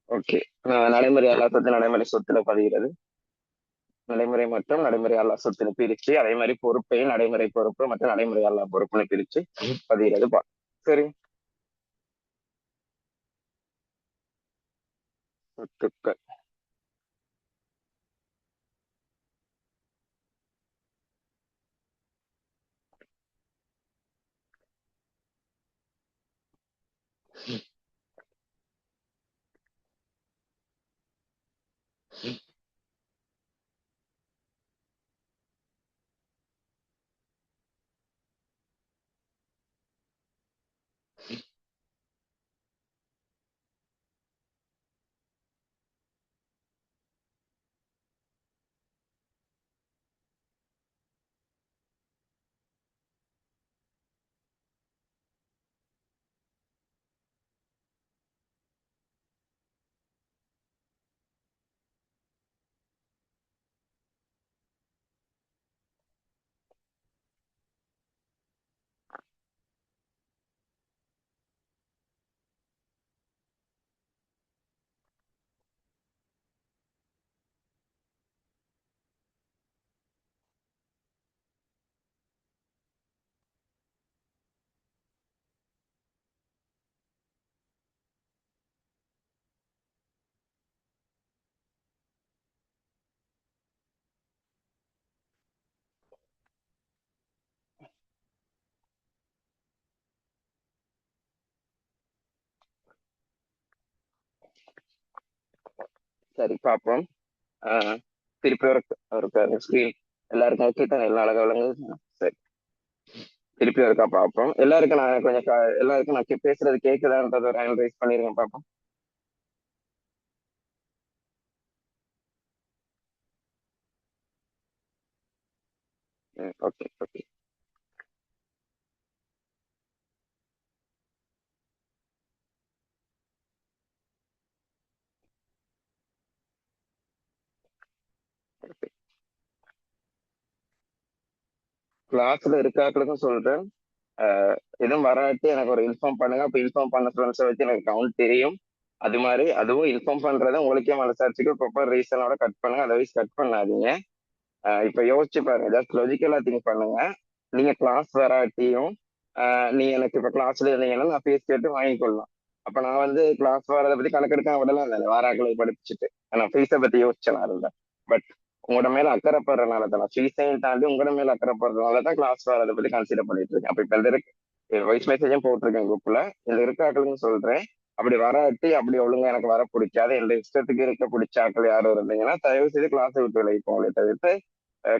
Okay. நடைமுறை அல்லா சொத்து நடைமுறை சொத்துல பதிகிறது. நடைமுறை மற்றும் நடைமுறை அல்லா சொத்துன்னு பிரிச்சு, அதே மாதிரி பொறுப்பையும் நடைமுறை பொறுப்பு மற்றும் நடைமுறை அல்லா பொறுப்புன்னு பிரிச்சு பதிகிறது சரி. சொத்துக்கள். சரி பார்ப்போம். திருப்பி ஒரு ஸ்கிரீன் எல்லாருக்கும் ஓகே தான், எல்லா அழகா விளங்குது. சரி, திருப்பி ஒருக்கா பார்ப்போம். எல்லாருக்கும் நான் கொஞ்சம் எல்லாருக்கும் நான் பேசுறது கேட்குதான்றத ஒரு ஹேண்ட் ரைஸ் பண்ணிருக்கேன் பார்ப்போம். Okay okay. கிளாஸ்ல இருக்காக்களுக்கும் சொல்றேன். எதுவும் வராட்டி எனக்கு ஒரு இன்ஃபார்ம் பண்ணுங்க. அப்ப இன்ஃபார்ம் பண்ண ஃப்ரெண்ட்ஸை வச்சு எனக்கு கவுண்ட் தெரியும். அது மாதிரி அதுவும் இன்ஃபார்ம் பண்றத உங்களுக்கே மனசாட்சிக்கு ப்ராப்பர் ரீசனோட கட் பண்ணுங்க. அதர்வைஸ் கட் பண்ணாதீங்க. இப்ப யோசிச்சு பாருங்க, ஜஸ்ட் லாஜிக்கலா திங்க் பண்ணுங்க. நீங்க கிளாஸ் வராட்டியும் நீ எனக்கு இப்ப கிளாஸ்ல இருந்தீங்கன்னா நான் ஃபீஸ் கேட்டு வாங்கிக்கொள்ளலாம். அப்ப நான் வந்து கிளாஸ் வரதை பத்தி கணக்கெடுக்க விடலாம் இல்லை, வாராக்களை படிச்சுட்டு நான் ஃபீஸை பத்தி யோசிச்சேன் இருந்தேன். பட் உங்களோட மேல அக்கறைப்படுறதுனால தான், ஃபீஸையும் தாண்டி உங்களோட மேல அக்கறைப்படுறதுனால தான் கிளாஸ் வரதை பத்தி கன்சிடர் பண்ணிட்டு இருக்கேன். அப்ப இப்ப இந்த இருக்கு வாய்ஸ் மெசேஜும் போட்டிருக்கேன் குரூப்ல, இந்த இருக்க ஆக்களுக்கும் சொல்றேன். அப்படி வராட்டி அப்படி ஒழுங்கா எனக்கு வர பிடிக்காது, எந்த இஷ்டத்துக்கு இருக்க பிடிச்ச ஆக்கள் யாரும் இருந்தீங்கன்னா தயவு செய்து கிளாஸ் விட்டு விலகிப்போங்களே தவிர்த்து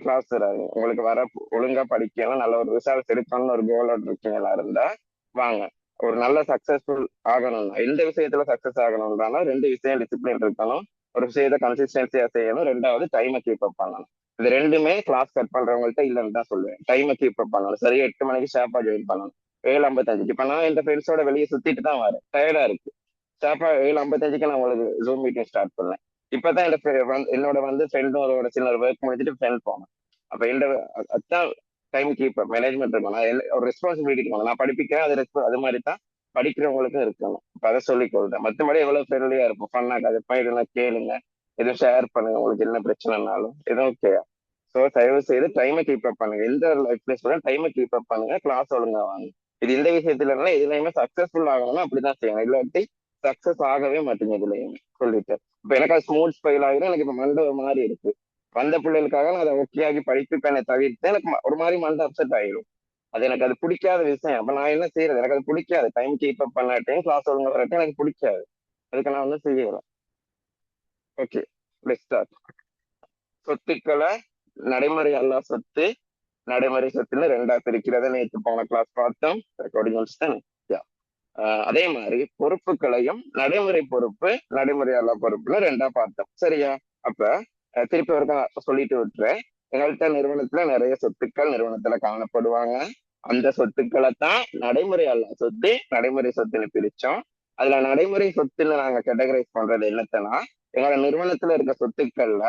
கிளாஸ் வராது. உங்களுக்கு வர ஒழுங்கா படிக்கணும், நல்ல ஒரு ரிசல்ட் எடுக்கணும்னு ஒரு கோலோட இருக்கீங்களா இருந்தா வாங்க. ஒரு நல்ல சக்சஸ்ஃபுல் ஆகணும்னா எந்த விஷயத்துல சக்சஸ் ஆகணும்னா ரெண்டு விஷயம் டிசிப்ளின் இருக்கணும், ஒரு விஷயத்த கன்சிஸ்டன்சியா செய்யணும், ரெண்டாவது டைமை கீப் அப் பண்ணணும். இது ரெண்டுமே கிளாஸ் கட் பண்றவங்கள்ட்ட இல்லைன்னு தான் சொல்லுவேன். டைமை கீப் அப் பண்ணணும், சரியா 8 மணிக்கு ஷாப்பா ஜாயின் பண்ணணும். 7:55 இப்ப நான் இந்த ஃப்ரெண்ட்ஸோட வெளியே சுத்திட்டு தான் வரேன், டயர்டா இருக்கு. ஷாப்பா 7:55 நான் உங்களுக்கு ஜூம் மீட்டிங் ஸ்டார்ட் பண்ணேன். இப்பதான் என்னோட வந்து ஃப்ரெண்டும் ஒரு சின்ன ஒர்க் முடிச்சுட்டு ஃப்ரெண்ட் போனேன். அப்ப என்னோட அதான் டைம் கீப்பர் மேனேஜ்மெண்ட் இருக்கணும். ஒரு ரெஸ்பான்சிபிலிட்டி இருக்கணும். நான் படிப்பிக்கிறேன், அது மாதிரி தான் படிக்கிறவங்களுக்கும் இருக்கணும். இப்ப அதை சொல்லி கொள்றேன். மற்றபடி எவ்வளவு ஃப்ரெண்ட்லியா இருக்கும், பண்ணா அதை பயிரெல்லாம் கேளுங்க, எதுவும் ஷேர் பண்ணுங்க, உங்களுக்கு என்ன பிரச்சனைனாலும் எதுவும் ஓகேயா. ஸோ தயவு செய்து டைமை கீப் அப் பண்ணுங்க. எந்த லைஃப் பிளேஸ் டைமை கீப் அப் பண்ணுங்க, கிளாஸ் ஒழுங்கா வாங்க. இது இந்த விஷயத்துல இருந்தாலும் எதுலையுமே சக்சஸ்ஃபுல் ஆகணும்னா அப்படிதான் செய்யணும், இல்லாட்டி சக்சஸ் ஆகவே மாட்டீங்க இதுலயுமே சொல்லிட்டு. இப்ப எனக்கு அது ஸ்மூத் ஸ்பைல் ஆகிடும். எனக்கு இப்ப மண்டை ஒரு மாதிரி இருக்கு. வந்த பிள்ளைகளுக்காக நான் அதை ஓகே ஆகி படிப்புப்பேனே தவிர்த்து எனக்கு ஒரு மாதிரி மண்டை அப்செட் ஆயிடும். அது எனக்கு பிடிக்காத விஷயம். அப்ப நான் என்ன செய்யறது, எனக்கு அது பிடிக்காது. டைம் கீப் அப் பண்ணாட்டையும் கிளாஸ் ஒழுங்கா வரட்டும் எனக்கு பிடிக்காது. அதுக்கு நான் வந்து செய்யறேன். Okay, start. சொத்துக்களை நடைமுறை அல்லா சொத்து, நடைமுறை சொத்துன்னு ரெண்டா பிரிக்கிறத நேற்று போன கிளாஸ் பார்த்தோம். ரெக்கார்டிங் முடிச்சுட்டேன். அதே மாதிரி பொறுப்புகளையும் நடைமுறை பொறுப்பு, நடைமுறை அல்லா பொறுப்புல ரெண்டா பார்த்தோம். சரியா? அப்ப திருப்பி ஒரு சொல்லிட்டு விட்டுறேன். எங்கள்கிட்ட நிறுவனத்துல நிறைய சொத்துக்கள் நிறுவனத்துல காணப்படுவாங்க. அந்த சொத்துக்களை தான் நடைமுறை அல்லா சொத்து, நடைமுறை சொத்துன்னு பிரிச்சோம். அதுல நடைமுறை சொத்துன்னு நாங்க கேட்டகரைஸ் பண்றது என்னத்தனா, எங்களோட நிறுவனத்துல இருக்க சொத்துக்கள்ல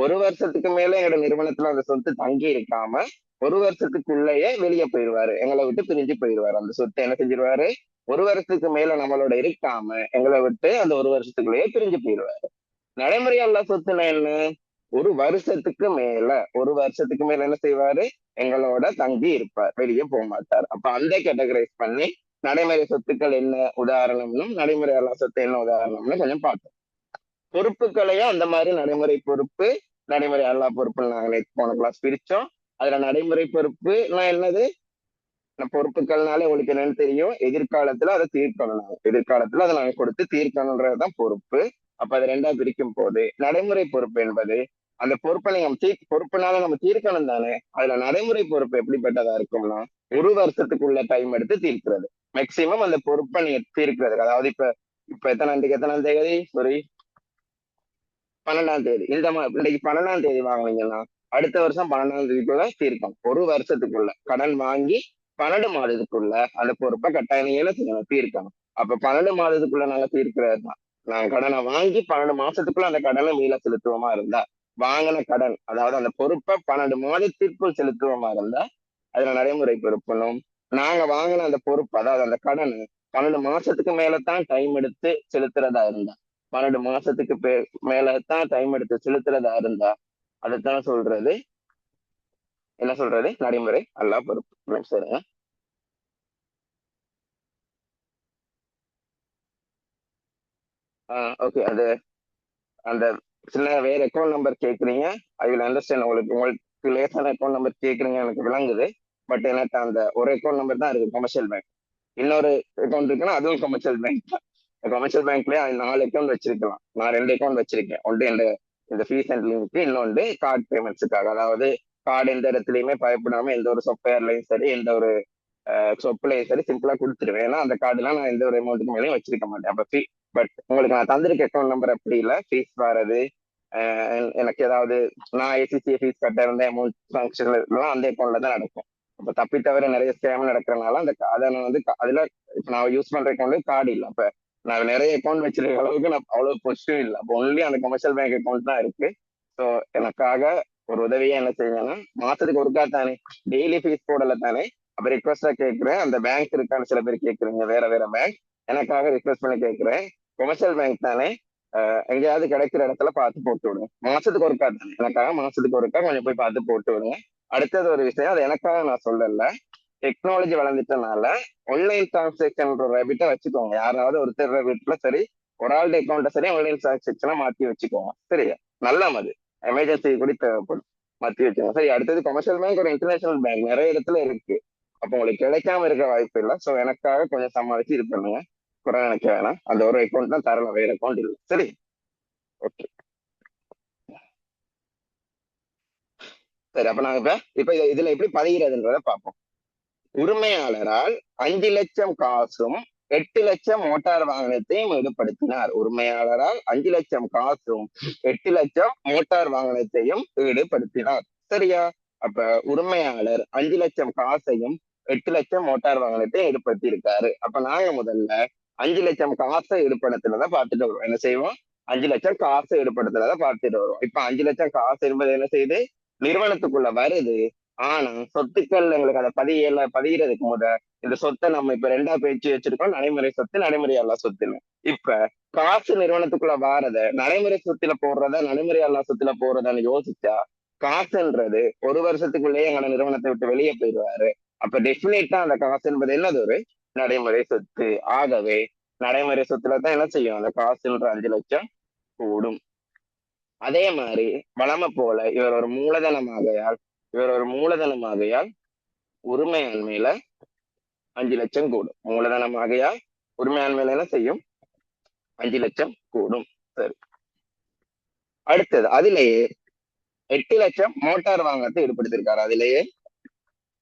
1 வருஷத்துக்கு மேல எங்களோட நிறுவனத்துல அந்த சொத்து தங்கி இருக்காம ஒரு வருஷத்துக்குள்ளேயே வெளியே போயிடுவாரு, எங்களை விட்டு பிரிஞ்சு போயிடுவாரு. அந்த சொத்தை என்ன செஞ்சிருவாரு, ஒரு வருஷத்துக்கு மேல நம்மளோட இருக்காம எங்களை விட்டு அந்த ஒரு வருஷத்துக்குள்ளேயே பிரிஞ்சு போயிடுவாரு. நடைமுறை அல்லா சொத்துனா என்ன, ஒரு வருஷத்துக்கு மேல என்ன செய்வாரு, எங்களோட தங்கி இருப்பார், வெளியே போக மாட்டார். அப்ப அந்த கேட்டகரைஸ் பண்ணி நடைமுறை சொத்துக்கள் என்ன உதாரணம்னும் நடைமுறை அல்லா சொத்து என்ன உதாரணம்னு கொஞ்சம் பார்த்தோம். பொறுப்புகளையும் அந்த மாதிரி நடைமுறை பொறுப்பு, நடைமுறை அல்லா பொறுப்புன்னு நாங்க நேற்று போன கிளாஸ் பிரிச்சோம். அதுல நடைமுறை பொறுப்புனா என்னது, பொறுப்புகள்னாலே உங்களுக்கு என்னன்னு தெரியும், எதிர்காலத்துல அதை தீர்க்கணும். எதிர்காலத்துல அதை நாங்க கொடுத்து தீர்க்கணுன்றதுதான் பொறுப்பு. அப்ப அதை ரெண்டா பிரிக்கும் போது நடைமுறை பொறுப்பு என்பது அந்த பொறுப்பை நீங்க பொறுப்புனால நம்ம தீர்க்கணும் தானே. அதுல நடைமுறை பொறுப்பு எப்படிப்பட்டதா இருக்கும்னா, ஒரு வருஷத்துக்குள்ள டைம் எடுத்து தீர்க்கிறது. மேக்சிமம் அந்த பொறுப்பை நீங்க தீர்க்கிறது. அதாவது இப்ப இப்ப எத்தனாம் தேதி சாரி 12ஆம் தேதி, இன்னைக்கு 12ஆம் தேதி வாங்குனீங்கன்னா அடுத்த வருஷம் 12ஆம் தேதிக்குள்ள தீர்க்கணும். ஒரு வருஷத்துக்குள்ள கடன் வாங்கி 12 மாதத்துக்குள்ள அந்த பொறுப்பை கட்டாயம் தீர்க்கணும். அப்ப 12 மாதத்துக்குள்ள நாங்க தீர்க்கிறது தான். நாங்க கடனை வாங்கி 12 மாசத்துக்குள்ள அந்த கடனை மீள செலுத்துவோமா இருந்தா, வாங்கின கடன் அதாவது அந்த பொறுப்பை 12 மாதத்திற்குள் செலுத்துவோமா இருந்தா அதுல நடைமுறை பொறுப்பணும். நாங்க வாங்கின அந்த பொறுப்பு அதாவது அந்த கடன் 12 மாசத்துக்கு மேலதான் டைம் எடுத்து செலுத்துறதா இருந்தா, 12 மாசத்துக்கு மேலதான் டைம் எடுத்து செலுத்துறதா இருந்தா அதைத்தான் சொல்றது, என்ன சொல்றது, நடைமுறை அல்லா பொறுப்பு. சரிங்க. ஓகே. அது அந்த சின்ன வேற அக்கௌண்ட் நம்பர் கேட்குறீங்க, ஐ வில் அண்டர்ஸ்டாண்ட். உங்களுக்கு லேசான அக்கௌண்ட் நம்பர் கேட்குறீங்க, எனக்கு விளங்குது. பட் எனக்கு அந்த ஒரு அக்கௌண்ட் நம்பர் தான் இருக்கு கமர்ஷியல் பேங்க். இன்னொரு அக்கௌண்ட் இருக்குன்னா அதுவும் கமர்ஷியல் பேங்க் தான். கமர்ஷியல் பேங்க்லயே 4 அக்கௌண்ட் வச்சிருக்கலாம். நான் 2 அக்கௌண்ட் வச்சிருக்கேன். ஒன்று இந்த ஃபீஸ் ஹேண்ட்லிங்க்கு, இன்னொன்று கார்டு பேமெண்ட்ஸுக்காக. அதாவது கார்டு எந்த இடத்துலயுமே பயப்படாம எந்த ஒரு சொஃப்ட்வேர்லையும் சரி எந்த ஒரு சொப்புலையும் சரி சிம்பிளா கொடுத்துருவேன். ஏன்னா அந்த கார்டுலாம் நான் எந்த ஒரு அமௌண்ட்டுக்கு மேலேயும் வச்சிருக்க மாட்டேன். அப்ப பட் உங்களுக்கு நான் தந்திருக்க அக்கௌண்ட் நம்பர் அப்படி இல்லை. ஃபீஸ் வர்றது, எனக்கு ஏதாவது நான் ஏசிசிஏ ஃபீஸ் கட்ட இருந்த அமௌண்ட் ஃபங்க்ஷன் எல்லாம் அந்த அக்கௌண்ட்ல தான் நடக்கும். அப்ப தப்பி தவிர நிறைய ஸ்கேம் நடக்கிறனால அந்த அதை நான் அதுல இப்ப நான் யூஸ் பண்ற அக்கௌண்ட் கார்டு இல்லை. அப்ப நான் நிறைய அக்கௌண்ட் வச்சிருக்க அளவுக்கு நான் அவ்வளவு பொசிஷன் இல்லை. அப்போ ஒன்லி அந்த கமர்ஷியல் பேங்க் அக்கௌண்ட் தான் இருக்கு. ஸோ எனக்காக ஒரு உதவியா என்ன செய்யுங்கன்னா, மாசத்துக்கு ஒருக்கா தானே, டெய்லி ஃபீஸ் போடல தானே, அப்ப ரிக்வஸ்டா கேட்கிறேன், அந்த பேங்க் இருக்கான்னு சில பேர் கேட்குறீங்க, வேற வேற பேங்க், எனக்காக ரிக்வஸ்ட் பண்ணி கேட்கிறேன், கொமர்ஷியல் பேங்க் தானே, எங்கேயாவது கிடைக்கிற இடத்துல பார்த்து போட்டு விடுங்க. மாசத்துக்கு ஒருக்கா தானே, எனக்காக மாசத்துக்கு ஒருக்கா கொஞ்சம் போய் பார்த்து போட்டு விடுங்க. அடுத்தது ஒரு விஷயம், அது எனக்காக நான் சொல்லல, டெக்னாலஜி வளர்ந்துட்டனால ஆன்லைன் டிரான்சாக்ஷன் ரேபிட்டை வச்சுக்கோங்க. யாராவது ஒருத்தர் வீட்டுல சரி, ஒரு ஆள் அக்கௌண்ட்டை சரி ஆன்லைன் டிரான்சாக்ஷனா மாத்தி வச்சுக்கோங்க. சரியா, நல்ல அது எமர்ஜென்சி கூட தேவைப்படும், மாத்தி வச்சுக்கோங்க. சரி, அடுத்தது கமர்ஷியல் பேங்க் ஒரு இன்டர்நேஷனல் பேங்க் நிறைய இடத்துல இருக்கு. அப்போ உங்களுக்கு கிடைக்காம இருக்க வாய்ப்பு இல்லை. ஸோ எனக்காக கொஞ்சம் சமாளிச்சு இது பண்ணுங்க, குறை நினைக்க வேணாம். அந்த ஒரு அக்கௌண்ட் தான் தரலாம், வேற அக்கௌண்ட் இல்லை. சரி, ஓகே. சரி, அப்ப நாங்க இப்ப இதுல எப்படி பதிகிறதுன்றத பார்ப்போம். உரிமையாளரால் 5 லட்சம் காசும் 8 லட்சம் மோட்டார் வாகனத்தையும் ஈடுபடுத்தினார். உரிமையாளரால் 5 லட்சம் காசும் 8 லட்சம் மோட்டார் வாகனத்தையும் ஈடுபடுத்தினார். சரியா? அப்ப உரிமையாளர் 5 லட்சம் காசையும் 8 லட்சம் மோட்டார் வாகனத்தையும் ஈடுபடுத்தி இருக்காரு. அப்ப நாங்க முதல்ல 5 லட்சம் காசை ஈடுபடுத்துறத பார்த்துட்டு வருவோம். என்ன செய்வோம்? 5 லட்சம் காசை ஈடுபடுத்துறத பார்த்துட்டு வருவோம். இப்ப 5 லட்சம் காசு என்பது என்ன செய்யுது, நிறுவனத்துக்குள்ள வருது. ஆனா சொத்துக்கள் எங்களுக்கு அதை பதிகிறதுக்கு இந்த சொத்தை நம்ம இப்ப ரெண்டா பேச்சு வச்சிருக்கோம், நடைமுறை சொத்து, நடைமுறை அல்லா சொத்துன்னு. இப்ப காசு நிறுவனத்துக்குள்ள வாரத நடைமுறை சொத்துல போடுறத, நடைமுறை அல்லா சொத்துல போறதான்னு யோசிச்சா, காசுன்றது ஒரு வருஷத்துக்குள்ளேயே எங்களை நிறுவனத்தை விட்டு வெளியே போயிடுவாரு. அப்ப டெஃபினேட்டா அந்த காசு என்பது என்னது, ஒரு நடைமுறை சொத்து. ஆகவே நடைமுறை சொத்துல தான் என்ன செய்யும், அந்த காசுன்ற 5 லட்சம் கூடும். அதே மாதிரி வளமை போல இவர் ஒரு மூலதனமாகையால் உரிமையாண்மையில 5 லட்சம் கூடும். மூலதனமாகையால் உரிமையாண்மையில என்ன செய்யும், 5 லட்சம் கூடும். சரி, அடுத்தது அதிலேயே 8 லட்சம் மோட்டார் வாகனத்தை ஈடுபடுத்திருக்காரு. அதிலேயே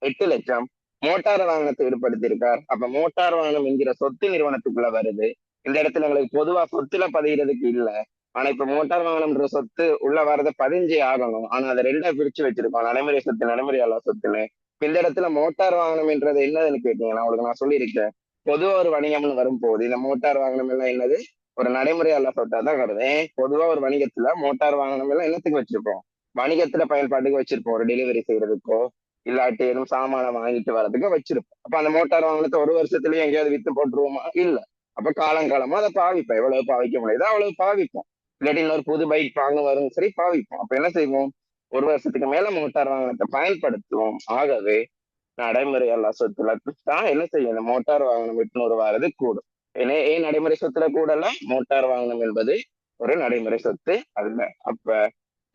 8 லட்சம் மோட்டார் வாகனத்தை ஈடுபடுத்தியிருக்கார். அப்ப மோட்டார் வாகனம் என்கிற சொத்து நிறுவனத்துக்குள்ள வருது. இந்த இடத்துல எங்களுக்கு பொதுவா சொத்துல பதிகிறதுக்கு இல்ல. ஆனா இப்ப மோட்டார் வாகனம்ன்ற சொத்து உள்ள வரத பதிஞ்சே ஆகணும். ஆனா அதை ரெண்டா பிரிச்சு வச்சிருக்கோம், நடைமுறை சொத்து, நடைமுறை அல்லா சொத்துன்னு. இந்த இடத்துல மோட்டார் வாகனம் என்றது என்னதுன்னு கேட்டீங்கன்னா உங்களுக்கு நான் சொல்லியிருக்கேன், பொதுவா ஒரு வணிகம்னு வரும்போது இந்த மோட்டார் வாகனம் எல்லாம் என்னது, ஒரு நடைமுறை அல்லா சொத்தா தான் வருது. பொதுவா ஒரு வணிகத்துல மோட்டார் வாகனம் எல்லாம் என்னத்துக்கு வச்சிருப்போம், வணிகத்துல பயன்பாட்டுக்கு வச்சிருப்போம், ஒரு டெலிவரி செய்யறதுக்கோ இல்லாட்டி எதுவும் சாமானை வாங்கிட்டு வர்றதுக்கு வச்சிருப்போம். அப்ப அந்த மோட்டார் வாகனத்தை ஒரு வருஷத்துலயே எங்கேயாவது வித்து போட்டுருவோமா? இல்ல. அப்ப காலங்காலமா அதை பாவிப்போம். எவ்வளவு பாவிக்க முடியுதோ அவ்வளவு பாவிப்போம். இல்லாட்டி இன்னொரு புது பைக் வாங்க வரும் சரி பாவிப்போம். அப்ப என்ன செய்வோம்? ஒரு வருஷத்துக்கு மேல மோட்டார் வாகனத்தை பயன்படுத்துவோம். ஆகவே நடைமுறை அல்லா சொத்துல தான் என்ன செய்யும்? இந்த மோட்டார் வாகனம் 800 வாரது கூடும். ஏன் நடைமுறை சொத்துல கூடல? மோட்டார் வாகனம் என்பது ஒரு நடைமுறை சொத்து அல்ல. அப்ப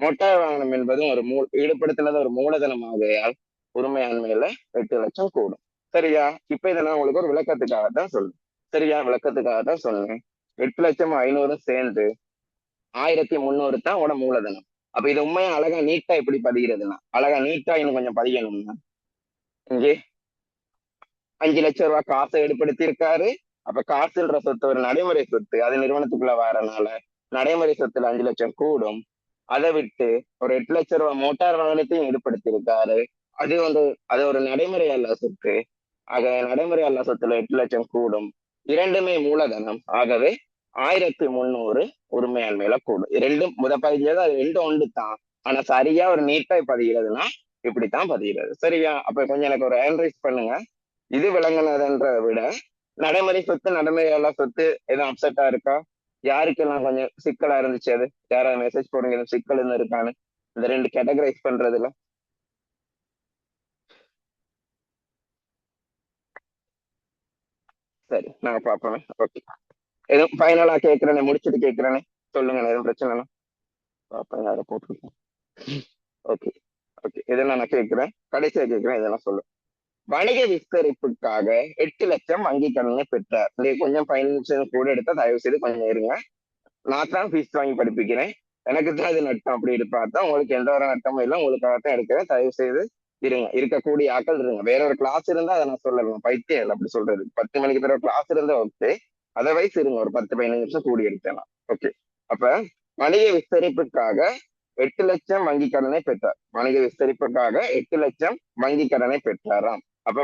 மோட்டார் வாகனம் என்பதும் ஒரு ஈடுபடுத்தினது ஒரு மூலதனமாகையால் உரிமையாண்மையில 8 லட்சம் கூடும். சரியா? இப்ப இதை நான் உங்களுக்கு ஒரு விளக்கத்துக்காக தான் சொல்றேன். சரியா? விளக்கத்துக்காக தான் சொன்னேன். 8,500,000 சேர்ந்து 1,300 தான் உட மூலதனம். அப்ப இது உண்மையா அழகா நீட்டா எப்படி பதிகிறதுனா, அழகா நீட்டா இன்னும் கொஞ்சம் பதியணும்னா, இங்கே 5 லட்சம் ரூபாய் காசை ஏற்படுத்தி இருக்காரு. அப்ப காசுன்ற சொத்து ஒரு நடைமுறை சொத்து. அது நிறுவனத்துக்குள்ள வரனால நடைமுறை சொத்துல 5 லட்சம் கூடும். அதை விட்டு ஒரு 8 லட்சம் ரூபாய் மோட்டார் வாகனத்தையும் ஈடுபடுத்தி இருக்காரு. அது ஒரு நடைமுறை அல்ல சொத்து. ஆக நடைமுறை அல்ல சொத்துல 8 லட்சம் கூடும். இரண்டுமே மூலதனம். ஆகவே 1,300 உரிமையாண்மையில கூடும். ரெண்டும் பதிகிறது. அது ரெண்டும் ஒன்று தான். ஆனா சரியா ஒரு நீட்டாய் பதிகிறதுனா இப்படித்தான் பதிகிறது. சரியா? அப்ப கொஞ்சம் எனக்கு ஒரு ஹேண்ட் பண்ணுங்க. இது விளங்குனதுன்றதை விட நடைமுறை சொத்து நடைமுறை அல்ல சொத்து எதுவும் அப்செட்டா இருக்கா? யாருக்கெல்லாம் கொஞ்சம் சிக்கலா இருந்துச்சு? அது யாராவது மெசேஜ் போடுங்க சிக்கல் இருக்கான்னு இந்த 2 கேட்டகரைஸ் பண்றதுல. சரி நாங்க பாப்போமே. ஓகே, எதுவும் ஃபைனலா கேட்கிறேனே, முடிச்சுட்டு கேட்கிறேனே, சொல்லுங்க. எதுவும் பிரச்சனை பாப்பேன் யாரை போட்டுருக்கேன். ஓகே ஓகே, இதெல்லாம் நான் கேட்கிறேன். கடைசியா கேட்கிறேன், இதெல்லாம் சொல்லு. வணிக விஸ்தரிப்புக்காக 8 லட்சம் வங்கி கடனை பெற்றார். கொஞ்சம் பைனான்சியல் கூட எடுத்தா தயவு செய்து கொஞ்சம் இருங்க. நான் தான் ஃபீஸ் வாங்கி படிப்பிக்கிறேன். எனக்கு தான் அது நட்டம். அப்படி பார்த்தா உங்களுக்கு எந்த ஒரு நட்டமும் இல்லை. உங்களுக்காகத்தான் எடுக்கிறேன். தயவு செய்து இருங்க. இருக்கக்கூடிய ஆக்கள் இருங்க. வேற ஒரு கிளாஸ் இருந்தா அதை நான் சொல்லலாம். பைத்தியம் இல்லை அப்படி சொல்றது. 10 மணிக்கு பிறகு கிளாஸ் இருந்தா ஓகே. அதர்வைஸ் இருங்க, ஒரு 10-15 நிமிஷம் கூடி எடுக்கலாம். ஓகே. அப்ப வணிக விஸ்தரிப்புக்காக 8 லட்சம் வங்கி கடனை பெற்றார். வணிக விஸ்தரிப்புக்காக 8 லட்சம் வங்கி கடனை பெற்றாராம். அப்ப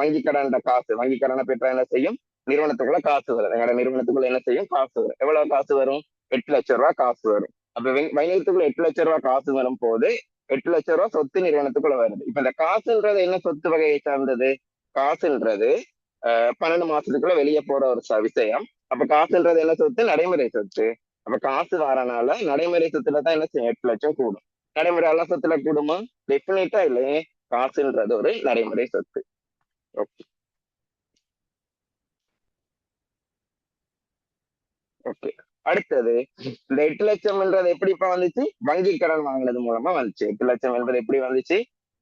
வங்கி கடன் காசு, வங்கி கடனை பெற்றா என்ன செய்யும்? நிறுவனத்துக்குள்ள காசு வரும். எங்களோட நிறுவனத்துக்குள்ள என்ன செய்யும்? காசு வரும். எவ்வளவு காசு வரும்? 8 லட்சம் ரூபாய் காசு வரும். அப்ப வணிகத்துக்குள்ள 8 லட்சம் ரூபாய் காசு வரும் போது 8 லட்சம் ரூபாய் சொத்து நிறுவனத்துக்குள்ள வருது. இப்ப இந்த காசுன்றது என்ன சொத்து வகையை சார்ந்தது? காசுன்றது 12 மாசத்துக்குள்ள வெளியே போற ஒரு விஷயம். அப்ப காசுன்றது என்ன சொத்து? நடைமுறை சொத்து. அப்ப காசு வரனால நடைமுறை சொத்துல தான் என்ன செய்யும்? 8 லட்சம் கூடும். நடைமுறை எல்லா சொத்துல கூடுமா? டெபினட்டா இல்லையே. காசுன்றது ஒரு நடைமுறை சொத்து. Okay okay. அடுத்தது, இந்த 8 லட்சம்ன்றது எப்படி இப்ப வந்துச்சு? வங்கி கடன் வாங்கினது மூலமா வந்துச்சு. 8 லட்சம் என்பது எப்படி வந்துச்சு?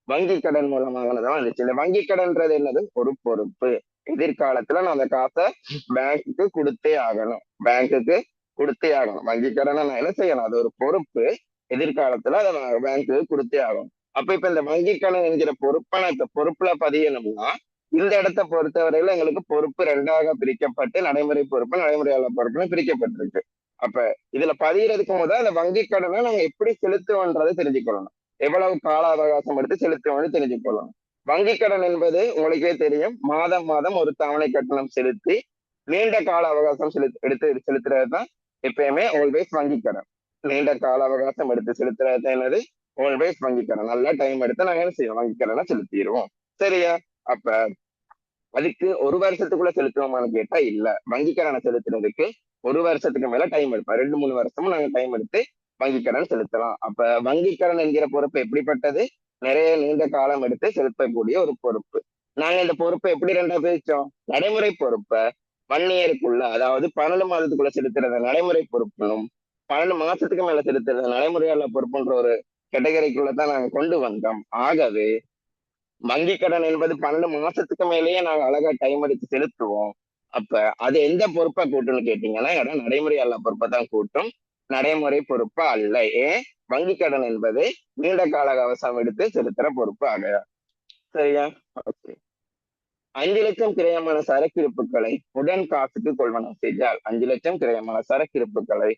வங்கி கடன் மூலமா வாங்கினதான் வந்துச்சு. இந்த வங்கி கடன்ன்றது என்னது? ஒரு பொறுப்பு. எதிர்காலத்துல நான் அந்த காசை பேங்க்குக்கு கொடுத்தே ஆகணும். பேங்க்குக்கு கொடுத்தே ஆகணும். வங்கி கடனை நான் என்ன செய்யணும்? அது ஒரு பொறுப்பு. எதிர்காலத்துல அதை பேங்க்குக்கு கொடுத்தே ஆகணும். அப்ப இப்ப இந்த வங்கி கடன் என்கிற பொறுப்புல பதியணும்னா இந்த இடத்தை பொறுத்தவரையில எங்களுக்கு பொறுப்பு 2ஆக பிரிக்கப்பட்டு நடைமுறை பொறுப்பு, நடைமுறையாளர் பொறுப்புன்னு பிரிக்கப்பட்டிருக்கு. அப்ப இதுல பதிகிறதுக்கு முதல் அந்த வங்கி கடனை நாங்க எப்படி செலுத்துவோன்றதை தெரிஞ்சுக்கொள்ளணும். எவ்வளவு கால அவகாசம் எடுத்து செலுத்துவோம்னு தெரிஞ்சுக்கொள்ளணும். வங்கி கடன் என்பது உங்களுக்கே தெரியும், மாதம் மாதம் ஒரு தவணை கட்டணம் செலுத்தி நீண்ட கால அவகாசம் எடுத்து செலுத்துறது தான் எப்பயுமே ஆல்வேஸ் வங்கி கடன். நீண்ட கால அவகாசம் எடுத்து செலுத்துறது என்னது? ஆல்வேஸ் வங்கி கடன். நல்லா டைம் எடுத்து நாங்க என்ன செய்வோம்? வங்கி கடனை செலுத்திடுவோம். சரியா? அப்ப அதுக்கு ஒரு வருஷத்துக்குள்ள செலுத்துவோமான்னு கேட்டா இல்ல. வங்கி கடனை செலுத்துறதுக்கு ஒரு வருஷத்துக்கு மேல டைம் எடுப்போம். 2-3 வருஷமும் நாங்க டைம் எடுத்து வங்கி கடன் செலுத்தலாம். அப்ப வங்கி கடன் என்கிற பொறுப்பு எப்படிப்பட்டது? நிறைய நீண்ட காலம் எடுத்து செலுத்தக்கூடிய ஒரு பொறுப்பு. நாங்க இந்த பொறுப்பை எப்படி 2ஆ பிரிச்சோம்? நடைமுறை பொறுப்பை 1 இயருக்குள்ள, அதாவது 12 மாதத்துக்குள்ள செலுத்துறத நடைமுறை பொறுப்புனும், 12 மாசத்துக்கு மேல செலுத்துறத நடைமுறையாள பொறுப்புன்ற ஒரு கேட்டகரிக்குள்ளதான் நாங்க கொண்டு வந்தோம். ஆகவே வங்கி கடன் என்பது 12 மாசத்துக்கு மேலேயே நாங்க அழகா டைம் எடுத்து செலுத்துவோம். அப்ப அது எந்த பொறுப்பை கூட்டும்னு கேட்டீங்கன்னா நடைமுறை அல்ல பொறுப்பை தான் கூட்டும். நடைமுறை பொறுப்பு அல்ல. ஏன்? வங்கி கடன் என்பது நீண்ட கால அவகாசம் எடுத்து செலுத்துற பொறுப்பு ஆக. சரியா? ஓகே. 5 லட்சம் கிரயமான சரக்கிருப்புகளை உடன் காசுக்கு கொள்வனவு செய்தால், 5 லட்சம் கிரயமான சரக்கிருப்புகளை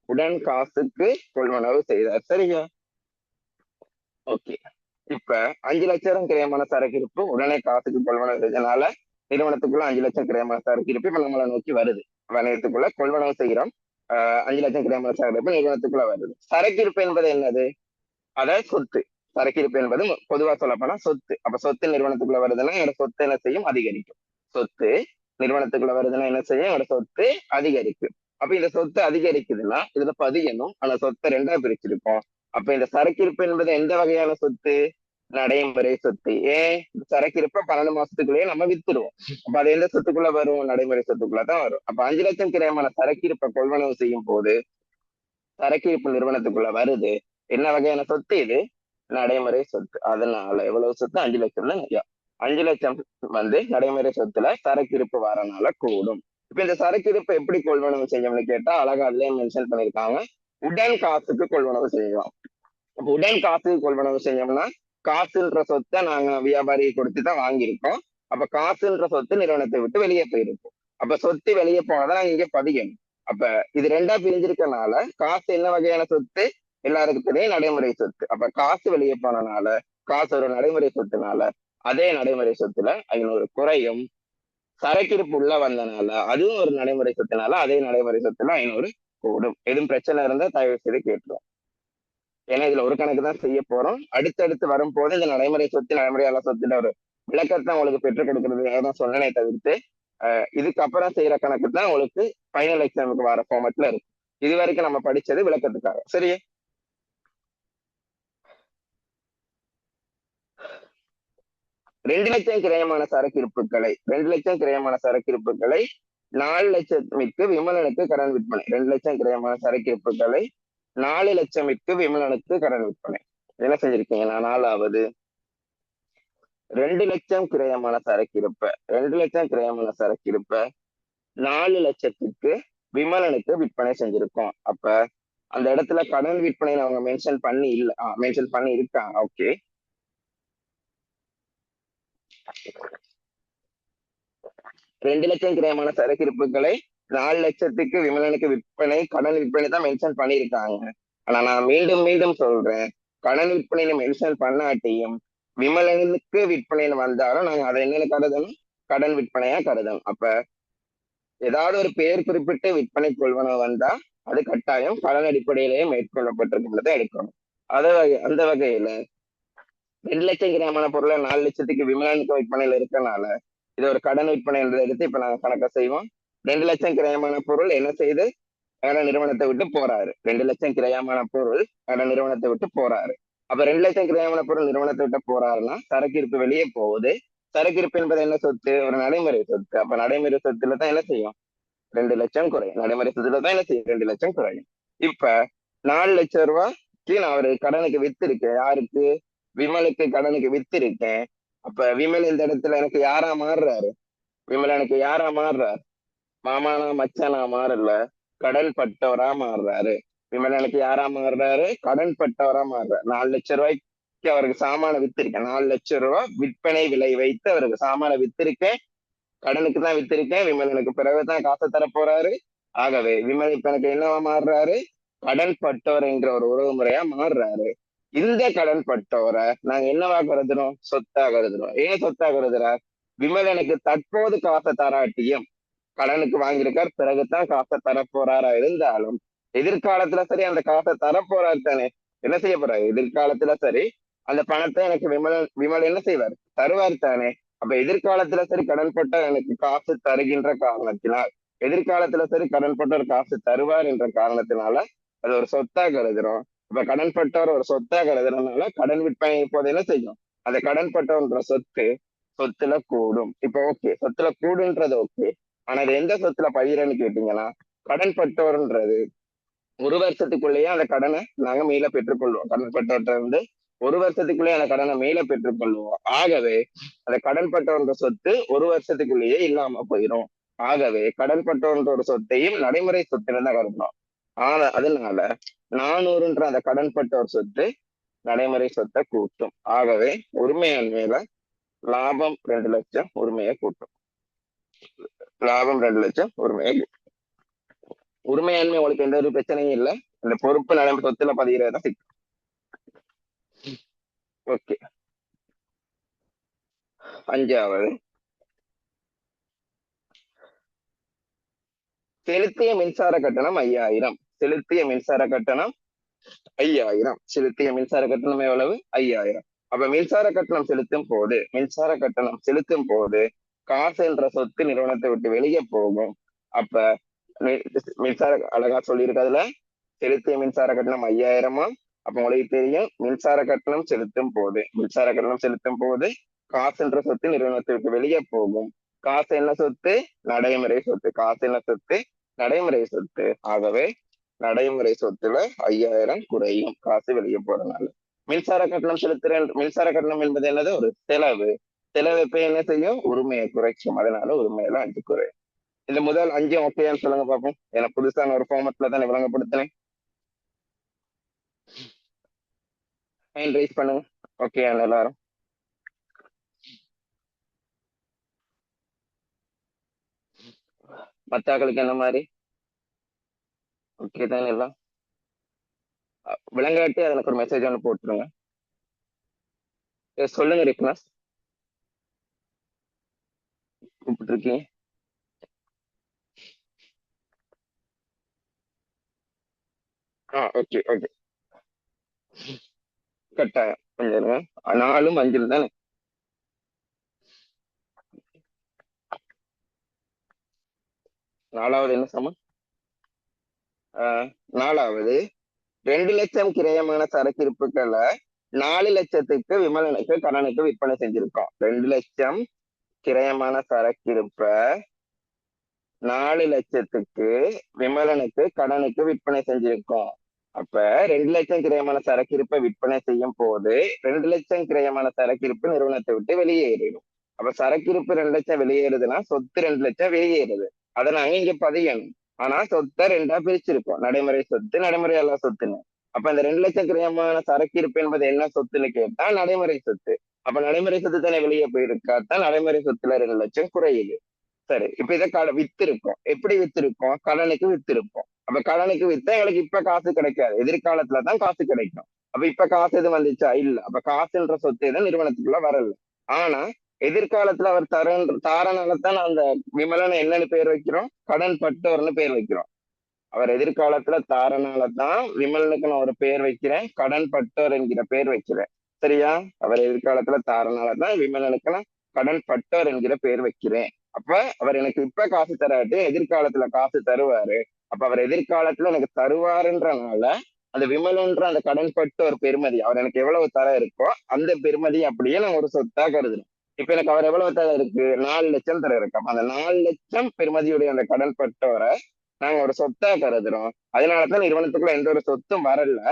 உடன் காசுக்கு கொள்வனவு செய்தார். சரியா? ஓகே. இப்ப 5 லட்சம் கிரயமான சரக்கு இருப்பு உடனே காசுக்கு கொள்வனவு செஞ்சனால நிறுவனத்துக்குள்ள 5 லட்சம் கிரயமான சரக்கு இருப்பு இப்ப நம்மளை நோக்கி வருது. வணிகத்துக்குள்ள கொள்வனவு செய்கிறோம். 5 லட்சம் கிரயமான சரக்கு இருப்பு நிறுவனத்துக்குள்ள வருது. சரக்கு இருப்பு என்பது என்னது? அதாவது சொத்து. சரக்கிருப்பு என்பது பொதுவா சொல்லப்போனா சொத்து. அப்ப சொத்து நிறுவனத்துக்குள்ள வருதுன்னா என்னோட சொத்து என்ன செய்யும்? அதிகரிக்கும். சொத்து நிறுவனத்துக்குள்ள வருதுன்னா என்ன செய்யும்? என்னோட சொத்து அதிகரிக்கும். அப்ப இந்த சொத்து அதிகரிக்குதுன்னா இதுல பதியணும். ஆனா சொத்தை ரெண்டா பிரிச்சிருக்கோம். அப்ப இந்த சரக்கிருப்பு என்பது எந்த வகையான சொத்து? நடைமுறை சொத்து. ஏன்? சரக்கிருப்ப 12 மாசத்துக்குள்ளேயே நம்ம வித்துருவோம். அப்ப அது எந்த சொத்துக்குள்ள வரும்? நடைமுறை சொத்துக்குள்ளதான் வரும். அப்ப 5 லட்சம் கிரயமான சரக்கிருப்பை கொள்வனவு செய்யும் போது சரக்கிருப்பு நிறுவனத்துக்குள்ள வருது. என்ன வகையான சொத்து இது? நடைமுறை சொத்து. அதனால எவ்வளவு சொத்து? 5 லட்சம் தான். 5 லட்சம் நடைமுறை சொத்துல சரக்கிருப்பு வரனால கூடும். இப்ப இந்த சரக்கிருப்பு எப்படி கொள்வனவு செய்யும்னு கேட்டா அழகா அதுலயே மென்ஷன் பண்ணிருக்காங்க. உடன் காசுக்கு கொள்வனவு செய்யலாம். அப்ப உடன் காசுக்கு கொள்வனவு செய்யணும்னா காசுன்ற சொத்தை நாங்க வியாபாரியை கொடுத்துதான் வாங்கியிருக்கோம். அப்ப காசுன்ற சொத்து நிறுவனத்தை விட்டு வெளியே போயிருக்கும். அப்ப சொத்து வெளியே போனதை நாங்க இங்க பதியணும். அப்ப இது ரெண்டா பிரிஞ்சிருக்கனால காசு என்ன வகையான சொத்து? எல்லாருக்கும் தெரியும், நடைமுறை சொத்து. அப்ப காசு வெளியே போனனால காசு ஒரு நடைமுறை சொத்துனால அதே நடைமுறை சொத்துல 500 குறையும். சரக்கிருப்பு உள்ள வந்தனால அதுவும் ஒரு நடைமுறை சொத்துனால அதே நடைமுறை சொத்துல 500 கூடும். எதுவும் பிரச்சனை இருந்தா தயவு செய்து கேட்டுரும். ஏன்னா இதுல ஒரு கணக்கு தான் செய்ய போறோம். அடுத்தடுத்து வரும்போது இந்த நடைமுறை சொத்து நடைமுறையாளர் சொத்துல ஒரு விளக்கத்தை உங்களுக்கு பெற்றுக் கொடுக்கறதுக்காக தான் சொன்னனே தவிர்த்து இதுக்கப்புறம் செய்யற கணக்கு தான் உங்களுக்கு ஃபைனல் எக்ஸாமுக்கு வர ஃபார்மட்ல இருக்கு. இது வரைக்கும் நம்ம படிச்சது விளக்கத்துக்காக. சரியா? 2 லட்சம் கிரயமான சரக்கிருப்புகளை 2 லட்சம் கிரயமான சரக்கிருப்புகளை 4 லட்சமிற்கு விமலனுக்கு கடன் விற்பனை. 2 லட்சம் கிரயமான சரக்கிருப்புகளை 4 லட்சமிற்கு விமலனுக்கு கடன் விற்பனை. என்ன செஞ்சிருக்கீங்க? நான் 4வது 2 லட்சம் கிரயமான சரக்கிருப்ப 2 லட்சம் கிரயமான சரக்கிருப்ப 4 லட்சத்துக்கு விமலனுக்கு விற்பனை செஞ்சிருக்கோம். அப்ப அந்த இடத்துல கடன் விற்பனை அவங்க மென்ஷன் பண்ணி இல்ல, மென்ஷன் பண்ணி இருக்காங்க. ஓகே, 2 லட்சம் கிரயமான சரக்கிருப்புகளை 4 லட்சத்துக்கு விமலனுக்கு விற்பனை கடன் விற்பனை தான் மென்ஷன் பண்ணியிருக்காங்க. ஆனா நான் மீண்டும் மீண்டும் சொல்றேன், கடன் விற்பனை மென்ஷன் பண்ணாட்டியும் விமலனுக்கு விற்பனைன்னு வந்தாலும் நாங்க அதை என்னன்னு கருதணும்? கடன் விற்பனையா கருதணும். அப்ப ஏதாவது ஒரு பெயர் குறிப்பிட்டு விற்பனை கொள்வனவு வந்தா அது கட்டாயம் கடன் அடிப்படையிலேயே மேற்கொள்ளப்பட்டிருக்கும் எடுக்கணும். அந்த வகையில 2 லட்சம் கிராமான பொருளை 4 லட்சத்துக்கு விமலனுக்கு விற்பனையில இருக்கனால இது ஒரு கடன் விற்பனை என்ற எடுத்து இப்ப நாங்க கணக்க செய்வோம். 2 லட்சம் கிரயமான பொருள் என்ன செய்து நிறுவனத்தை விட்டு போறாரு. 2 லட்சம் கிரயமான பொருள் நிறுவனத்தை விட்டு போறாரு. அப்ப 2 லட்சம் கிரயமான பொருள் நிறுவனத்தை விட்டு போறாருன்னா சரக்கிருப்பு வெளியே போகுது. சரக்கிருப்பு என்பது என்ன சொத்து? ஒரு நடைமுறை சொத்து. அப்ப நடைமுறை சொத்துல தான் என்ன செய்யும்? 2 லட்சம் குறையும். நடைமுறை சொத்துல தான் என்ன செய்யும்? 2 லட்சம் குறையும். இப்ப 4 லட்சம் ரூபாய்க்கு நான் அவரு கடனுக்கு வித்திருக்கேன். யாருக்கு? விமலுக்கு கடனுக்கு வித்திருக்கேன். அப்ப விமல் இந்த இடத்துல எனக்கு யாரா மாறுறாரு? விமல் எனக்கு யாரா மாறுறாரு? மாமானா மச்சானா மாறல, கடன் பட்டவரா மாறுறாரு. விமல் எனக்கு யாரா மாறுறாரு? கடன் பட்டவரா மாறுறாரு. 4 லட்சம் ரூபாய்க்கு அவருக்கு சாமான வித்திருக்கேன். 4 லட்சம் ரூபாய் விற்பனை விலை வைத்து அவருக்கு சாமான வித்திருக்கேன். கடனுக்கு தான் வித்திருக்கேன். விமல் எனக்கு பிறகுதான் காசை தர போறாரு. ஆகவே விமல் இப்ப எனக்கு என்னவா மாறுறாரு? கடன் பட்டவர் என்ற ஒரு உறவு முறையா மாறுறாரு. இந்த கடன் பட்டவரை நாங்க என்னவா கருதுறோம்? சொத்தா கருதுறோம். ஏன் சொத்தா கருதுறார்? விமல் எனக்கு தற்போது காசை தராட்டியும் கடனுக்கு வாங்கியிருக்கார், பிறகுதான் காசை தர போறாரா இருந்தாலும் எதிர்காலத்துல சரி அந்த காசை தர போறாரு தானே. என்ன செய்ய போறாரு? எதிர்காலத்துல சரி அந்த பணத்தை எனக்கு விமல் என்ன செய்வார்? தருவார் தானே. அப்ப எதிர்காலத்துல சரி கடன்பட்டவர் எனக்கு காசு தருகின்ற காரணத்தினால், எதிர்காலத்துல சரி கடன்பட்டவர் காசு தருவார் என்ற காரணத்தினால அது ஒரு சொத்தா கருதுறோம். இப்ப கடன்பட்டவர் ஒரு சொத்தா கருதுறதுனால கடன் விற்பனை இப்போது என்ன செய்யும்? அந்த கடன்பட்டவன்ற சொத்துல கூடும். இப்ப ஓகே, சொத்துல கூடுன்றது ஓகே. ஆனா இது எந்த சொத்துல பயிரன்னு கேட்டீங்கன்னா, கடன்பட்டவர்ன்றது 1 வருஷத்துக்குள்ளேயே அந்த கடனை நாங்க மீள பெற்றுக்கொள்வோம். கடன்பட்டவர்கிட்ட 1 வருஷத்துக்குள்ளேயே அந்த கடனை மீள பெற்றுக்கொள்வோம். ஆகவே அந்த கடன்பட்டவன்ற சொத்து 1 வருஷத்துக்குள்ளேயே இல்லாம போயிடும். ஆகவே கடன்பட்டவன்ற ஒரு சொத்தையும் நடைமுறை சொத்துல தான் கருதணும். அதனால 400ன்ற அந்த கடன்பட்டவர் சொத்து நடைமுறை சொத்தை கூட்டும். ஆகவே உரிமையாண்மையில லாபம் 2 லட்சம் உரிமையை கூட்டும். லாபம் 2 லட்சம் உரிமையை உரிமையாண்மை உங்களுக்கு எந்த ஒரு பிரச்சனையும் இல்லை. இந்த பொறுப்பு நடைமுறை சொத்துல பதிகிறதா சிக்கல். ஓகே, 5வது செலுத்திய மின்சார கட்டணம் 5000. செலுத்திய மின்சார கட்டணம் 5000 செலுத்திய மின்சார கட்டணம் எவ்வளவு? 5000. அப்ப மின்சார கட்டணம் செலுத்தும் போது காசு என்ற சொத்து நிறுவனத்தை விட்டு வெளியே போகும். அப்ப மின்சார அழகா சொல்லியிருக்கிறதுல செலுத்திய மின்சார கட்டணம் 5000. அப்ப உங்களுக்கு தெரியும் மின்சார கட்டணம் செலுத்தும் போது காசு என்ற சொத்து நிறுவனத்தை விட்டு வெளியே போகும். காசு என்ன சொத்து? நடைமுறை சொத்து. காசு என்ன சொத்து? நடைமுறை சொத்து. ஆகவே நடைமுறை சொத்துல 5000 குறையும் காசு வெளியே போறதுனால. மின்சார கட்டணம் என்பது என்னது? ஒரு செலவு. செலவு இப்ப என்ன செய்யும்? உரிமையை குறைக்கும். அதனால உரிமையில 5 குறையும். இந்த முதல் 5 ஓகேன்னு சொல்லுங்க பார்ப்போம். ஏன்னா புதுசான ஒரு ஃபார்மட்ல தான் விளங்கப்படுத்தினேன். ஹேண்ட் ரைஸ் பண்ணுங்க. ஓகே எல்லாரும். மத்தாக்களுக்கு என்ன மாதிரி? ஓகே தானே எல்லாம்? விளங்காட்டி எனக்கு ஒரு மெசேஜ் ஒன்று போட்டுருங்க. சொல்லுங்க ரிக்னஸ். கூப்பிட்டு இருக்கீங்க. Okay okay. கட்டாயம் கொஞ்சம் இருங்க. 4 5 தானே? 4வது என்ன சமம்? 4வது 2 லட்சம் கிரயமான சரக்கு இருப்புகளை 4 லட்சத்துக்கு விமலனுக்கு கடனுக்கு விற்பனை செஞ்சிருக்கோம். 2 லட்சம் கிரயமான சரக்கு இருப்ப 4 லட்சத்துக்கு விமலனுக்கு கடனுக்கு விற்பனை செஞ்சிருக்கோம். அப்ப 2 லட்சம் கிரயமான சரக்கு இருப்பை விற்பனை செய்யும் போது 2 லட்சம் கிரயமான சரக்கு இருப்பு நிறுவனத்தை விட்டு வெளியேறிடும். அப்ப சரக்கு இருப்பு 2 லட்சம் வெளியேறுதுன்னா சொத்து 2 லட்சம் வெளியேறுது. அதை நாங்க இங்க பதியணும். ஆனா சொத்தை 2ஆ பிரிச்சிருக்கோம். நடைமுறை சொத்து, நடைமுறை அல்லா சொத்துன்னு. அப்ப இந்த 2 லட்சம் கிரயமான சரக்கு இருப்பு என்பது என்ன சொத்துன்னு கேட்டா நடைமுறை சொத்து. அப்ப நடைமுறை சொத்து தானே வெளியே போயிருக்காத்தான் நடைமுறை சொத்துல 2 லட்சம் குறையுது. சரி, இப்ப இதை வித்திருக்கோம். எப்படி வித்திருக்கோம்? கடனுக்கு வித்திருப்போம். அப்ப கடனுக்கு வித்தா எங்களுக்கு இப்ப காசு கிடைக்காது, எதிர்காலத்துலதான் காசு கிடைக்கும். அப்ப இப்ப காசு எதுவும் வந்துச்சா? இல்ல. அப்ப காசுன்ற சொத்து எதுவும் நிறுவனத்துக்குள்ள வரல. ஆனா எதிர்காலத்துல அவர் தாரனாலதான் அந்த விமலனை என்னன்னு பேர் வைக்கிறோம்? கடன் பட்டோர்னு பேர் வைக்கிறோம். அவர் எதிர்காலத்துல தாரனாலதான் விமலனுக்கு நான் ஒரு பேர் வைக்கிறேன், கடன் பட்டோர் என்கிற பேர் வைக்கிறேன். சரியா? அவர் எதிர்காலத்துல தாரனாலதான் விமலனுக்கு நான் கடன் பட்டோர் என்கிற பேர் வைக்கிறேன். அப்ப அவர் எனக்கு இப்ப காசு தராட்டு எதிர்காலத்துல காசு தருவாரு. அப்ப அவர் எதிர்காலத்துல எனக்கு தருவாருன்றனால அந்த விமலன்ற அந்த கடன் பட்டோர் பெருமதி, அவர் எனக்கு எவ்வளவு தர இருக்கோ அந்த பெருமதி அப்படியே நான் ஒரு சொத்தா கருதுறோம். இப்ப எனக்கு அவர் எவ்வளவு தர இருக்கு? 4 லட்சம் தர இருக்கு. அப்ப அந்த 4 லட்சம் பெருமதியுடைய அந்த கடன் பட்டோரை நாங்க ஒரு சொத்தா கருதுறோம். அதனாலதான் நிறுவனத்துக்குள்ள எந்த ஒரு சொத்தும் வரல.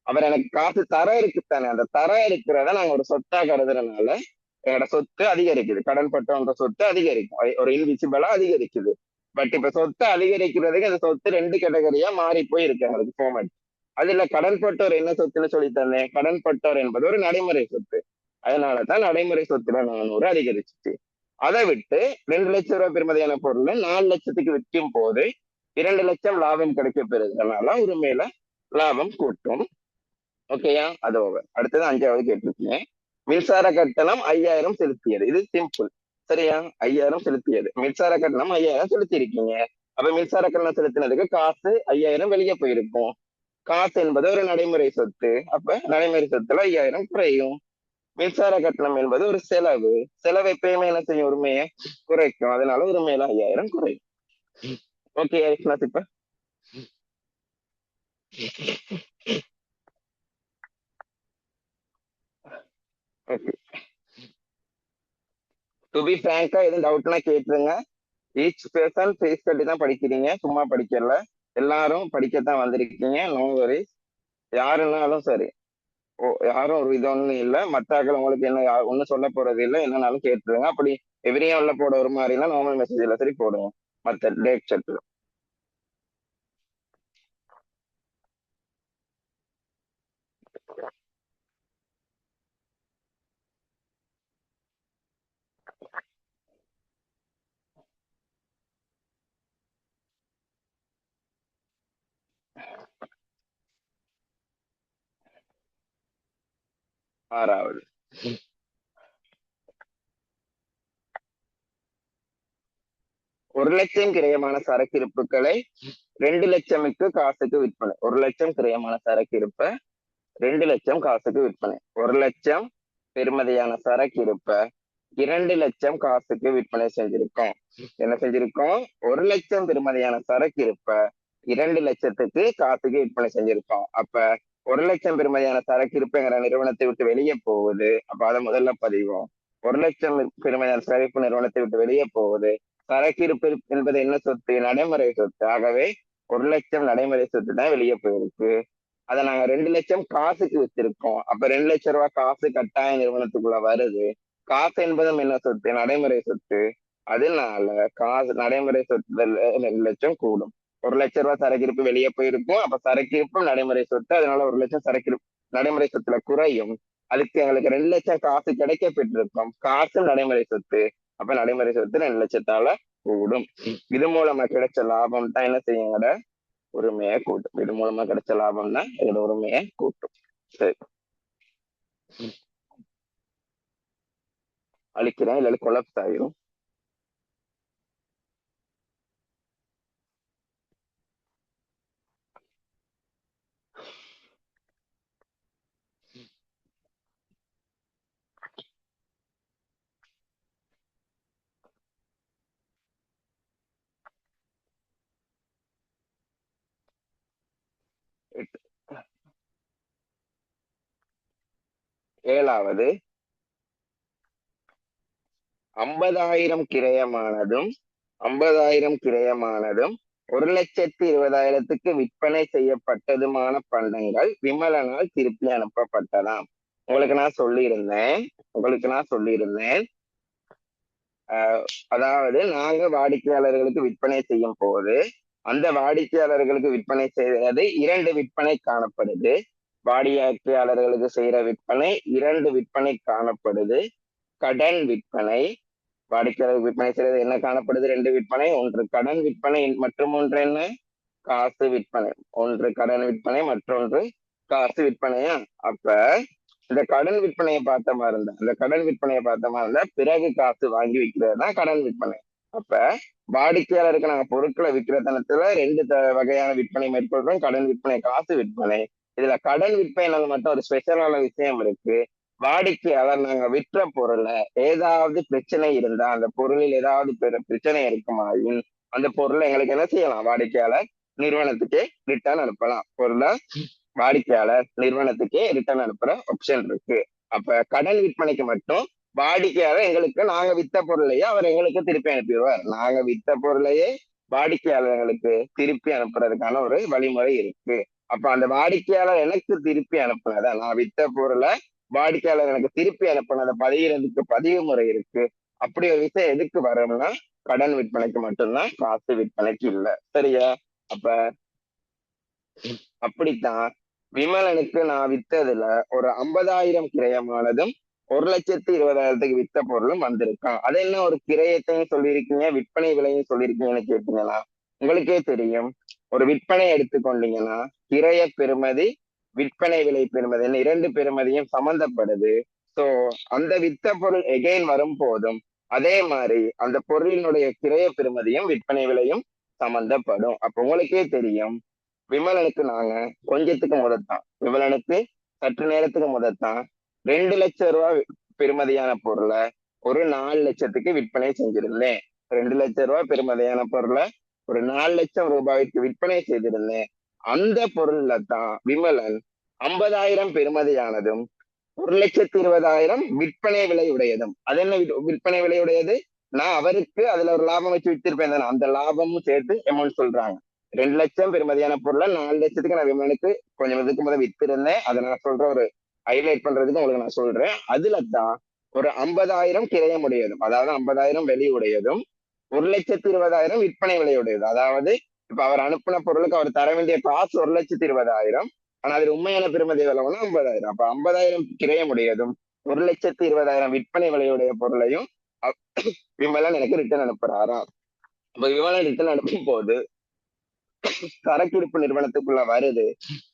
அவர் எனக்கு காசு தர இருக்குத்தானே, அந்த தர இருக்கிறத நாங்க ஒரு சொத்தா கருதுறதுனால என்னோட சொத்து அதிகரிக்குது. கடன் பட்டோன்ற சொத்து அதிகரிக்கும், ஒரு இன்விசிபிளா அதிகரிக்குது. பட் இப்ப சொத்து அதிகரிக்கிறதுக்கு அந்த சொத்து 2 கேட்டகரியா மாறி போய் இருக்கு எங்களுக்கு ஃபார்மேட். அதுல கடன் பட்டோர் என்ன சொத்துன்னு சொல்லி தந்தேன்? கடன் பட்டோர் என்பது ஒரு நடைமுறை சொத்து. அதனாலதான் நடைமுறை சொத்துல 400 அதிகரிச்சிச்சு. அதை விட்டு 2 லட்சம் ரூபாய் பெறுமதியான பொருள் 4 லட்சத்துக்கு விற்கும் போது 2 லட்சம் லாபம் கிடைக்க பெறுறதுனால உரிமையில லாபம் கூட்டும். ஓகேயா? அது ஓவர். அடுத்தது 5வது கேட்டிருக்கீங்க. மின்சார கட்டணம் 5000 செலுத்தியது. இது சிம்பிள். சரியா? 5000 செலுத்தியது. மின்சார கட்டணம் 5000 செலுத்தி இருக்கீங்க. அப்ப மின்சார கட்டணம் செலுத்தினதுக்கு காசு 5000 வெளியே போயிருக்கும். காசு என்பது ஒரு நடைமுறை சொத்து. அப்ப நடைமுறை சொத்துல 5000 குறையும். மின்சார கட்டணம் என்பது ஒரு செலவு. செலவு எப்பயுமே என்ன செய்யும்? உரிமையை குறைக்கும். அதனால உரிமையில 5000 குறையும். ஓகே இப்ப ஓகே. டு பி பிராங்கா எதுவும் டவுட்னா கேட்டுருங்க. ஈச் பர்சன் ஃபீஸ் கட்டி தான் படிக்கிறீங்க, சும்மா படிக்கல. எல்லாரும் படிக்கத்தான் வந்திருக்கீங்க. நோ வரி. யாருன்னாலும் சரி. யாரும் ஒரு இதொன்னு இல்ல. மத்தாக்கள் உங்களுக்கு என்ன ஒன்னும் சொல்ல போறது இல்லை. என்னன்னாலும் கேட்டுருங்க. அப்படி எவரியும் உள்ள போட ஒரு மாதிரினா நார்மல் மெசேஜ்ல சரி போடுங்க. மத்த டேட் செட் ஆறாவது. 1 லட்சம் கிரயமான சரக்கு இருப்புகளை 2 லட்சமுக்கு காசுக்கு விற்பனை. 1 லட்சம் கிரயமான சரக்கு இருப்ப 2 லட்சம் காசுக்கு விற்பனை. 1 லட்சம் பெறுமதியான சரக்கு இருப்ப 2 லட்சம் காசுக்கு விற்பனை செஞ்சிருக்கோம். என்ன செஞ்சிருக்கோம்? 1 லட்சம் பெறுமதியான சரக்கு இருப்ப 2 லட்சத்துக்கு காசுக்கு விற்பனை செஞ்சிருக்கோம். அப்ப 1 லட்சம் பெறுமதியான சரக்கு இருப்புங்கிற நிறுவனத்தை விட்டு வெளியே போகுது. அப்ப அதை முதல்ல பதிவோம். 1 லட்சம் பெறுமதியான சரக்கு நிறுவனத்தை விட்டு வெளியே போகுது. சரக்கு இருப்பு என்பது என்ன சொத்து? நடைமுறை சொத்து. ஆகவே 1 லட்சம் நடைமுறை சொத்து தான் வெளியே போயிருக்கு. அதை நாங்க 2 லட்சம் காசுக்கு வச்சிருக்கோம். அப்ப 2 லட்சம் ரூபாய் காசு கட்டாய நிறுவனத்துக்குள்ள வருது. காசு என்பதும் என்ன சொத்து? நடைமுறை சொத்து. அதனால காசு நடைமுறை சொத்து 2 லட்சம் கூடும். 1 லட்சம் ரூபாய் சரக்கிருப்பு வெளியே போயிருக்கும். அப்ப சரக்கிருப்பும் நடைமுறை சொத்து. அதனால 1 லட்சம் சரக்கிருப்பு நடைமுறை சொத்துல குறையும். அதுக்கு எங்களுக்கு 2 லட்சம் காசு கிடைக்க பெற்றிருக்கும். காசும் நடைமுறை சொத்து. அப்ப நடைமுறை சொத்து 2 லட்சத்தால கூடும். இது மூலமா கிடைச்ச லாபம் தான் என்ன செய்யுங்கட? உரிமையை கூட்டும். இது மூலமா கிடைச்ச லாபம் தான் இதோட உரிமையை கூட்டும். சரி, அழிக்கிறேன், இல்ல கொலப்ஸ் ஆயிரும். ஏழாவது, 50,000 கிரயமானதும் 50,000 கிரயமானதும் 1,20,000க்கு விற்பனை செய்யப்பட்டதுமான பண்டங்கள் விமலனால் திருப்பி அனுப்பப்பட்டதாம். உங்களுக்கு நான் சொல்லியிருந்தேன் அதாவது நாங்க வாடிக்கையாளர்களுக்கு விற்பனை செய்யும் போது அந்த வாடிக்கையாளர்களுக்கு விற்பனை செய்வது 2 விற்பனை காணப்படுது. வாடிக்கையாளர்களுக்கு செய்யற விற்பனை 2 விற்பனை காணப்படுது. கடன் விற்பனை, வாடிக்கையாளர் விற்பனை செய்யறது என்ன காணப்படுது? 2 விற்பனை. ஒன்று கடன் விற்பனை, மற்றும் ஒன்று என்ன? காசு விற்பனை. ஒன்று கடன் விற்பனை, மற்றொன்று காசு விற்பனையா? அப்ப இந்த கடன் விற்பனையை பார்த்த மாதிரி இருந்தா பிறகு காசு வாங்கி விற்கிறது தான் கடன் விற்பனை. அப்ப வாடிக்கையாளருக்கு நாங்க பொருட்களை விற்கிற தனத்துல 2 வகையான விற்பனை மேற்கொள்றோம். கடன் விற்பனை, காசு விற்பனை. இதுல கடன் விற்பனை மட்டும் ஒரு ஸ்பெஷலான விஷயம் இருக்கு. வாடிக்கையாளர் நாங்க விற்ற பொருளை ஏதாவது பிரச்சனை இருந்தா, அந்த பொருளில் ஏதாவது பிரச்சனை இருக்குமாயின் அந்த பொருளை எங்களுக்கு என்ன செய்யலாம்? வாடிக்கையாளர் நிறுவனத்துக்கே ரிட்டர்ன் அனுப்பலாம். பொருளை வாடிக்கையாளர் நிறுவனத்துக்கே ரிட்டர்ன் அனுப்புற ஆப்ஷன் இருக்கு. அப்ப கடன் விற்பனைக்கு மட்டும் வாடிக்கையாளர் எங்களுக்கு நாங்க வித்த பொருளையே அவர் எங்களுக்கு திருப்பி அனுப்பிடுவார். நாங்க வித்த பொருளையே வாடிக்கையாளர்களுக்கு திருப்பி அனுப்புறதுக்கான ஒரு வழிமுறை இருக்கு. அப்ப அந்த வாடிக்கையாளர் எனக்கு திருப்பி அனுப்புனத, நான் வித்த பொருளை வாடிக்கையாளர் எனக்கு திருப்பி அனுப்புனதை பதிகிறதுக்கு பதிவு முறை இருக்கு. அப்படி ஒரு விஷயம் எதுக்கு வரும்னா கடன் விற்பனைக்கு மட்டும்தான், காசு விற்பனைக்கு இல்லை. சரியா? அப்ப அப்படித்தான் விமலனுக்கு நான் வித்ததுல ஒரு 50,000 கிரயமானதும் 1,20,000க்கு வித்த பொருளும் வந்திருக்கான். அது என்ன ஒரு கிரயத்தையும் சொல்லியிருக்கீங்க, விற்பனை விலையும் சொல்லியிருக்கீங்கன்னு கேட்டீங்களா? உங்களுக்கே தெரியும், ஒரு விற்பனை எடுத்துக்கொண்டீங்கன்னா கிரய பெறுமதி, விற்பனை விலை பெறுமதி, 2 பெறுமதியும் சம்பந்தப்படுது. சோ அந்த வித்த பொருள் எகைன் வரும் போதும் அதே மாதிரி அந்த பொருளினுடைய கிரய பெறுமதியும் விற்பனை விலையும் சம்பந்தப்படும். அப்ப உங்களுக்கே தெரியும், விமலனுக்கு நாங்க கொஞ்சத்துக்கு முதத்தான், விமலனுக்கு சற்று நேரத்துக்கு முதத்தான் 2 லட்சம் ரூபாய் பெறுமதியான பொருளை ஒரு 4 லட்சத்துக்கு விற்பனை செஞ்சிருந்தேன். 2 லட்சம் ரூபாய் பெறுமதியான பொருளை ஒரு 4 லட்சம் ரூபாய்க்கு விற்பனை செய்திருந்தேன். அந்த பொருள்ல தான் விமலன் 50,000 பெறுமதியானதும் 1,20,000 விற்பனை விலை உடையதும். அது என்ன விற்பனை விலை உடையது? நான் அவருக்கு அதுல ஒரு லாபம் வச்சு வித்திருப்பேன் தானே, அந்த லாபமும் சேர்த்து அமௌண்ட் சொல்றாங்க. 2 லட்சம் பெறுமதியான பொருளை 4 லட்சத்துக்கு நான் விமலனுக்கு கொஞ்சம் இதுக்கு முதல் வித்திருந்தேன். அதை நான் சொல்ற ஒரு ஹைலைட் பண்றதுக்கு உங்களுக்கு நான் சொல்றேன். அதுல தான் ஒரு 50,000 கிரயம் உடையதும், அதாவது 50,000 வெளியுடையதும், 1,20,000 விற்பனை விலையுடையது. அதாவது இப்ப அவர் அனுப்பின பொருளுக்கு அவர் தர வேண்டிய காசு 1,20,000, ஆனா அது உண்மையான பெறுமதி எவ்வளவுனா 50,000. அப்ப 50,000 கிரயம் உடையதும் 1,20,000 விற்பனை விலையுடைய பொருளையும் விமலன் எனக்கு ரிட்டர்ன் அனுப்புறாராம். அப்ப விமலன் ரிட்டர்ன் அனுப்பும் போது சரக்கிருப்பு நிறுவனத்துக்குள்ள வருது.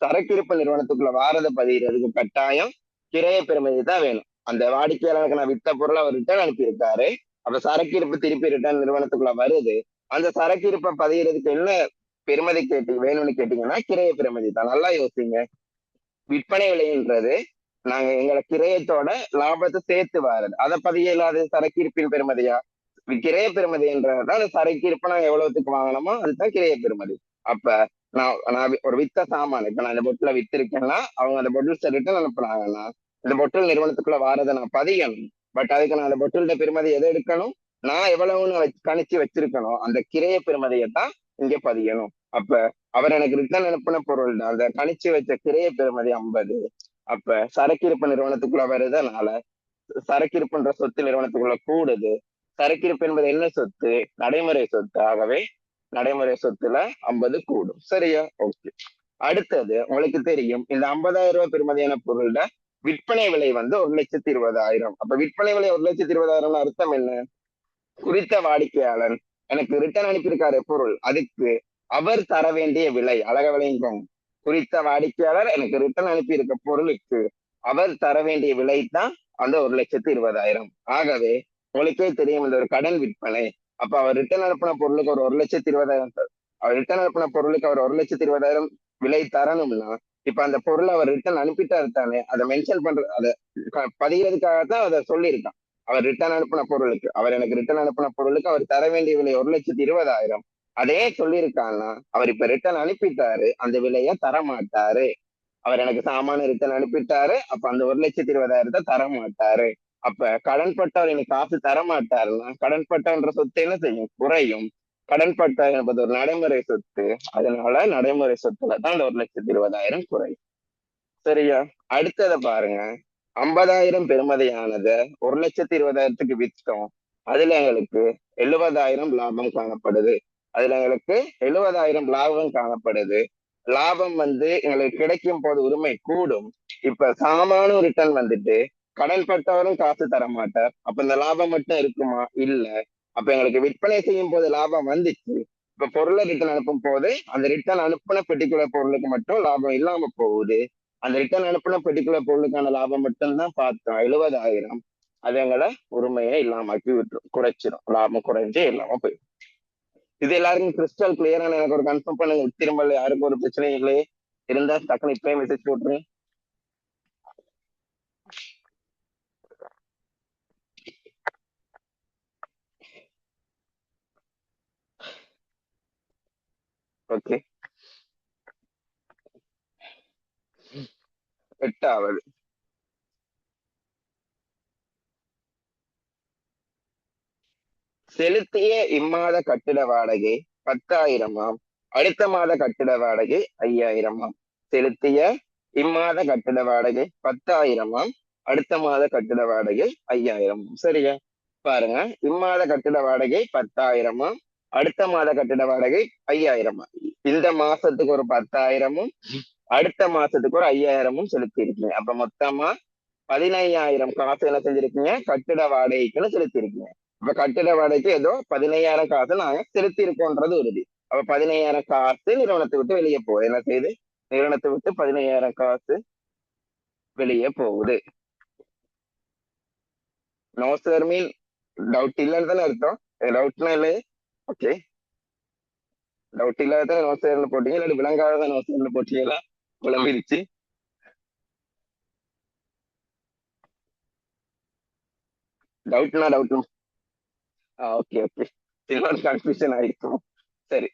சரக்கிருப்பு நிறுவனத்துக்குள்ள வாரத பதிகிறதுக்கு கட்டாயம் கிரைய பெறுமதி தான் வேணும். அந்த வாடிக்கையாளருக்கு நான் வித்த பொருளை அவர் ரிட்டர்ன் அனுப்பியிருக்காரு. அப்ப சரக்கிருப்பு திருப்பி ரிட்டர்ன் நிறுவனத்துக்குள்ள வருது. அந்த சரக்கு இருப்பை பதிகிறதுக்கு என்ன பெருமதி வேணும்னு கேட்டீங்கன்னா கிரைய பெருமதி தான். நல்லா யோசிங்க. விற்பனை விலைன்றது நாங்க எங்களை கிரயத்தோட லாபத்தை சேர்த்து வாரது. அதை பதிய இல்லாத சரக்கு இருப்பின் பெருமதியா? கிரைய பெருமதின்றதான் அந்த சரக்கு இருப்பை நாங்க எவ்வளவுக்கு வாங்கணுமோ அதுதான் கிரைய பெருமதி. அப்ப நான் ஒரு வித்த சாமான், இப்ப நான் இந்த பொட்டில வித்திருக்கேன்னா அவங்க அந்த பொட்டில் ரிட்டர்ன் அனுப்புனாங்கன்னா இந்த பொட்டில் நிறுவனத்துக்குள்ள வாரதை நான் பதியணும். பட் அதுக்கு நான் அந்த பொட்டில பெருமதி எதை எடுக்கணும்? நான் எவ்வளவுன்னு கணிச்சு வச்சிருக்கணும் அந்த கிரைய பெருமதியை தான் இங்க பதியணும். அப்ப அவர் எனக்கு ரிட்டர்ன் அனுப்பின பொருள் தான் அந்த கணிச்சு வச்ச கிரைய பெருமதி 50. அப்ப சரக்கு இருப்பு நிறுவனத்துக்குள்ள வருதுனால சரக்கு இருப்புன்ற சொத்து நிறுவனத்துக்குள்ள கூடுது. சரக்கு இருப்பு என்பது என்ன சொத்து? நடைமுறை சொத்து. ஆகவே நடைமுறை சொத்துல 50 கூடும். சரியா? ஓகே. அடுத்தது உங்களுக்கு தெரியும் இந்த 50,000 ரூபாய் பெருமதியான பொருள்ல விற்பனை விலை வந்து 1,20,000. அப்ப விற்பனை விலை 1,20,000 அர்த்தம் என்ன? குறித்த வாடிக்கையாளர் எனக்கு ரிட்டர்ன் அனுப்பியிருக்காரு பொருள், அதுக்கு அவர் தர வேண்டிய விலை அழக விலைங்கும். குறித்த வாடிக்கையாளர் எனக்கு ரிட்டர்ன் அனுப்பி இருக்க பொருளுக்கு அவர் தர வேண்டிய விலை தான் அந்த 1,20,000. ஆகவே உங்களுக்கே தெரியும் இந்த ஒரு கடன் விற்பனை. அப்ப அவர் ரிட்டர்ன் அனுப்பின பொருளுக்கு ஒரு 1,20,000 அவர் ரிட்டர்ன் அனுப்பின பொருளுக்கு அவர் 1,20,000 விலை தரணும்னா இப்ப அந்த பொருளை அவர் ரிட்டர்ன் அனுப்பிட்டாரு தானே, அதை மென்ஷன் பண்ற அதை பதிகிறதுக்காகத்தான் அதை சொல்லியிருக்கான். அவர் ரிட்டர்ன் அனுப்பின பொருளுக்கு அவர் எனக்கு ரிட்டர்ன் அனுப்பின பொருளுக்கு அவர் தர வேண்டிய விலை 1,20,000. அதே சொல்லியிருக்காங்கன்னா அவர் இப்ப ரிட்டர்ன் அனுப்பிட்டாரு, அந்த விலைய தரமாட்டாரு. அவர் எனக்கு சாமான ரிட்டர்ன் அனுப்பிட்டாரு, அப்ப அந்த 1,20,000 தர மாட்டாரு. அப்ப கடன்பட்டவர் எனக்கு காசு தரமாட்டாருன்னா கடன்பட்டவன்ற சொத்து என்ன செய்யும்? குறையும். கடன்பட்ட என்பது ஒரு நடைமுறை சொத்து. அதனால நடைமுறை சொத்துல தான் அந்த 1,20,000 குறையும். சரியா? அடுத்தத பாருங்க. 50,000 பெருமதியானத 1,20,000க்கு விற்றோம். அதுல எங்களுக்கு 70,000 லாபம் காணப்படுது. அதுல எங்களுக்கு 70,000 லாபம் காணப்படுது. லாபம் வந்து எங்களுக்கு கிடைக்கும் போது உரிமை கூடும். இப்ப சாமானும் ரிட்டர்ன் வந்துட்டு கடன்பட்டவரும் காசு தர மாட்டார். அப்ப இந்த லாபம் மட்டும் இருக்குமா? இல்ல. அப்ப எங்களுக்கு விற்பனை செய்யும் போது லாபம் வந்துச்சு. இப்ப பொருளை ரிட்டர்ன் அனுப்பும் போது அந்த ரிட்டர்ன் அனுப்புன பெர்டிகுலர் பொருளுக்கு மட்டும் லாபம் இல்லாம போகுது. அந்த ரிட்டர்ன் அனுப்புன பெர்டிகுலர் பொருளுக்கான லாபம் மட்டும்தான் பார்த்தோம் 70,000. அது எங்களை உரிமையை இல்லாமக்கி விட்டுரும், குறைச்சிடும். லாபம் குறைஞ்சே இல்லாம போயிடும். இது எல்லாருக்கும் கிறிஸ்டல் கிளியரான எனக்கு ஒரு கன்ஃபார்ம் பண்ணுங்க. திரும்ப யாருக்கும் ஒரு பிரச்சனையும் இல்லையே? இருந்தா டக்குனு இப்பயே மெசேஜ் போட்டுருங்க. ஓகே. 8வது செலுத்திய இம்மாத கட்டிட வாடகை 10,000ஆம். அடுத்த மாத கட்டிட வாடகை 5,000ஆம். செலுத்திய இம்மாத கட்டிட வாடகை 10,000ஆம். அடுத்த மாத கட்டிட வாடகை 5,000. சரியா? பாருங்க, இம்மாத கட்டிட வாடகை 10,000ஆம். அடுத்த மாத கட்டிட வாடகை 5,000. இந்த மாசத்துக்கு ஒரு 10,000மும் அடுத்த மாசத்துக்கு ஒரு 5,000மும் செலுத்தி இருக்கீங்க. அப்ப மொத்தமா 15,000 காசு என்ன செஞ்சிருக்கீங்க? கட்டிட வாடகைக்குன்னு செலுத்தி இருக்கீங்க. இப்ப கட்டிட வாடகைக்கு ஏதோ 15,000 காசு நாங்க செலுத்தி இருக்கோன்றது உறுதி. அப்ப 15,000 காசு நிறுவனத்தை விட்டு வெளியே போகுது. என்ன செய்யுது? நிறுவனத்தை விட்டு 15,000 காசு வெளியே போகுது. நோ சார் மீன் டவுட் இல்லைன்னு தானே அர்த்தம்? டவுட்னா இல்லை. ஓகே, டவுட் இல்லாத நோ சேர்னு போட்டீங்க, இல்லாட்டி விளங்காத நோ சேர்னு போட்டீங்களா? குழம்பிருச்சு. டவுட்னா டவுட். ஓகே ஓகே, இன்னொரு கன்ஃபியூஷன் ஆயிருக்கும். சரி,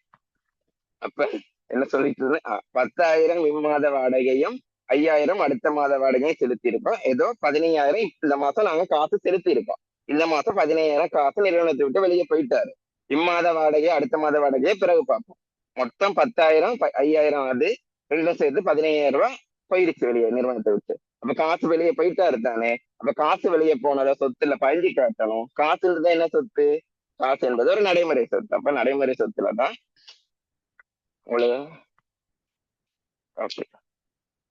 அப்ப என்ன சொல்லிட்டு இருந்தேன்? 10,000 இம்மாத வாடகையும் 5,000 அடுத்த மாத வாடகையும் செலுத்தி இருக்கோம். ஏதோ 15,000 இந்த மாசம் நாங்க காசு செலுத்தி இருக்கோம். இந்த மாசம் 15,000 காசு நிறுவனத்தை விட்டு வெளியே போயிட்டாரு. இம்மாத வாடகை அடுத்த மாத வாடகையை பிறகு பார்ப்போம். மொத்தம் 10,000 5,000 அது ரெண்டும் சேர்த்து 15,000 ரூபாய் போயிடுச்சு வெளியே நிறுவனத்தை விட்டு. அப்ப காசு வெளியே போயிட்டாரு தானே. அப்ப காசு வெளியே போனதை சொத்துல பதிஞ்சு காட்டணும். காசுன்றது என்ன சொத்து? காசு என்பது ஒரு நடைமுறை சொத்து. அப்ப நடைமுறை சொத்துலதான் உங்களுக்கு ஓகே,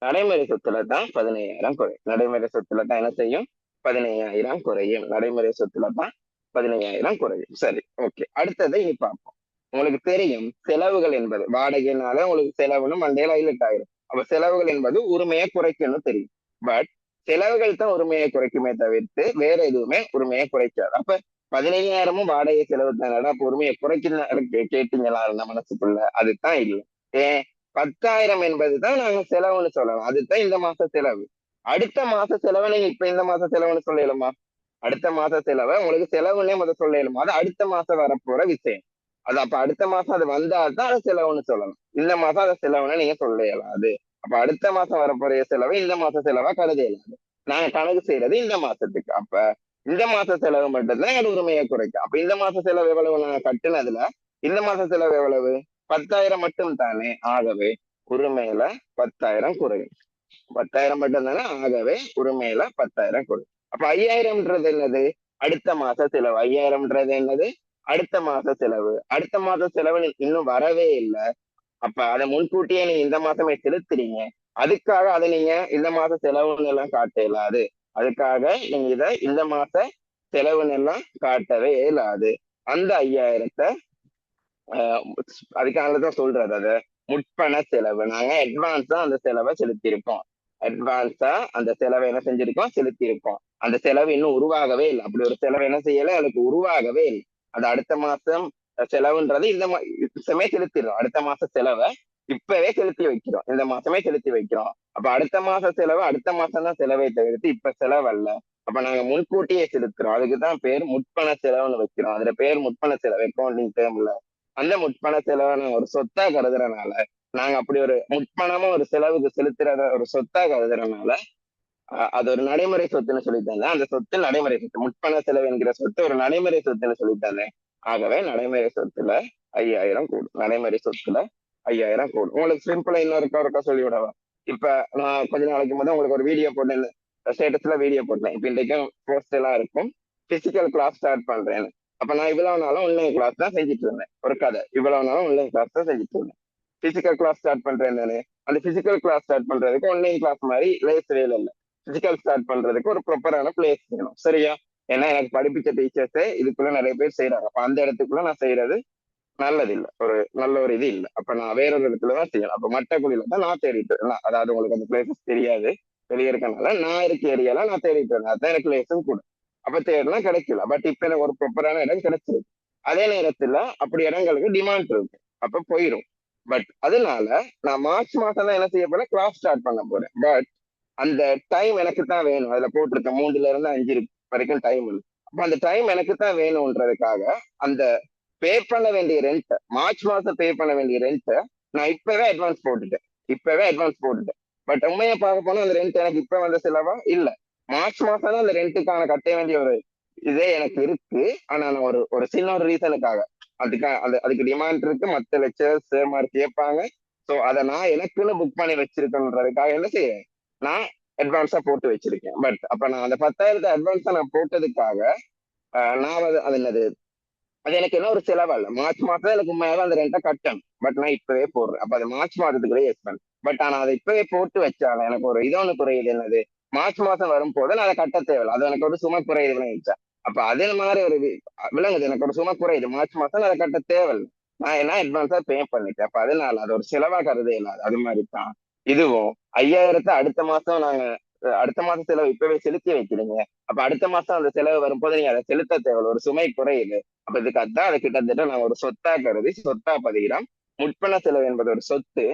நடைமுறை சொத்துல தான் 15,000 குறையும். நடைமுறை சொத்துல தான் என்ன செய்யும்? 15,000 குறையும். நடைமுறை சொத்துல தான் 15,000 குறையும். சரி, ஓகே. அடுத்ததை இனி பார்ப்போம். உங்களுக்கு தெரியும் செலவுகள் என்பது வாடகைனால உங்களுக்கு செலவுன்னு மண்டையில ஹைலைட் ஆயிரும். அப்ப செலவுகள் என்பது உரிமையை குறைக்கணும்னு தெரியும். பட் செலவுகள் தான் உரிமையை குறைக்குமே தவிர்த்து வேற எதுவுமே உரிமையை குறைக்காது. அப்ப 15,000 வாடகை செலவு தானடா, பொறுமையை குறைக்க கேட்டீங்களா அந்த மனசுக்குள்ள? அதுதான் இல்ல. ஏன் 10,000 என்பதுதான் நாங்க செலவுன்னு சொல்லலாம். அதுதான் இந்த மாச செலவு. அடுத்த மாச செலவை நீங்க இப்ப இந்த மாச செலவுன்னு சொல்லலுமா? அடுத்த மாச செலவை உங்களுக்கு செலவுன்னே சொல்ல இயலுமா? அது அடுத்த மாசம் வரப்போற விஷயம். அது அப்ப அடுத்த மாசம் அது வந்தாதான் அது செலவுன்னு சொல்லணும். இந்த மாசம் அதை செலவுன்னு நீங்க சொல்ல இயலாது. அப்ப அடுத்த மாசம் வரப்போற செலவை இந்த மாச செலவா கருத இயலாது. நாங்க கணக்கு செய்யறது இந்த மாசத்துக்கு. அப்ப இந்த மாச செலவு மட்டும்தான் எங்க உரிமையை குறைக்கும். அப்ப இந்த மாச செலவு எவ்வளவு நாங்க கட்டுனதுல இந்த மாச செலவு எவ்வளவு? 10,000 மட்டும் தானே. ஆகவே உரிமையில 10,000 குறையும். 10,000 மட்டும் தானே. ஆகவே உரிமையில 10,000 குறையும். அப்ப 5,000ன்றது என்னது? அடுத்த மாச செலவு. 5,000ன்றது என்னது? அடுத்த மாச செலவு. அடுத்த மாச செலவு இன்னும் வரவே இல்லை. அப்ப அதை முன்கூட்டியே நீங்க இந்த மாசமே செலுத்துறீங்க. அதுக்காக அதை நீங்க இந்த மாச செலவுன்னு எல்லாம் காட்ட இயலாது. அதுக்காக நீங்க இதை இந்த மாச செலவுன்னு எல்லாம் காட்டவே இயலாது. அந்த 5,000த்தை அதுக்காகதான் சொல்றது. அதை முற்பண செலவு. நாங்க அட்வான்ஸா அந்த செலவை செலுத்தியிருக்கோம். அட்வான்ஸா அந்த செலவை என்ன செஞ்சிருக்கோம்? செலுத்தியிருக்கோம். அந்த செலவு இன்னும் உருவாகவே இல்லை. அப்படி ஒரு செலவு என்ன செய்யல? அதுக்கு உருவாகவே இல்லை. அது அடுத்த மாசம் செலவுன்றது இந்த மாசமே செலுத்திடுறோம். அடுத்த மாச செலவை இப்பவே செலுத்தி வைக்கிறோம். இந்த மாசமே செலுத்தி வைக்கிறோம். அப்ப அடுத்த மாச செலவு அடுத்த மாசம் தான் செலவை தவிர்த்து இப்ப செலவு அல்ல. அப்ப நாங்க முன்கூட்டியே செலுத்துறோம். அதுக்குதான் பேர் முற்பண செலவுன்னு வைக்கிறோம். அதுல பேர் முற்பண செலவு அக்கௌண்டிங் டேர்ம்ல. அந்த முற்பண செலவை நாங்க ஒரு சொத்தா கருதுறனால, நாங்க அப்படி ஒரு முற்பணமா ஒரு செலவுக்கு செலுத்துறத ஒரு சொத்தா கருதுறனால அது ஒரு நடைமுறை சொத்துன்னு சொல்லிட்டாங்க. அந்த சொத்து நடைமுறை சொத்து. முற்பண செலவு என்கிற சொத்து ஒரு நடைமுறை சொத்துன்னு சொல்லிட்டாங்க. ஆகவே நடைமுறை சொத்துல 5,000 கூடும். நடைமுறை சொத்துல 5,000 கூடும். உங்களுக்கு சிம்பிளா இன்னொருக்கா சொல்லி விடவா? இப்ப நான் கொஞ்ச நாளைக்கு முதல் உங்களுக்கு ஒரு வீடியோ போட்டேன். ஸ்டேட்டஸ்ல வீடியோ போட்டேன். இப்ப இன்றைக்கும் போஸ்ட் எல்லாம் இருக்கும். பிசிக்கல் கிளாஸ் ஸ்டார்ட் பண்றேன்னு. அப்ப நான் இவ்வளவு நாளும் ஆன்லைன் கிளாஸ் தான் செஞ்சுட்டு இருந்தேன். ஒரு கதை. இவ்வளவு நாளும் ஆன்லைன் கிளாஸ் தான் செஞ்சுட்டு இருந்தேன். பிசிக்கல் கிளாஸ் ஸ்டார்ட் பண்றேன் தானே. அந்த பிசிக்கல் கிளாஸ் ஸ்டார்ட் பண்றதுக்கு ஆன்லைன் கிளாஸ் மாதிரி லேஸ் வேலை இல்லை. பிசிக்கல் ஸ்டார்ட் பண்றதுக்கு ஒரு ப்ராப்பரான பிளேஸ் வேணும். சரியா? ஏன்னா எனக்கு படிப்பிச்ச டீச்சர்ஸே இதுக்குள்ள நிறைய பேர் செய்யறாங்க. அப்ப அந்த இடத்துக்குள்ள நான் செய்யறது நல்லது இல்லை. ஒரு நல்ல ஒரு இது இல்லை. அப்ப நான் வேற ஒரு இடத்துலதான் செய்யணும். அப்ப மட்டக்குடியில தான் நான் தேடிட்டு இருந்தேன். அதாவது உங்களுக்கு அந்த பிளேசஸ் தெரியாது. வெளியே இருக்கனால நான் இருக்க ஏரியால நான் தேடிட்டு இருந்தேன். அதான் எனக்கு லேசும் கூட. அப்ப தேடினா கிடைக்கல. பட் இப்ப எனக்கு ஒரு ப்ராப்பரான இடம் கிடைச்சிருக்கு. அதே நேரத்துல அப்படி இடங்களுக்கு டிமாண்ட் இருக்கு. அப்ப போயிடும். பட் அதனால நான் மார்ச் மாசம் தான் என்ன செய்ய போறேன்? கிளாஸ் ஸ்டார்ட் பண்ண போறேன். பட் அந்த டைம் எனக்கு தான் வேணும். அதுல போட்டிருக்க 3ல இருந்து 5 வரைக்கும் டைம் இல்லை. அப்ப அந்த டைம் எனக்கு தான் வேணும்ன்றதுக்காக அந்த பே பண்ண வேண்டிய ரெண்ட், மார்ச் மாசம் பே பண்ண வேண்டிய ரெண்ட் நான் இப்பவே அட்வான்ஸ் போட்டுட்டேன். இப்பவே அட்வான்ஸ் போட்டுட்டேன். பட் உண்மையை பார்க்க போனா அந்த ரெண்ட் எனக்கு இப்ப வந்த செலவா இல்ல. மார்ச் மாசம் தான் அந்த ரெண்ட்டுக்கான கட்ட வேண்டிய ஒரு இதே எனக்கு இருக்கு. ஆனா நான் ஒரு சின்ன ஒரு ரீசனுக்காக அதுக்கு டிமாண்ட் இருக்கு. மத்த லெக்சரர்ஸ் மாதிரி கேட்பாங்க. சோ அதை நான் எனக்குன்னு புக் பண்ணி வச்சிருக்கேன்றதுக்காக என்ன செய்யறேன்? நான் அட்வான்ஸா போட்டு வச்சிருக்கேன். பட் அப்ப நான் அந்த 10,000 அட்வான்ஸா நான் போட்டதுக்காக நான் அது என்னது? அது எனக்கு என்ன ஒரு செலவா இல்ல. மார்ச் மாசம் எனக்கு உண்மையாவே அந்த ரெண்டை கட்டணும். பட் நான் இப்பவே போடுறேன். அப்ப அது மார்ச் மாதத்துக்குள்ளே எக்ஸ்பென்ஸ். பட் ஆனா அதை இப்பவே போட்டு வச்சாலும் எனக்கு ஒரு இதொன்னு குறையுது. என்னது? மார்ச் மாசம் வரும்போது நான் அதை கட்ட தேவையில்லை. அது எனக்கு ஒரு சுமை குறையுது விளங்கிச்சா? அப்ப அதே மாதிரி ஒரு விளங்குது. எனக்கு ஒரு சுமை குறையுது. மார்ச் மாசம் அதை கட்ட தேவையில்லை. நான் என்ன அட்வான்ஸா பே பண்ணிட்டேன். அப்ப அதனால அது ஒரு செலவா கருதே இல்லாது. அது மாதிரி தான் இதுவும் 5,000 அடுத்த மாசம் நாங்க அடுத்த மாசம் செலவு இப்பவே செலுத்தி வைக்கிறீங்க. அப்ப அடுத்த மாசம் அந்த செலவு வரும்போது நீங்க அதை செலுத்த தேவையில்லை. ஒரு சுமை குறையுது. அப்ப இதுக்கு அதான் அது கிட்டத்தட்ட நாங்க ஒரு சொத்தா கருதி சொத்தா பதிகிறோம். முற்பண செலவு என்பது ஒரு சொத்து.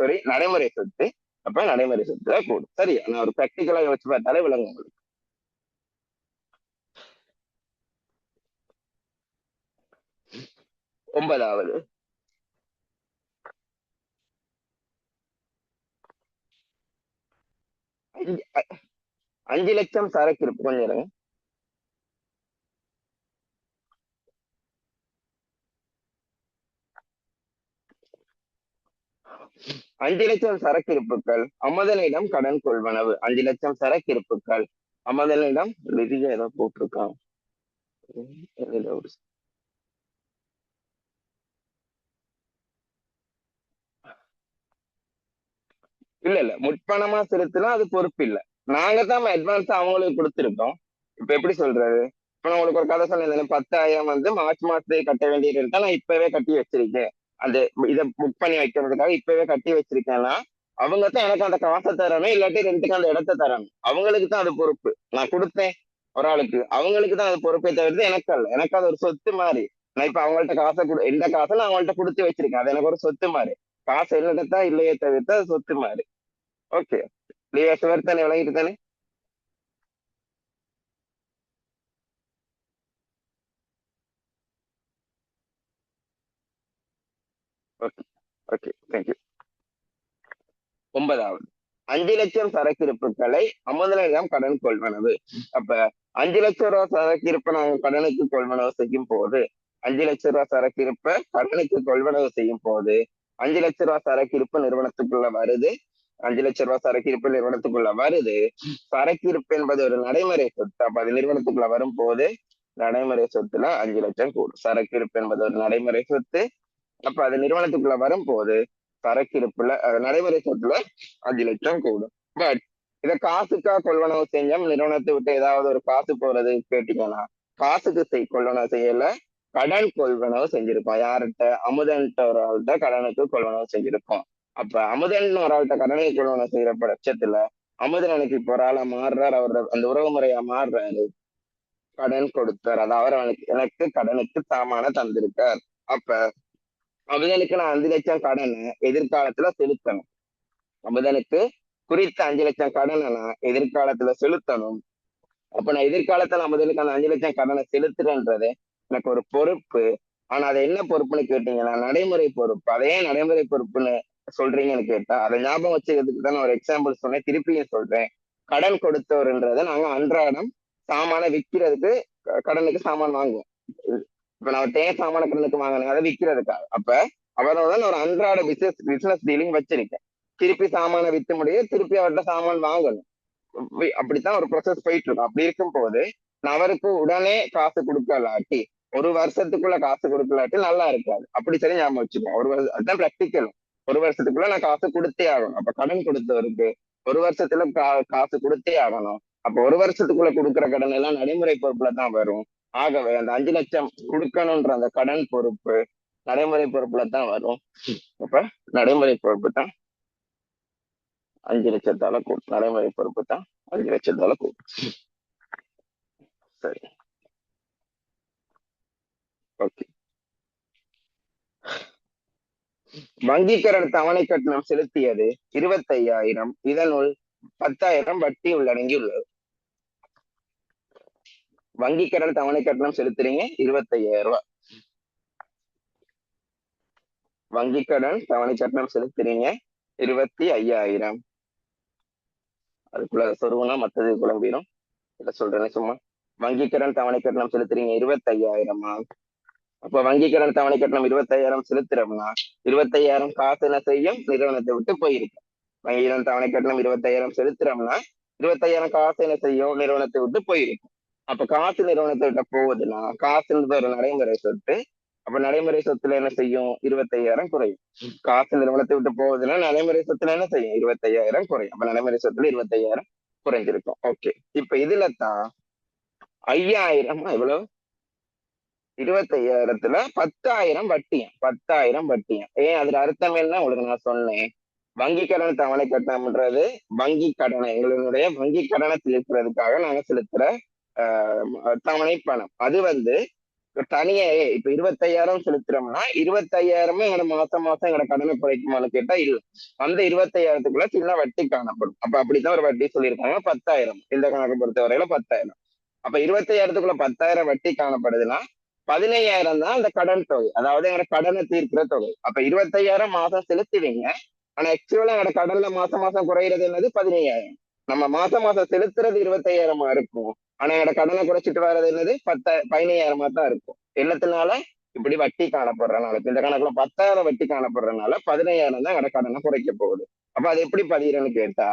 ஒரு நடைமுறை சொத்து. அப்ப நடைமுறை சொத்து தான் கூடும். சரியா? நான் ஒரு பிராக்டிக்கலா யோசிச்சு பார்த்தாலே விளங்கும் உங்களுக்கு. 9வது 5 லட்சம் சரக்கு இருக்கு. கொஞ்சம் இருங்க. 5 லட்சம் சரக்கு இருப்புகள் அமதனிடம் கடன் கொள்வனவு. 5 லட்சம் சரக்கு இருப்புகள் அமதனிடம் நிதியை ஏதோ போட்டிருக்கான். இல்ல முற்பணமா செலுத்தினா அது பொறுப்பு இல்ல. நாங்க தான் அட்வான்ஸ் அவங்களுக்கு கொடுத்துருக்கோம். இப்ப எப்படி சொல்றது? இப்ப நான் உங்களுக்கு ஒரு கதை சொன்னேன். 10,000 மார்ச் மாசத்துக்கு கட்ட வேண்டியது இருந்தா நான் இப்பவே கட்டி வச்சிருக்கேன். அந்த இதை புக் பண்ணி வைக்கிறதுக்காக இப்பவே கட்டி வச்சிருக்கேன்னா அவங்க தான் எனக்கு அந்த காசை தரணும். இல்லாட்டி ரெண்டுக்கு அந்த இடத்த தரணும். அவங்களுக்கு தான் அது பொறுப்பு. நான் கொடுத்தேன். ஒரு ஆளுக்கு அவங்களுக்கு தான் அது பொறுப்பே தவிர்த்து எனக்கு அல்ல. எனக்கு அது ஒரு சொத்து மாதிரி. நான் இப்ப அவங்கள்ட்ட காசை எந்த காசை நான் அவங்கள்ட்ட கொடுத்து வச்சிருக்கேன். அது எனக்கு ஒரு சொத்து மாதிரி. காசு என்னடா இல்லையே தவிர்த்து அது சொத்து மாதிரி. ஓகே, நீங்க சுவர் தானே, விளங்கிட்டு தானே? Okay, okay, thank you. 9வது, 5,00,000 சரக்கிருப்புகளை அமுதனிடம் கடன் கொள்வனவு. அப்ப 5,00,000 சரக்கிருப்பை நாங்க கடனுக்கு கொள்வனவு செய்யும் போது, 5,00,000 சரக்கிருப்பை கடனுக்கு கொள்வனவு செய்யும் போது, 5,00,000 சரக்கிருப்பு நிறுவனத்துக்குள்ள வருது. 5,00,000 சரக்கிருப்பு நிறுவனத்துக்குள்ள வருது. சரக்கிருப்பு என்பது ஒரு நடைமுறை சொத்து. அப்ப அது நிறுவனத்துக்குள்ள வரும்போது நடைமுறை சொத்துல 5,00,000 கூடும். சரக்கிருப்பு என்பது ஒரு நடைமுறை சொத்து. அப்ப அது நிறுவனத்துக்குள்ள வரும்போது சரக்கிருப்புல நடைமுறை சொத்துல 5,00,000 கூடும். பட் இத காசுக்கா கொள்வனவு செஞ்சோம், நிறுவனத்தை விட்டு ஏதாவது ஒரு காசு போறது கேட்டீங்கன்னா, காசுக்கு கொள்வனவு செய்யல, கடன் கொள்வனவு செஞ்சிருக்கோம். யார்கிட்ட? அமுதன்ட்ட ஒரு ஆள்கிட்ட கடனுக்கு கொள்வனவு செஞ்சிருக்கோம். அப்ப அமுதன் ஒரு ஆள்கிட்ட கடனுக்கு கொள்வனவு செய்யற பட்சத்துல அமுதன் எனக்கு இப்ப ஒரு ஆளா மாறுறாரு, அவரோட அந்த உறவு முறையா மாறுறாரு, கடன் கொடுத்தார், அதாவது அவர் எனக்கு கடனுக்கு சாமான தந்திருக்கார். அப்ப அமுதனுக்கு நான் 5,00,000 கடனை எதிர்காலத்துல செலுத்தணும். அமுதனுக்கு குறித்த 5,00,000 கடனை நான் எதிர்காலத்துல செலுத்தணும். அப்ப நான் எதிர்காலத்துல அமுதனுக்கு அந்த 5,00,000 கடனை செலுத்துறேன்றது எனக்கு ஒரு பொறுப்பு. ஆனா அது என்ன பொறுப்புன்னு கேட்டீங்கன்னா, நடைமுறை பொறுப்பு. அதே நடைமுறை பொறுப்புன்னு சொல்றீங்கன்னு கேட்டா, அதை ஞாபகம் வச்சுக்கிறதுக்கு தான் நான் ஒரு எக்ஸாம்பிள் சொன்னேன், திருப்பியும் சொல்றேன். கடன் கொடுத்தவர்ன்றதை நாங்க அன்றாடம் சாமான விற்கிறதுக்கு, கடனுக்கு சாமான் வாங்குவோம். இப்ப நான் தேன் சாமான கடனுக்கு வாங்கினேன், அதை விற்கிறதுக்காக. அப்ப அவரோட ஒரு அன்றாட பிசினஸ் டீலிங் வச்சிருக்கேன். திருப்பி சாமான வித்து முடிய திருப்பி அவர்கிட்ட சாமான் வாங்கணும். அப்படித்தான் ஒரு ப்ரொசஸ் போயிட்டு இருக்கும். அப்படி இருக்கும் போது நான் அவருக்கு உடனே காசு கொடுக்கலாட்டி, ஒரு வருஷத்துக்குள்ள காசு கொடுக்கலாட்டி நல்லா இருக்காது. அப்படி சரி ஞாபகம் வச்சுக்கோம். ஒரு வருஷம் அதுதான் பிராக்டிக்கலும். ஒரு வருஷத்துக்குள்ள நான் காசு கொடுத்தே ஆகணும். அப்ப கடன் கொடுத்தவருக்கு ஒரு வருஷத்துல காசு கொடுத்தே ஆகணும். அப்ப ஒரு வருஷத்துக்குள்ள கொடுக்குற கடன் எல்லாம் நடைமுறை பொறுப்புல தான் வரும். ஆகவே அந்த 5,00,000 கொடுக்கணும்ன்ற அந்த கடன் பொறுப்பு நடைமுறை பொறுப்புல தான் வரும். அப்ப நடைமுறை பொறுப்பு தான் 5,00,000 கூடும். நடைமுறை பொறுப்பு தான் 5,00,000 கூடும். சரி, ஓகே. வங்கி கடன் தவணை கட்டணம் செலுத்தியது 25,000. இதனுள் 10,000 வட்டி உள்ளடங்கியுள்ளது. வங்கி கடன் தவணை கட்டணம் செலுத்துறீங்க 25,000 ரூபாய். வங்கி கடன் தவணை கட்டணம் செலுத்துறீங்க 25,000. அதுக்குள்ள சொருவுனா மத்தது குழம்பிடும். இதை சொல்றேன் சும்மா. வங்கி கடன் தவணை கட்டணம் செலுத்துறீங்க 25,000. அப்ப வங்கி கடன் தவணை கட்டணம் 25,000 செலுத்துறோம்னா 25,000 காசு என்ன செய்யும்? நிறுவனத்தை விட்டு போயிருக்கு. வங்கி கடன் தவணை கட்டணம் 25,000 செலுத்துறோம்னா 25,000 காசு என்ன செய்யும்? நிறுவனத்தை விட்டு போயிருக்கும். அப்ப காசு நிறுவனத்தை விட்டு போகுதுன்னா, காசுன்றது ஒரு நடைமுறை சொத்து. அப்ப நடைமுறை சொத்துல என்ன செய்யும்? 25,000 குறையும். காசு நிறுவனத்தை விட்டு போகுதுன்னா நடைமுறை சொத்துல என்ன செய்யும்? 25,000 குறையும். அப்ப நடைமுறை சொத்துல 25,000 குறைஞ்சிருக்கும். ஓகே, இப்ப இதுல தான் 5,000 எவ்வளவு? 25,000த்துல 10,000 வட்டியம். 10,000 வட்டியம். ஏன் அதுல அர்த்தம் என்ன உங்களுக்கு நான் சொன்னேன். வங்கி கடன் தவணை கட்டணம்ன்றது வங்கி கடனை, எங்களுடைய வங்கி கடனை செலுத்துறதுக்காக நாங்க செலுத்துற தவணை பணம். அது தனியே இப்ப 25,000 செலுத்துறோம்னா 25,000 எங்களோட மாசம் மாசம் எங்களோட கடனை குறைக்குமான்னு கேட்டா இல்ல. அந்த 25,000த்துக்குள்ள சின்ன வட்டி காணப்படும். அப்ப அப்படித்தான் ஒரு வட்டி சொல்லியிருக்காங்க, 10,000. இந்த கணக்கு பொறுத்த வரையில 10,000. அப்ப 25,000த்துக்குள்ள 10,000 வட்டி காணப்படுதுன்னா 15,000 தான் அந்த கடன் தொகை, அதாவது எங்களோட கடனை தீர்க்கிற தொகை. அப்ப 25,000 மாசம் செலுத்துவீங்க. ஆனா ஆக்சுவலா எங்களோட கடன்ல மாசம் மாசம் குறையிறது என்னது? 15,000. நம்ம மாசம் மாசம் செலுத்துறது 25,000 இருக்கும். ஆனா என்னோட கடனை குறைச்சிட்டு வர்றது என்னது? 15,000 தான் இருக்கும். என்னத்தினால? இப்படி வட்டி காணப்படுறதுனால. இந்த கணக்குல 10,000 வட்டி காணப்படுறதுனால 15,000 தான் என்னோட கடனை குறைக்க போகுது. அப்ப அது எப்படி பதிகிறேன்னு கேட்டா,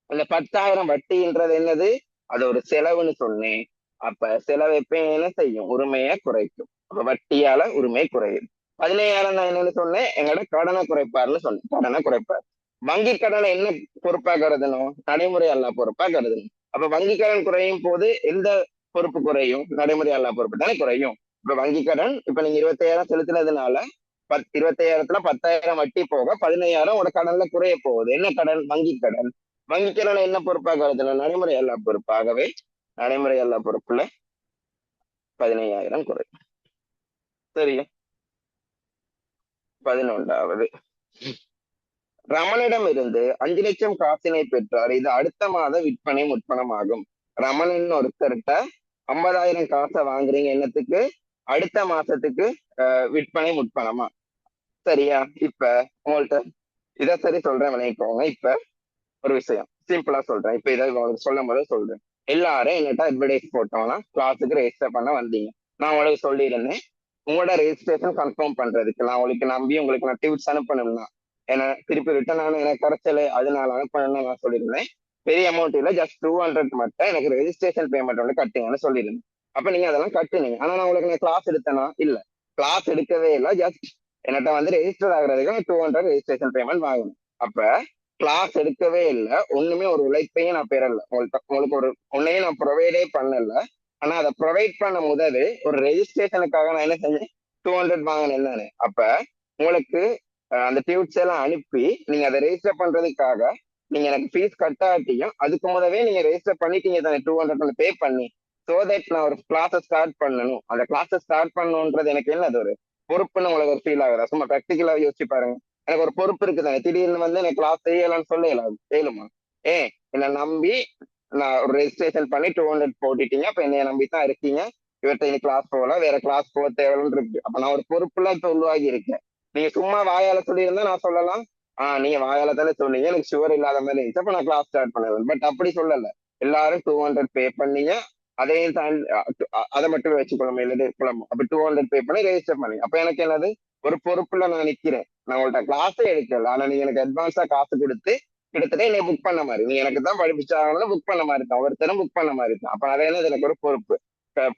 அந்த 10,000 வட்டின்றது என்னது? அது ஒரு செலவுன்னு சொன்னேன். அப்ப செலவு எப்ப என்ன செய்யும்? உரிமையை குறைக்கும். அப்ப வட்டியால உரிமை குறையுது. 15,000 நான் என்னன்னு சொன்னேன்? எங்களோட கடனை குறைப்பார்னு சொன்னேன். கடனை குறைப்பார். வங்கி கடனை என்ன பொறுப்பா கருதணும்? நடைமுறை அல்லா பொறுப்பா கருதணும். அப்ப வங்கி கடன் குறையும் போது எந்த பொறுப்பு குறையும்? நடைமுறை அல்லா பொறுப்பு தானே குறையும். இப்ப வங்கி கடன் இப்ப நீங்க 25,000 செலுத்தினதுனால 25,000த்துல 10,000 வட்டி போக 15,000 உங்களோட கடன்ல குறைய போகுது. என்ன கடன்? வங்கி கடன். வங்கி கடன் என்ன பொறுப்பாக கருதணும்? நடைமுறை அல்லா பொறுப்பாகவே நடைமுறை அல்ல பொறுப்புல 15,000 குறையும். சரியா? 11வது, ரமணிடம் இருந்து 5 லட்சம் காசினை பெற்றார். இது அடுத்த மாத விற்பனை முற்பணமாகும். ரமணன் ஒருத்தர்கிட்ட 50,000 காசை வாங்குறீங்க, என்னத்துக்கு? அடுத்த மாசத்துக்கு விற்பனை முற்பணமா? சரியா? இப்ப உங்கள்ட்ட இதை சரி சொல்றேன், விளைவிக்கோங்க. இப்ப ஒரு விஷயம் சிம்பிளா சொல்றேன். இப்ப இதை உங்களுக்கு சொல்லும் போது சொல்றேன். எல்லாரும் என்கிட்ட அட்வர்டைஸ் போட்டோம்னா கிளாஸுக்கு ரெஜிஸ்டர் பண்ண வந்தீங்க. நான் உங்களுக்கு சொல்லியிருந்தேன், உங்களோட ரெஜிஸ்ட்ரேஷன் கன்ஃபார்ம் பண்றதுக்கு நான் உங்களுக்கு நம்பி உங்களுக்கு நான் டிப்ஸ் அனுப்பணும்னா ஏன்னா திருப்பி ரிட்டர்ன் ஆன எனக்கு கரைச்சல் அதனால அனுப்பணும்னு நான் சொல்லியிருந்தேன். பெரிய அமௌண்ட் இல்லை, ஜஸ்ட் 200 மட்டும் எனக்கு ரெஜிஸ்ட்ரேஷன் பேமெண்ட் வந்து கட்டுங்கன்னு சொல்லியிருந்தேன். அப்ப நீங்க அதெல்லாம் கட்டுனீங்க. ஆனா நான் உங்களுக்கு நான் கிளாஸ் எடுத்தேனா? இல்ல, கிளாஸ் எடுக்கவே இல்லை. ஜஸ்ட் என்கிட்ட வந்து ரெஜிஸ்டர் ஆகுறதுக்கு 200 ரெஜிஸ்ட்ரேஷன் பேமெண்ட் வாங்கணும். அப்ப கிளாஸ் எடுக்கவே இல்லை, ஒண்ணுமே ஒரு உழைப்பையும் நான் பெறல. உங்களுக்கு ஒரு ஒன்னையும் நான் ப்ரொவைடே பண்ணல. ஆனா அதை ப்ரொவைட் பண்ண முதல் ஒரு ரெஜிஸ்ட்ரேஷனுக்காக நான் என்ன செஞ்சேன், 200 வாங்கினேன் தானே. அப்ப உங்களுக்கு அந்த டியூட்ஸ் எல்லாம் அனுப்பி நீங்க அதை ரெஜிஸ்டர் பண்றதுக்காக நீங்க எனக்கு ஃபீஸ் கட்டாட்டியும் அதுக்கு முதவே நீங்க ரெஜிஸ்டர் பண்ணிட்டீங்க தானே, 200 பே பண்ணி. சோ தட் நான் ஒரு கிளாஸை ஸ்டார்ட் பண்ணணும். அந்த கிளாஸை ஸ்டார்ட் பண்ணணுன்றது எனக்கு என்ன, அது ஒரு பொறுப்புன்னு உங்களுக்கு ஒரு ஃபீல் ஆகுதா? சும்மா ப்ராக்டிக்கலா யோசிச்சு பாருங்க. எனக்கு ஒரு பொறுப்பு இருக்குதானே. திடீர்னு வந்து எனக்கு கிளாஸ் செய்யலாம்னு சொல்லலாம், செய்யலுமா? என்னை நம்பி நான் ஒரு ரெஜிஸ்ட்ரேஷன் பண்ணி 200 போட்டுட்டீங்க. அப்ப என்னைய நம்பி தான் இருக்கீங்க. இவர்கிட்ட இனி கிளாஸ் போகல, வேற கிளாஸ் போக தேவைன்னு இருக்கு. அப்ப நான் ஒரு பொறுப்புல இப்ப உருவாகி இருக்கேன். நீங்க சும்மா வாயால சொல்லியிருந்தா நான் சொல்லலாம், நீங்க வாயால தானே சொன்னீங்க, எனக்கு ஷுவர் இல்லாத மாதிரி இருந்துச்சு, அப்ப நான் கிளாஸ் ஸ்டார்ட் பண்ணுவேன். பட் அப்படி சொல்லல. எல்லாரும் 200 பே பண்ணீங்க. அதையும் தாண்டி அதை மட்டும் வச்சுக்கணும், எழுதி குழம்பு. அப்ப 200 பே பண்ணி ரெஜிஸ்டர் பண்ணி, அப்ப எனக்கு என்னது, ஒரு பொறுப்புல நான் நிக்கிறேன். நான் உங்கள்ட்ட கிளாஸே எடுக்கல, ஆனா நீங்க எனக்கு அட்வான்ஸா காசு கொடுத்து கிட்டத்தட்ட என்னை புக் பண்ண மாதிரி, நீ எனக்கு தான் படிப்பிச்சாங்கன்னு புக் பண்ண மாதிரி தான், ஒருத்தரும் புக் பண்ண மாதிரி தான். அப்ப அதை என்னது, எனக்கு ஒரு பொறுப்பு.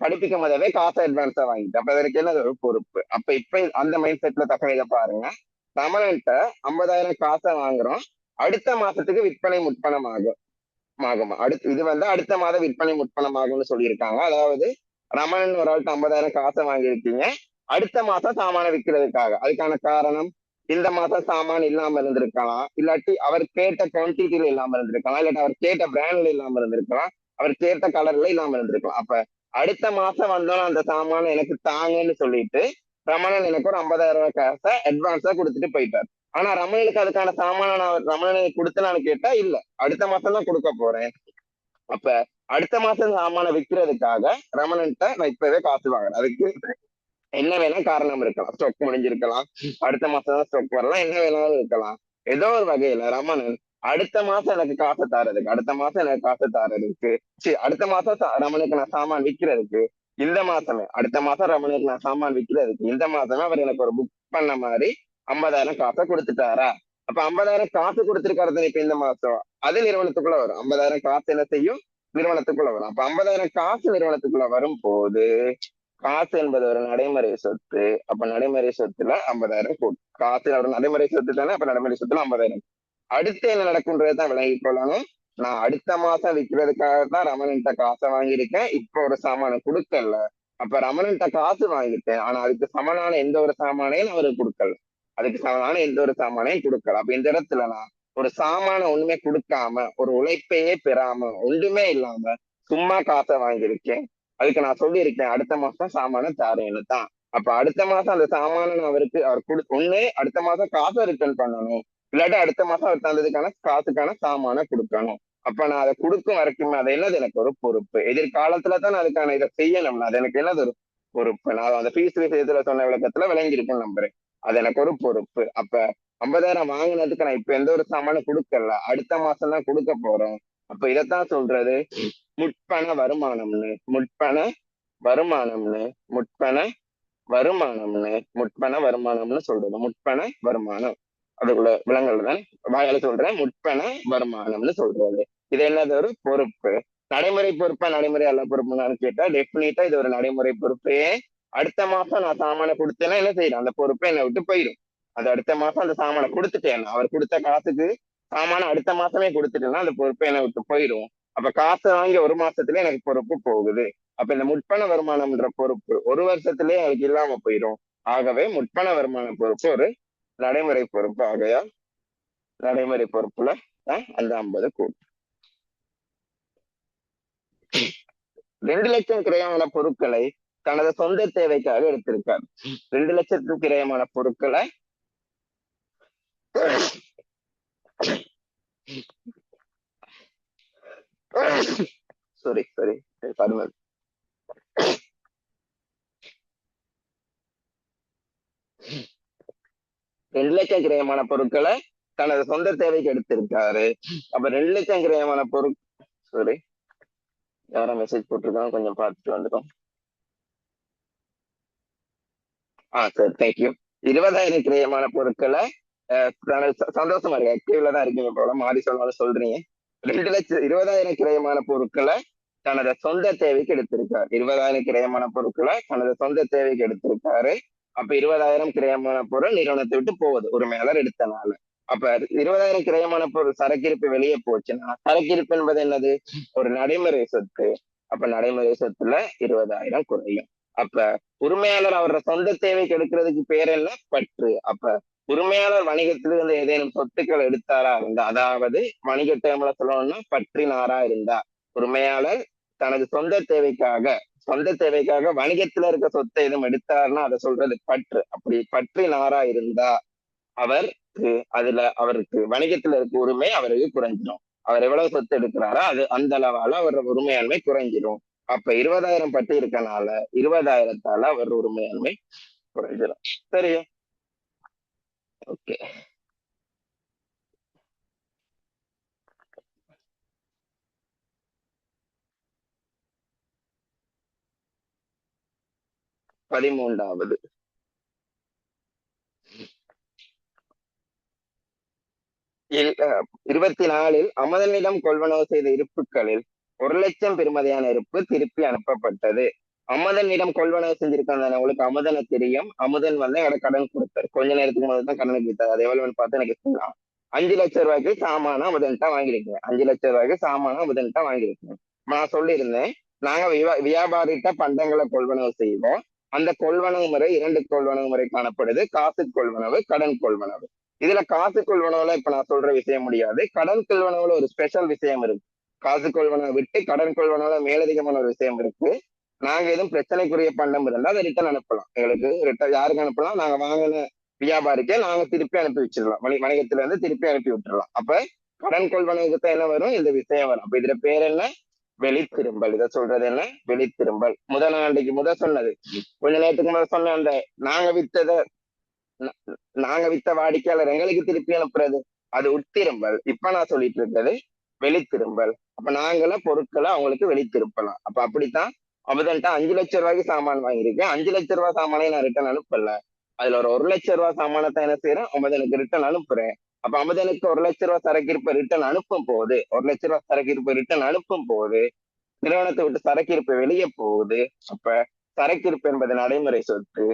படிப்பிக்கும் போதவே காசு அட்வான்ஸா வாங்கிட்டு, அப்ப அதற்கு என்னது, ஒரு பொறுப்பு. அப்ப இப்ப அந்த மைண்ட் செட்ல தக்க இதை பாருங்க. ரமணன்ட்ட 50,000 காசை வாங்குறோம், அடுத்த மாசத்துக்கு விற்பனை முற்பணமாகும். இது வந்து அடுத்த மாத விற்பனை முற்பணமாகும்னு சொல்லியிருக்காங்க. அதாவது ரமணன் ஒரு ஆள்கிட்ட 50,000 காசை வாங்கியிருக்கீங்க, அடுத்த மாசம் சாமான விற்கிறதுக்காக. அதுக்கான காரணம், இந்த மாசம் சாமான் இல்லாம இருந்திருக்கலாம், இல்லாட்டி அவர் கேட்ட குவான்டிட்டியில இல்லாம இருந்திருக்கலாம், இல்லாட்டி அவர் கேட்ட பிராண்ட்ல இல்லாம இருந்திருக்கலாம், அவர் கேட்ட கலர்ல இல்லாம இருந்திருக்கலாம். அப்ப அடுத்த மாசம் வந்தோம் அந்த சாமான எனக்கு தாங்கன்னு சொல்லிட்டு ரமணன் எனக்கு ஒரு 50,000 காசை அட்வான்ஸா கொடுத்துட்டு போயிட்டார். ஆனா ரமணனுக்கு அதுக்கான சாமான நான் ரமணனுக்கு கொடுத்தனான்னு கேட்டா இல்ல, அடுத்த மாசம் தான் கொடுக்க போறேன். அப்ப அடுத்த மாசம் சாமான விற்கிறதுக்காக ரமணன்ட்ட நான் இப்பவே காசு வாங்குறேன். அதுக்கு என்ன வேணா காரணம் இருக்கலாம், ஸ்டாக் முடிஞ்சிருக்கலாம், அடுத்த மாசம் தான் ஸ்டாக் வரலாம், என்ன வேணாலும் இருக்கலாம். ஏதோ ஒரு வகையில ரமணன் அடுத்த மாசம் எனக்கு காசு தாரதுக்கு, அடுத்த மாசம் ரமணுக்கு நான் சாமான் விற்கிறதுக்கு, இந்த மாசமே அடுத்த மாசம் ரமணுக்கு நான் சாமான் விற்கிறதுக்கு இந்த மாசமே அவர் எனக்கு ஒரு புக் பண்ண மாதிரி 50,000 காசை கொடுத்துட்டாரா? அப்ப 50,000 காசு கொடுத்திருக்காரு இப்ப இந்த மாசம், அது நிறுவனத்துக்குள்ள வரும். 50,000 காசு என்ன செய்யும், நிறுவனத்துக்குள்ள வரும். அப்ப 50,000 காசு நிறுவனத்துக்குள்ள வரும் போது காசு என்பது ஒரு நடைமுறை சொத்து. அப்ப நடைமுறை சொத்துல 50,000 கூடும். காசு ஒரு நடைமுறை சொத்து தானே, அப்ப நடைமுறை சொத்துல 50,000. அடுத்து என்ன நடக்கும்ன்றதான் விளங்கி கொள்ளணும். நான் அடுத்த மாசம் விற்கிறதுக்காக தான் ரமணன்ட்ட காசை வாங்கியிருக்கேன், இப்ப ஒரு சாமான கொடுக்கல. அப்ப ரமணன்ட்ட காசு வாங்கிட்டேன், ஆனா அதுக்கு சமனான எந்த ஒரு சாமானையும் அவருக்கு கொடுக்கல. அதுக்கு சமனான எந்த ஒரு சாமானையும் கொடுக்கல. அப்ப இந்த இடத்துல நான் ஒரு சாமான ஒண்ணுமே கொடுக்காம, ஒரு உழைப்பையே பெறாம, ஒன்றுமே இல்லாம சும்மா காசை வாங்கியிருக்கேன். அதுக்கு நான் சொல்லியிருக்கேன் அடுத்த மாசம் சாமான தாரேன்னு தான். அப்ப அடுத்த மாசம் அந்த சாமான அவருக்கு அவர் ஒண்ணு அடுத்த மாசம் காசை ரிட்டர்ன் பண்ணணும், இல்லாட்டி அடுத்த மாசம் அவர் தந்ததுக்கான காசுக்கான சாமான கொடுக்கணும். அப்ப நான் அதை கொடுக்கும் வரைக்கும் அது என்னது, எனக்கு ஒரு பொறுப்பு. எதிர்காலத்துல தான் நான் அதுக்கான இதை செய்யணும்னா அது எனக்கு என்னது, ஒரு பொறுப்பு. நான் அந்த ஃபீஸ் விஷயத்துல சொன்ன விளக்கத்துல விளங்கியிருக்குன்னு நம்புறேன். அது எனக்கு ஒரு பொறுப்பு. அப்ப 50,000 வாங்கினதுக்கு நான் இப்ப எந்த ஒரு சாமானும் கொடுக்கல, அடுத்த மாசம் தான் கொடுக்க போறோம். அப்ப இதைத்தான் சொல்றது முற்பண வருமானம்னு, வருமானம்னு, முற்பண வருமானம்னு சொல்றது. முற்பண வருமானம் அதுக்குள்ள விலங்குகள் தான் வாயால சொல்றேன், முற்பண வருமானம்னு சொல்றது. இது என்னது, ஒரு பொறுப்பு. நடைமுறை பொறுப்பா நடைமுறை அல்ல பொறுப்புன்னு கேட்டா டெஃபினிட்டா இது ஒரு நடைமுறை பொறுப்பே. அடுத்த மாசம் நான் சாமான கொடுத்தேன்னா என்ன செய்யறேன், அந்த பொறுப்பை என்னை விட்டு போயிடும். அது அடுத்த மாசம் அந்த சாமானை கொடுத்துட்டேன், அவர் கொடுத்த காசுக்கு சாமான அடுத்த மாசமே கொடுத்துட்டேன்னா அந்த பொறுப்பை என்னை விட்டு போயிடும். அப்ப காசு வாங்கி ஒரு மாசத்துல எனக்கு பொறுப்பு போகுது. அப்ப இந்த முற்பண வருமானம்ன்ற பொறுப்பு ஒரு வருஷத்திலேயே எனக்கு இல்லாம போயிடும். ஆகவே முற்பண வருமான பொறுப்பு ஒரு நடைமுறை பொறுப்பு. ஆகையா நடைமுறை பொறுப்புல அந்த 50 கூடும். 2 லட்சம் கிரயமான பொருட்களை தனது சொந்த தேவைக்காக எடுத்திருக்கார். 2 லட்சத்துக்கு கிரயமான பொருட்களை சாரி சாரி 2 லட்சம் கிரயமான பொருட்களை தனது சொந்த தேவைக்கு எடுத்திருக்காரு. அப்ப 2 லட்சம் கிரயமான சாரி யாரா மெசேஜ் போட்டிருக்காங்க, கொஞ்சம் பார்த்துட்டு வந்துடும். சரி, தேங்க்யூ. 20,000 கிரயமான பொருட்களை சந்தோஷமா இருக்கு, ஆக்டிவ்ல தான் இருக்கீங்க போல, மாறி சொன்னாலும் சொல்றீங்க. 20,000 கிரயமான பொருட்களை தனது சொந்த தேவைக்கு எடுத்திருக்காரு. 20,000 கிரயமான பொருட்களை தனது சொந்த தேவைக்கு எடுத்திருக்காரு. அப்ப 20,000 கிரயமான பொருள் நிறுவனத்தை விட்டு போகுது உரிமையாளர் எடுத்தனால. அப்ப 20,000 கிரயமான பொருள் சரக்கிருப்பு வெளியே போச்சுன்னா, சரக்கிருப்பு என்பது என்னது? ஒரு நடைமுறை சொத்து. அப்ப நடைமுறை சொத்துல 20,000 குறையும். அப்ப உரிமையாளர் அவரோட சொந்த தேவைக்கு எடுக்கிறதுக்கு பேர் என்ன? பற்று. அப்ப உரிமையாளர் வணிகத்திலிருந்து ஏதேனும் சொத்துக்கள் எடுத்தாரா இருந்தா, அதாவது வணிக டேர்ம்ல சொல்லணும்னா பற்றினாரா இருந்தா, உரிமையாளர் தனது சொந்த தேவைக்காக வணிகத்துல இருக்க சொத்தை எதுவும் எடுத்தாருன்னா அதை சொல்றது பற்று. அப்படி பற்றினாரா இருந்தா அவருக்கு வணிகத்துல இருக்க உரிமை அவருக்கு குறைஞ்சிடும். அவர் எவ்வளவு சொத்து எடுக்கிறாரோ அது அந்த அளவால அவரோட உரிமையாண்மை குறைஞ்சிடும். அப்ப 20,000 பட்டி இருக்கனால 20,000தால அவர் உரிமையாண்மை குறைஞ்சிடும். சரியா? ஓகே. பதிமூன்றாவது 24 அமுதனிடம் கொள்வனவு செய்த இருப்புகளில் 1,00,000 பெறுமதியான இருப்பு திருப்பி அனுப்பப்பட்டது. அமுதனிடம் கொள்வனவு செஞ்சிருக்காங்க. உங்களுக்கு அமுதனை தெரியும். அமுதன் என்னோட கடன் கொடுத்தாரு. கொஞ்ச நேரத்துக்கு முதல் தான் கடனுக்கு வித்தாரு. அது எவ்வளவுன்னு பார்த்து எனக்கு சொல்லலாம். 5,00,000 ரூபாய்க்கு சாமான அமுதன்ட்டா வாங்கிருக்கீங்க. 5,00,000 ரூபாய்க்கு சாமான அமுதன்ட்டா வாங்கிருக்கீங்க. நான் சொல்லியிருந்தேன், நாங்க வியாபாரிட்ட பண்டங்களை கொள்வனவு செய்வோம். அந்த கொள்வனவு முறை 2 கொள்வனவு முறை காணப்படுது. காசு கொள்வனவு, கடன் கொள்வனவு. இதுல காசு கொள்வனவுல இப்ப நான் சொல்ற விஷயம் முடியாது. கடன் கொள்வனவுல ஒரு ஸ்பெஷல் விஷயம் இருக்கு. காசு கொள்வனவை விட்டு கடன் கொள்வனவுல மேலதிகமான ஒரு விஷயம் இருக்கு. நாங்க எதுவும் பிரச்சனைக்குரிய பண்டம் இருந்தா அதை ரிட்டர்ன் அனுப்பலாம். எங்களுக்கு யாருக்கு அனுப்பலாம்? நாங்க வாங்கின வியாபாரிக்கே நாங்க திருப்பி அனுப்பி வச்சிடலாம். வணிகத்துல இருந்து திருப்பி அனுப்பி விட்டுறலாம். அப்ப கடன் கொள்வனவுக்கு என்ன வரும்? இந்த விஷயம் வரும். அப்ப இதுல பேர் என்ன? வெளித்திரும்பல். இதை சொல்றது என்ன? வெளித்திரும்பல். முதல் சொன்னது கொஞ்ச நேரத்துக்கு முதல் சொன்ன அந்த நாங்க வித்த வாடிக்கையாளர் எங்களுக்கு திருப்பி அனுப்புறது, அது உட்திரும்பல். இப்ப நான் சொல்லிட்டு இருக்கிறது வெளித்திரும்பல். அப்ப நாங்கள பொருட்களை அவங்களுக்கு வெளித்திருப்பலாம். அப்ப அப்படித்தான் அமுதன்ட்ட 5,00,000 ரூபாய்க்கு சாமான் வாங்கியிருக்கேன். 5,00,000 ரூபாய் சாமானை நான் ரிட்டர்ன் அனுப்பல. அதுல ஒரு 1,00,000 ரூபாய் சாமானத்தை என்ன செய்யறேன்? அமுதனுக்கு ரிட்டர்ன் அனுப்புறேன். அப்ப அமுதனுக்கு 1,00,000 ரூபாய் சரக்கிருப்பை ரிட்டர்ன் அனுப்பும் போது 1,00,000 ரூபாய் சரக்கிருப்பை ரிட்டர்ன் அனுப்பும் போது நிறுவனத்தை விட்டு சரக்கிருப்பு வெளியே போகுது. அப்ப சரக்கிருப்பு என்பது நடைமுறை சொத்து.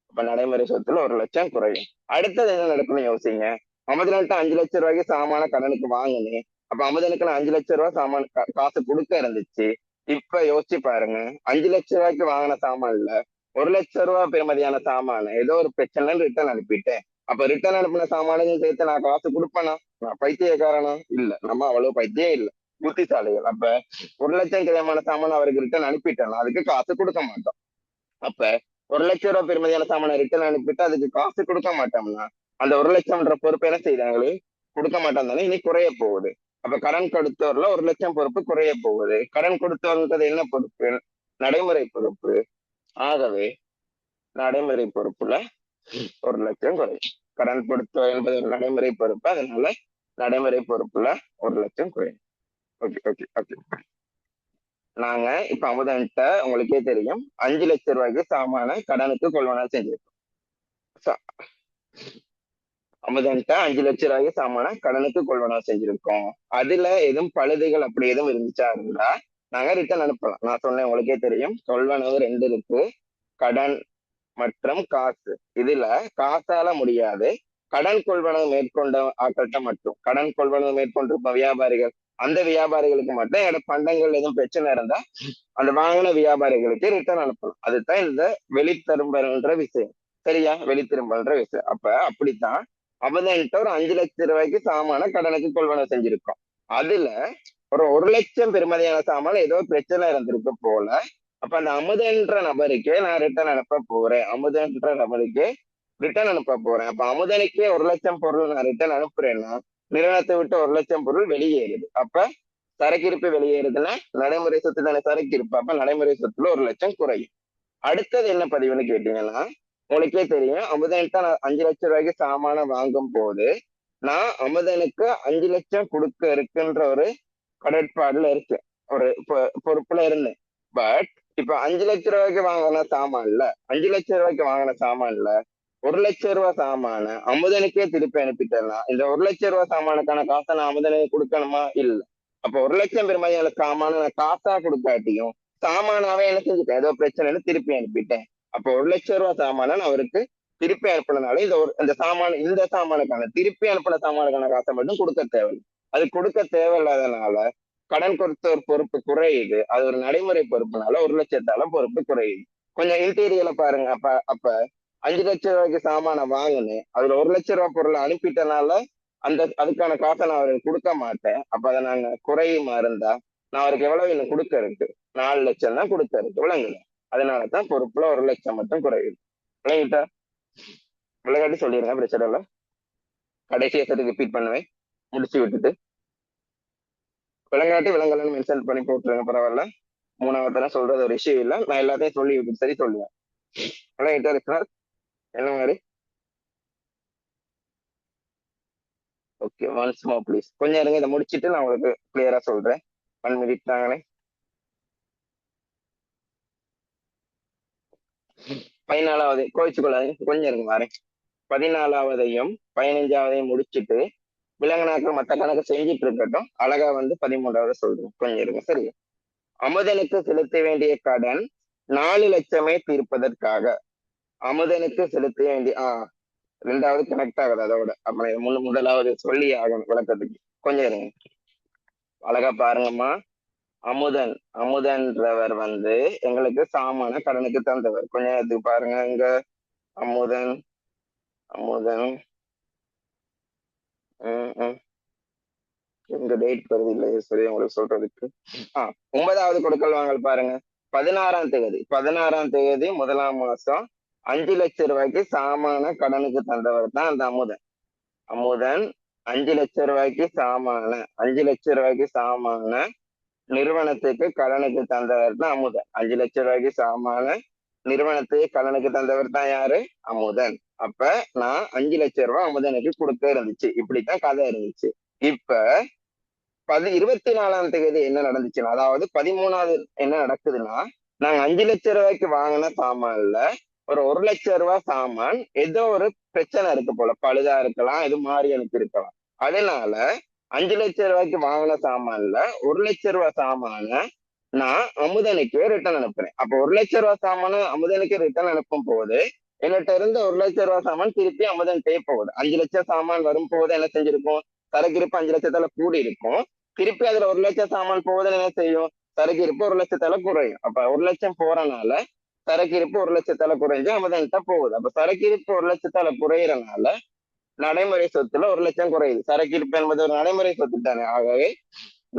அப்ப நடைமுறை சொத்துல 1,00,000 குறையும். அடுத்தது என்ன நடக்கணும் யோசிங்க. அமுதன்ட்ட 5,00,000 ரூபாய்க்கு சாமான கடனுக்கு வாங்கினேன். அப்ப அமுதனுக்கு நான் 5,00,000 ரூபாய் சாமான காசு கொடுக்க இருந்துச்சு. இப்ப யோசிச்சு பாருங்க, 5,00,000 ரூபாய்க்கு வாங்கின சாமான்ல 1,00,000 ரூபாய் பெறுமதியான சாமான ஏதோ ஒரு பிரச்சனை ரிட்டர்ன் அனுப்பிட்டேன். அப்ப ரிட்டர்ன் அனுப்பின சாமானையும் சேர்த்து நான் காசு கொடுப்பேனா? நான் பைத்தியக்காரனா? இல்ல, நம்ம அவ்வளவு பைத்தியம் இல்ல, புத்திசாலிகள். அப்ப 1,00,000 கிரயமான சாமான அவருக்கு ரிட்டர்ன் அனுப்பிட்டேன், அதுக்கு காசு கொடுக்க மாட்டோம். அப்ப 1,00,000 ரூபாய் பெறுமதியான சாமான ரிட்டர்ன் அனுப்பிட்டு அதுக்கு காசு கொடுக்க மாட்டோம்னா அந்த 1,00,000 பொறுப்பு என்ன செய்தாங்களே? கொடுக்க மாட்டோம் தானே, இனி குறைய போகுது. அப்ப கடன் கொடுத்தவர்ல 1,00,000 பொறுப்பு குறைய போகுது. கடன் கொடுத்தவர்ன்றது என்ன பொறுப்பு? நடைமுறை பொறுப்பு. ஆகவே நடைமுறை பொறுப்புல 1,00,000 குறையும். கடன் கொடுத்தவர் என்பது ஒரு நடைமுறை பொறுப்பு. அதனால நடைமுறை பொறுப்புல 1,00,000 குறையும். Okay okay okay. நாங்க இப்ப அமுதன்ட்ட உங்களுக்கே தெரியும் 5,00,000 ரூபாய்க்கு சாமான கடனுக்கு கொள்வனவு செஞ்சிருக்கோம். அமுதன்ட்ட 5,00,000 ரூபாய்க்கு சாமான கடனுக்கு கொள்வனவு செஞ்சிருக்கோம். அதுல எதுவும் பழுதுகள் அப்படி எதுவும் இருந்துச்சா இருந்தா நாங்க ரிட்டர்ன் அனுப்பலாம். நான் சொன்னேன், உங்களுக்கே தெரியும் கொள்வனவு 2 இருக்கு, கடன் மற்றும் காசு. இதுல காசால முடியாது. கடன் கொள்வனவு மேற்கொண்ட ஆக்கள்கிட்ட மட்டும், கடன் கொள்வனவு மேற்கொண்டிருப்ப வியாபாரிகள், அந்த வியாபாரிகளுக்கு மட்டும் என்னோட பண்டங்கள் எதுவும் பிரச்சனை இருந்தா அந்த வாங்கின வியாபாரிகளுக்கு ரிட்டர்ன் அனுப்பலாம். அதுதான் இந்த வெளித்திரும்பல்ன்ற விஷயம். சரியா? வெளித்திரும்பல்ன்ற விஷயம். அப்ப அப்படித்தான் அமுதன்ட்ட ஒரு 5,00,000 ரூபாய்க்கு சாமான கடனுக்கு கொள்வனவு செஞ்சிருக்கோம். அதுல ஒரு லட்சம் பெறுமதியான சாமான் ஏதோ பிரச்சனை இருந்திருக்கு போல. அப்ப அந்த அமுதன்ற நபருக்கே நான் ரிட்டர்ன் அனுப்ப போறேன். அமுதன்ற நபருக்கே ரிட்டர்ன் அனுப்ப போறேன். அப்ப அமுதனுக்கே 1,00,000 பொருள் நான் ரிட்டர்ன் அனுப்புறேன்னா நிறுவனத்தை விட்டு 1,00,000 பொருள் வெளியேறுது. அப்ப சரக்கிருப்பு வெளியேறுதுன்னா நடைமுறை சொத்து தானே சரக்கிருப்பு. அப்ப நடைமுறை சொத்துல 1,00,000 குறையும். அடுத்தது என்ன பதிவுன்னு கேட்டீங்கன்னா, உங்களுக்கே தெரியும், அமுதன்ட்ட நான் 5,00,000 ரூபாய்க்கு சாமான வாங்கும் போது நான் அமுதனுக்கு 5,00,000 கொடுக்க இருக்குன்ற ஒரு கடற்பாடுல இருக்கு, ஒரு பொறுப்புல இருந்தேன். பட் இப்ப 5,00,000 ரூபாய்க்கு வாங்கின சாமான்ல 5,00,000 ரூபாய்க்கு வாங்கின சாமான்ல 1,00,000 ரூபாய் சாமான அமுதனுக்கே திருப்பி அனுப்பிட்டேன்னா இந்த 1,00,000 ரூபாய் சாமானுக்கான காசை நான் அமுதனுக்கு கொடுக்கணுமா? இல்ல. அப்ப 1,00,000 பெருமதியான சாமான நான் காசா கொடுக்காட்டியும் சாமானாவே என்ன செஞ்சுட்டேன், ஏதோ பிரச்சனைன்னு திருப்பி அனுப்பிட்டேன். அப்ப 1,00,000 ரூபாய் சாமான நான் அவருக்கு திருப்பி அனுப்பினதுனால இந்த சாமானுக்கான திருப்பி அனுப்பின சாமானுக்கான காசை மட்டும் கொடுக்க தேவையில்லை. அது கொடுக்க தேவையில்லாதனால கடன் கொடுத்தோர் பொறுப்பு குறையுது. அது ஒரு நடைமுறை பொறுப்புனால 1,00,000 பொறுப்பு குறையுது. கொஞ்சம் இன்டீரியல பாருங்க. அப்ப 5,00,000 ரூபாய்க்கு சாமான வாங்கினேன், அதுல 1,00,000 ரூபாய் பொருளை அனுப்பிட்டனால அதுக்கான காசை நான் அவருக்கு கொடுக்க மாட்டேன். அப்ப அதை நாங்க குறையுமா இருந்தா நான் அவருக்கு எவ்வளவு இன்னும் கொடுக்க இருக்கு, 4,00,000 தான் கொடுக்க இருக்கு. விளங்குங்க. அதனாலதான் பொறுப்புல 1,00,000 மட்டும் குறையுது. விளங்கிட்டா? விளையாட்டி சொல்லிடுங்க, பிரச்சனை இல்லை. கடைசியை சரி ரிப்பீட் பண்ணுவேன் முடிச்சு விட்டுட்டு. விளங்காட்டி விலங்கலன்னு மென்ஷன் பண்ணி போட்டுருங்க, பரவாயில்ல. மூணாவது சொல்றது ஒரு இஷ்யூ இல்லை. நான் எல்லாத்தையும் சொல்லி விட்டு சரி சொல்லுவேன். விளங்கிட்டா இருக்கிறார் என்ன மாதிரி? Okay, once more please. கொஞ்சம் இருங்க, இதை முடிச்சுட்டு நான் உங்களுக்கு கிளியரா சொல்றேன். 1 மினிட் தாங்களே. 14வது கோவிச்சுக்கொள்ளாதீங்க, கொஞ்சம் இருங்க வரேன். 14வதையும் 15வதையும் முடிச்சுட்டு விலங்கினாக்கள் மற்ற கணக்கு செஞ்சுட்டு இருக்கட்டும். அழகா 13வது சொல்றேன், கொஞ்சம் இருங்க. சரி, அமுதனுக்கு செலுத்த வேண்டிய கடன் 4,00,000 தீர்ப்பதற்காக அமுதனுக்கு செலுத்த வேண்டிய 2வது கனெக்ட் ஆகுது அதோட. அப்ப முதலாவது சொல்லி ஆகணும் விளக்கத்துக்கு. கொஞ்சம் இருங்க, அழகா பாருங்கம்மா. அமுதன்றவர் எங்களுக்கு சாமான கடனுக்கு தந்தவர். கொஞ்சம் இது பாருங்க, இங்க அமுதன் அமுதன் இந்த டேட் வருது இல்லை, சரி உங்களுக்கு சொல்றதுக்கு. 9வது கொடுக்கல் வாங்கல் பாருங்க. 16ஆம் தேதி 1ஆம் மாசம் 5,00,000 ரூபாய்க்கு சாமான கடனுக்கு தந்தவர் தான் அந்த அமுதன். 5,00,000 ரூபாய்க்கு 5,00,000 ரூபாய்க்கு சாமான நிறுவனத்துக்கு கடனுக்கு தந்தவர் தான் அமுதன். 5,00,000 ரூபாய்க்கு சாமான நிறுவனத்துக்கு கடனுக்கு தந்தவர் தான் யாரு? அமுதன். அப்ப நான் 5,00,000 ரூபாய் அமுதனுக்கு கொடுக்க இருந்துச்சு. இப்படித்தான் கதை இருந்துச்சு. இப்ப 24ஆம் தேதி என்ன நடந்துச்சுன்னா, அதாவது 13வது என்ன நடக்குதுன்னா, நாங்க 5,00,000 ரூபாய்க்கு வாங்கின சாமான்ல ஒரு 1,00,000 ரூபாய் சாமான் ஏதோ ஒரு பிரச்சனை இருக்கு போல, பழுதா இருக்கலாம், இது மாறி எனக்கு இருக்கலாம். அதனால 5,00,000 ரூபாய்க்கு வாங்கின சாமான்ல 1,00,000 ரூபாய் சாமான நான் அமுதனுக்கு ரிட்டர்ன் அனுப்புறேன். அப்ப 1,00,000 ரூபாய் சாமான அமுதனுக்கு ரிட்டர்ன் அனுப்பும் போது என்கிட்ட இருந்த 1,00,000 ரூபாய் சாமான் திருப்பி அமுதன் பே போகுது. 5,00,000 சாமான் வரும் போது என்ன செஞ்சிருக்கும், சரக்கிருப்பு 5,00,000 கூடி இருக்கும். திருப்பி அதுல 1,00,000 சாமான் போகுது என்ன செய்யும், சரக்கிருப்பு 1,00,000 குறையும். அப்ப 1,00,000 போறனால சரக்கிருப்பு 1,00,000 குறைஞ்சு அமுதன்கிட்ட போகுது. அப்ப சரக்கிருப்பு 1,00,000 குறையறனால நடைமுறை சொத்துல 1,00,000 குறையுது. சரக்கிருப்பு என்பது ஒரு நடைமுறை சொத்து தானே, ஆகவே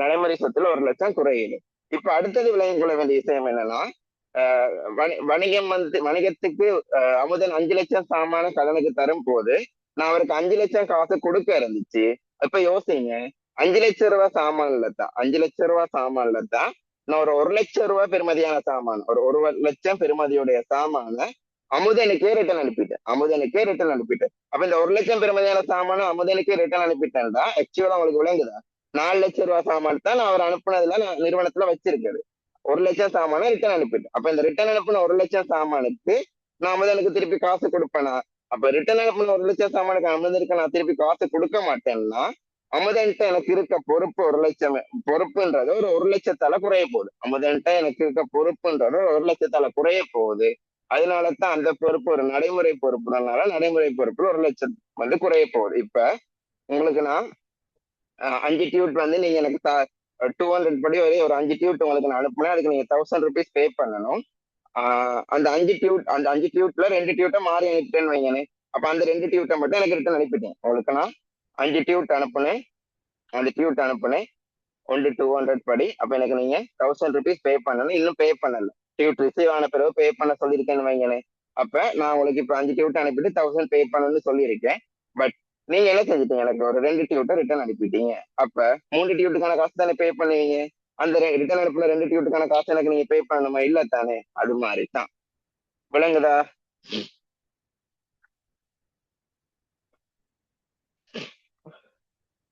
நடைமுறை சொத்துல 1,00,000 குறையுது. இப்ப அடுத்தது விளங்கிக் கொள்ள வேண்டிய விஷயம் என்னன்னா, வணிகத்துக்கு அமுதன் 5,00,000 சாமான கடனுக்கு தரும் போது நான் அவருக்கு 5,00,000 காசு கொடுக்க இருந்துச்சு. இப்ப யோசிங்க, 5,00,000 ரூபாய் சாமான்ல தான் 5,00,000 ரூபாய் சாமான்ல தான் நான் ஒரு 1,00,000 ரூபாய் பெருமதியான சாமான, ஒரு 1,00,000 பெருமதியுடைய சாமான அமுதனுக்கே ரிட்டர்ன் அனுப்பிட்டேன். அப்ப இந்த 1,00,000 பெருமதியான சாமான அமுதனுக்கே ரிட்டர்ன் அனுப்பிட்டேன்டா ஆக்சுவலா உங்களுக்கு விளங்குதா? 4,00,000 ரூபாய் சாமான் தான் நான் அவர் அனுப்புனதுல நான் நிறுவனத்துல வச்சிருக்கேன். 1,00,000 சாமான ரிட்டர்ன் அனுப்பிட்டேன். அப்ப இந்த ரிட்டர்ன் அனுப்பின 1,00,000 சாமானுக்கு நான் அமுதனுக்கு திருப்பி காசு கொடுப்பேனா? அப்ப ரிட்டர்ன் அனுப்பின 1,00,000 சாமானுக்கு அமுதனுக்கு நான் திருப்பி காசு கொடுக்க மாட்டேன்னா அமுதன்ட்ட எனக்கு இருக்க பொறுப்பு 1,00,000 பொறுப்புன்றது ஒரு 1,00,000 குறைய போகுது. அமுதன்ட்ட எனக்கு இருக்க பொறுப்புன்றது 1,00,000 குறைய போகுது. அதனாலதான் அந்த பொறுப்பு ஒரு நடைமுறை பொறுப்புனால நடைமுறை பொறுப்புல 1,00,000 குறைய போகுது. இப்ப உங்களுக்கு நான் 5 டியூட் நீங்க எனக்கு 200 படி வரை ஒரு 5 டியூட் உங்களுக்கு நான் அனுப்புனேன். அதுக்கு நீங்க 1,000 ருபீஸ் பே பண்ணணும். அந்த 5 டியூட்ல 2 டியூட்டை மாறி அனுப்பிட்டேன்னு வைங்கனே. அப்ப அந்த 2 டியூட்டை மட்டும் எனக்கு ரிட்டர்ன் அனுப்பிட்டேன். உங்களுக்கு நான் 5 டியூட் அனுப்புனேன். அந்த டியூட் அனுப்புனேன். ஒன்லி 200 படி. அப்ப எனக்கு நீங்க 1000 ருபீஸ் பே பண்ணணும். இன்னும் பே பண்ணல. டியூட் ரிசீவ் ஆன பிறகு பே பண்ண சொல்லியிருக்கேன்னு வைங்களேன். அப்ப நான் உங்களுக்கு இப்ப 5 டியூட் அனுப்பிட்டு 1000 பே பண்ணணும்னு சொல்லியிருக்கேன். பட் நீங்க என்ன செஞ்சுட்டீங்க, எனக்கு ஒரு 2 டியூட்டை ரிட்டர்ன் அனுப்பிட்டீங்க. அப்ப 3 டியூட்டுக்கான காசு தானே பே பண்ணுவீங்க. அந்த ரிட்டர்ன் அனுப்புல 2 டியூட்டுக்கான காசு எனக்கு நீங்க பே பண்ணணுமா? இல்ல தானே. அது மாதிரி தான். விளங்குதா?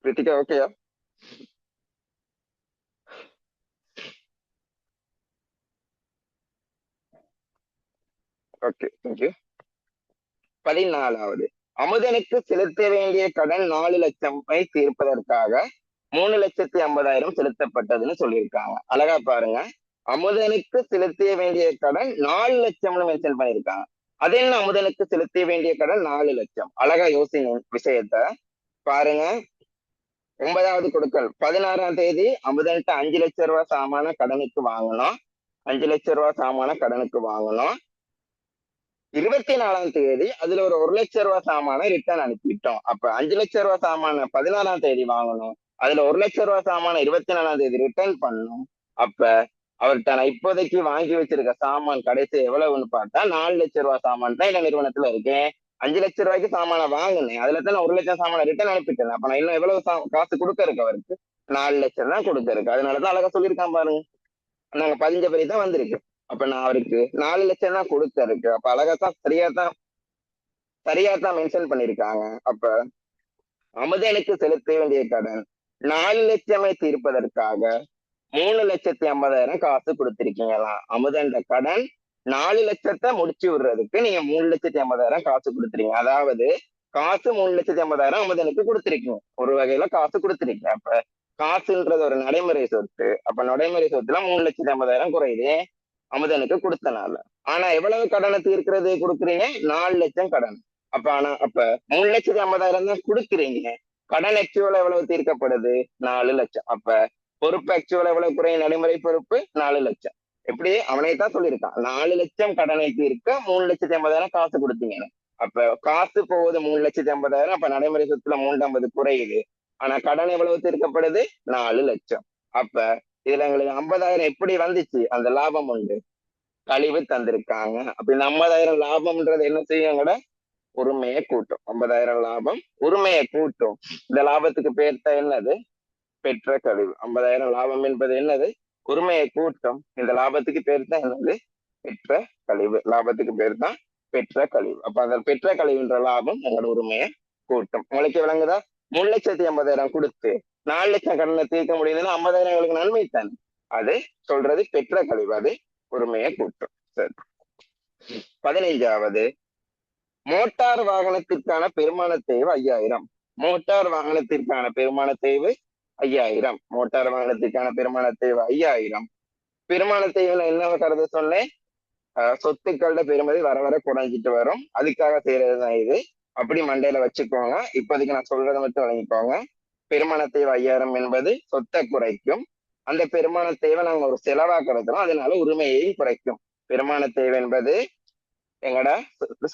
கிருத்திகா ஓகேயா? Okay, thank you. 14வது, அமுதனுக்கு செலுத்த வேண்டிய கடன் 4 லட்சம் தீர்ப்பதற்காக 3,50,000 செலுத்தப்பட்டதுன்னு சொல்லியிருக்காங்க. அழகா பாருங்க. அமுதனுக்கு செலுத்த வேண்டிய கடன் 4 லட்சம்னு மென்ஷன் பண்ணியிருக்காங்க. அது என்ன அமுதனுக்கு செலுத்த வேண்டிய கடன் 4 லட்சம்? அழகா யோசிங்க விஷயத்த பாருங்க. 9வது கொடுக்கல் 16ஆம் தேதி அமுதன்ட்டு 5 லட்சம் ரூபாய் சாமான கடனுக்கு வாங்கணும். 5 லட்சம் ரூபாய் சாமான கடனுக்கு வாங்கணும். 24ஆம் தேதி அதுல ஒரு 1 லட்சம் ரூபாய் சாமான ரிட்டர்ன் அனுப்பிட்டோம். அப்ப 5 லட்சம் ரூபாய் சாமான 16ஆம் தேதி வாங்கணும். அதுல 1 லட்சம் ரூபாய் சாமான 24ஆம் தேதி ரிட்டர்ன் பண்ணணும். அப்ப அவர்கிட்ட நான் இப்போதைக்கு வாங்கி வச்சிருக்க சாமான் கடைசி எவ்வளவுன்னு பார்த்தா 4 லட்சம் ரூபாய் சாமான் தான் இந்த நிறுவனத்துல இருக்கேன். 5 லட்சம் ரூபாய்க்கு சாமான வாங்கினேன். அதுல தான் 1 லட்சம் சாமான ரிட்டர்ன் அனுப்பிட்டேன். அப்ப நான் இன்னும் எவ்வளவு காசு கொடுக்க இருக்கு அவருக்கு? 4 லட்சம் தான் கொடுக்க இருக்கு. அதனாலதான் அழகா சொல்லியிருக்கான் பாருங்க. நாங்க பதிஞ்ச படி தான் வந்திருக்கு. அப்ப நான் அவருக்கு 4 லட்சம் தான் கொடுக்க இருக்கு. அப்ப அழகாத்தான் சரியாத்தான் மென்ஷன் பண்ணிருக்காங்க. அப்ப அமுதனுக்கு செலுத்த வேண்டிய கடன் 4 லட்சமே தீர்ப்பதற்காக 3,50,000 காசு கொடுத்திருக்கீங்களாம். அமுதன்ற கடன் 4 லட்சத்தை முடிச்சு விடுறதுக்கு நீங்க 3,50,000 காசு கொடுத்துறீங்க. அதாவது காசு 3,50,000 அமுதனுக்கு கொடுத்திருக்கீங்க. ஒரு வகையில காசு கொடுத்திருக்கீங்க. அப்ப காசுன்றது ஒரு நடைமுறை சொத்து. அப்ப நடைமுறை சொத்துல 3,50,000 குறையுது அமுதனுக்கு கொடுத்தனால. ஆனா எவ்வளவு கடனை தீர்க்கிறது கொடுக்குறீங்க? 4 லட்சம் கடன். அப்ப 3,50,000 தான் கொடுக்குறீங்க. கடன் ஆக்சுவலா எவ்வளவு தீர்க்கப்படுது? 4 லட்சம். அப்ப பொறுப்பு ஆக்சுவலா எவ்வளவு குறையும்? நடைமுறை பொறுப்பு 4 லட்சம். எப்படி அவனே தான் சொல்லியிருக்கான். 4 லட்சம் கடனை தீர்க்க 3,50,000 காசு கொடுத்தீங்க. அப்ப காசு போகுது 3,50,000. அப்ப நடைமுறை சொத்துல 350 குறையுது. ஆனா கடன் எவ்வளவு தீர்க்கப்படுது? 4 லட்சம். அப்ப இதுல எங்களுக்கு 50,000 எப்படி வந்துச்சு? அந்த லாபம் உண்டு கழிவு தந்திருக்காங்க. அப்ப இந்த 50,000 லாபம்ன்றது என்ன செய்யுங்கட? உரிமையை கூட்டும். 50,000 லாபம் உரிமையை கூட்டும். இந்த லாபத்துக்கு பேர் தான் என்னது? பெற்ற கழிவு. 50,000 லாபம் என்பது என்னது? உரிமையை கூட்டும். இந்த லாபத்துக்கு பேர் தான் என்னது? பெற்ற கழிவு. லாபத்துக்கு பேர் தான் பெற்ற கழிவு. அப்ப அந்த பெற்ற கழிவுன்ற லாபம் உங்களோட உரிமையை கூட்டும். உங்களுக்கு விளங்குதா? 3,50,000 கொடுத்து 4 லட்சம் கடனை தீர்க்க முடியுதுன்னா 50,000 எங்களுக்கு நன்மை தானே. அது சொல்றது பெற்ற கழிவு. அது உரிமையை கூட்டும். சரி. 15வது, மோட்டார் வாகனத்திற்கான பெருமான தேவை 5,000. மோட்டார் வாகனத்திற்கான பெருமான தேவை 5,000. மோட்டார் வாகனத்திற்கான பெருமான தேவை 5,000. பெருமான தேவையில என்ன கருத சொன்னேன்? சொத்துக்களோட பெருமதி வர வர குறைஞ்சிட்டு வரும். அதுக்காக செய்யறதுதான் இது. அப்படி மண்டையில வச்சுக்கோங்க. இப்போதைக்கு நான் சொல்றதை மட்டும் வழங்கிக்கோங்க. பெருமான தேவை 5,000 என்பது சொத்தை குறைக்கும். அந்த பெருமான தேவை நாங்க ஒரு செலவா கருதுறோம். அதனால உரிமையையும் குறைக்கும். பெருமான தேவை என்பது எங்கட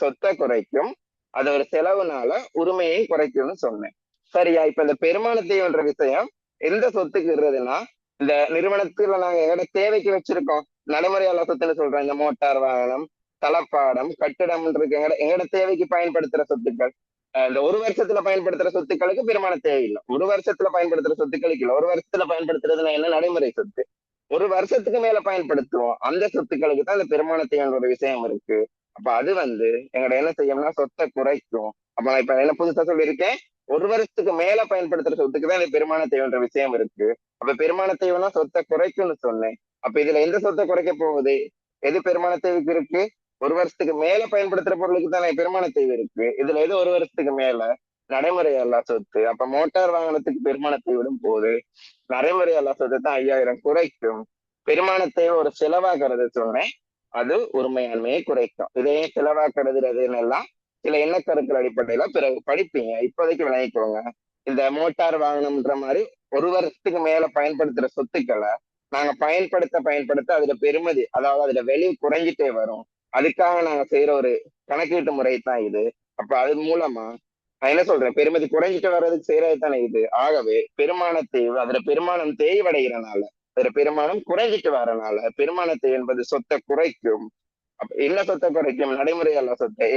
சொத்தை குறைக்கும். அது ஒரு செலவுனால உரிமையையும் குறைக்கும்னு சொன்னேன். சரியா? இப்ப இந்த பெருமான தேவைன்ற விஷயம் எந்த சொத்துக்கு இருந்ததுன்னா, இந்த நிறுவனத்துல நாங்க எங்கட தேவைக்கு வச்சிருக்கோம். நடைமுறையாள சொத்துன்னு சொல்றேன். இந்த மோட்டார் வாகனம், தளப்பாடம், கட்டிடம் இருக்கு. எங்கட தேவைக்கு பயன்படுத்துற சொத்துக்கள். இந்த ஒரு வருஷத்துல பயன்படுத்துற சொத்துக்களுக்கு பெருமான தேவையில்லை. ஒரு வருஷத்துல பயன்படுத்துற சொத்துக்களுக்கு இல்லை. ஒரு வருஷத்துல பயன்படுத்துறதுன்னா என்ன? நடைமுறை சொத்து. ஒரு வருஷத்துக்கு மேல பயன்படுத்துவோம். அந்த சொத்துக்களுக்கு தான் இந்த பெருமான தேவைன்ற ஒரு விஷயம் இருக்கு. அப்ப அது எங்கட என்ன செய்யும்னா சொத்தை குறைக்கும். அப்ப நான் இப்ப என்ன புதுசா சொல்லியிருக்கேன்? ஒரு வருஷத்துக்கு மேல பயன்படுத்துற சொத்துக்கு தான் இந்த பெருமான தேவைன்ற விஷயம் இருக்கு. அப்ப பெருமான தேவைன்னா சொத்தை குறைக்கும்னு சொன்னேன். அப்ப இதுல எந்த சொத்தை குறைக்க போகுது? எது பெருமான தேவைக்கு இருக்கு? ஒரு வருஷத்துக்கு மேல பயன்படுத்துற பொருளுக்கு தானே பெருமான தேவை இருக்கு. இதுல எது ஒரு வருஷத்துக்கு மேல? நடைமுறை அல்லா சொத்து. அப்ப மோட்டார் வாகனத்துக்கு பெருமான தேவையிடும் போது நடைமுறை அல்லா சொத்து தான் 5,000 குறைக்கும். பெருமான தேவை ஒரு செலவாகிறது சொன்னேன். அது உரிமையாண்மையை குறைக்கும். இதையே செலவாக்குறதுன்னு எல்லாம் சில எண்ணக்கருக்கள் அடிப்படையில பிறகு படிப்பீங்க. இப்போதைக்கு விளங்கிக்கோங்க. இந்த மோட்டார் வாகனம்ன்ற மாதிரி ஒரு வருஷத்துக்கு மேல பயன்படுத்துற சொத்துக்களை நாங்க பயன்படுத்த அதுல பெருமதி, அதாவது அதுல வெளி குறைஞ்சிட்டே வரும். அதுக்காக நாங்க செய்யற ஒரு கணக்கீட்டு முறை தான் இது. அப்ப அது மூலமா நான் என்ன சொல்றேன், பெருமதி குறைஞ்சிட்டு வர்றதுக்கு செய்யறது தானே இது. ஆகவே பெருமான தேய்வு, அதுல பெருமானம் தேய்வடைகிறனால, அதுல பெருமானம் குறைஞ்சிட்டு வரனால, பெருமானத்தை என்பது சொத்தை குறைக்கும். அப்ப என்ன சொத்தை குறைக்கும்? நடைமுறை அல்ல சொத்தை.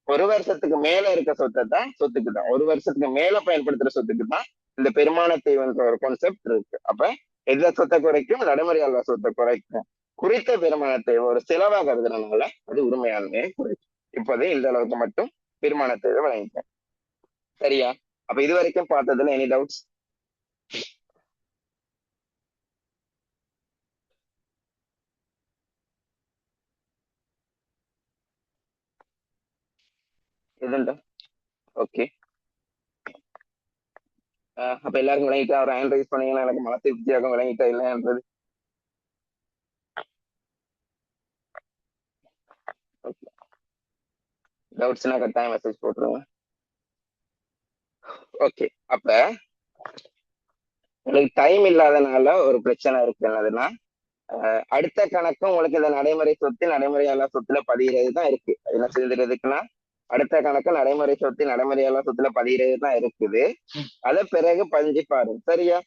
ஒரு வருஷத்துக்கு மேல இருக்க சொத்தை தான் சொத்துக்கு தான், ஒரு வருஷத்துக்கு மேல பயன்படுத்துற சொத்துக்கு தான் இந்த பெருமானத்தைன்ற ஒரு கான்செப்ட் இருக்கு. அப்ப எந்த சொத்தை குறைக்கும்? நடைமுறை அல்ல சொத்தை குறைக்கும். குறித்த பெருமானத்தை ஒரு செலவாக கருதுறதுனால அது உரிமையாண்மையை குறைக்கும். இப்போதே இந்த அளவுக்கு மட்டும் பெருமானத்தை வழங்கிட்டேன். சரியா? அப்ப இது வரைக்கும் பார்த்ததுல எனி டவுட்ஸ்? இதுண்டா? ஓகே. அப்ப எல்லாருக்கும் விளங்கிட்டா? அவர் ஹேண்ட் ரைஸ் பண்ணீங்கன்னா எனக்கு மன திருப்தியாக விளங்கிட்டா இல்லைன்றது. டவுட்ஸ்னா கட்டாயம் மெசேஜ் போட்டுருங்க. ஓகே. அப்ப உங்களுக்கு டைம் இல்லாதனால ஒரு பிரச்சனை இருக்கு. என்னதுன்னா, அடுத்த கணக்கும் உங்களுக்கு இந்த நடைமுறை சொத்து நடைமுறையாளர் சொத்துல பதிகிறது தான் இருக்கு. என்ன செஞ்சுறதுக்குன்னா, அடுத்த கணக்கு நடைமுறை சொத்து நடைமுறையாளர் சொத்துல பதிகிறது தான் இருக்குது. அத பிறகு பதிஞ்சு பாருங்க. சரியா?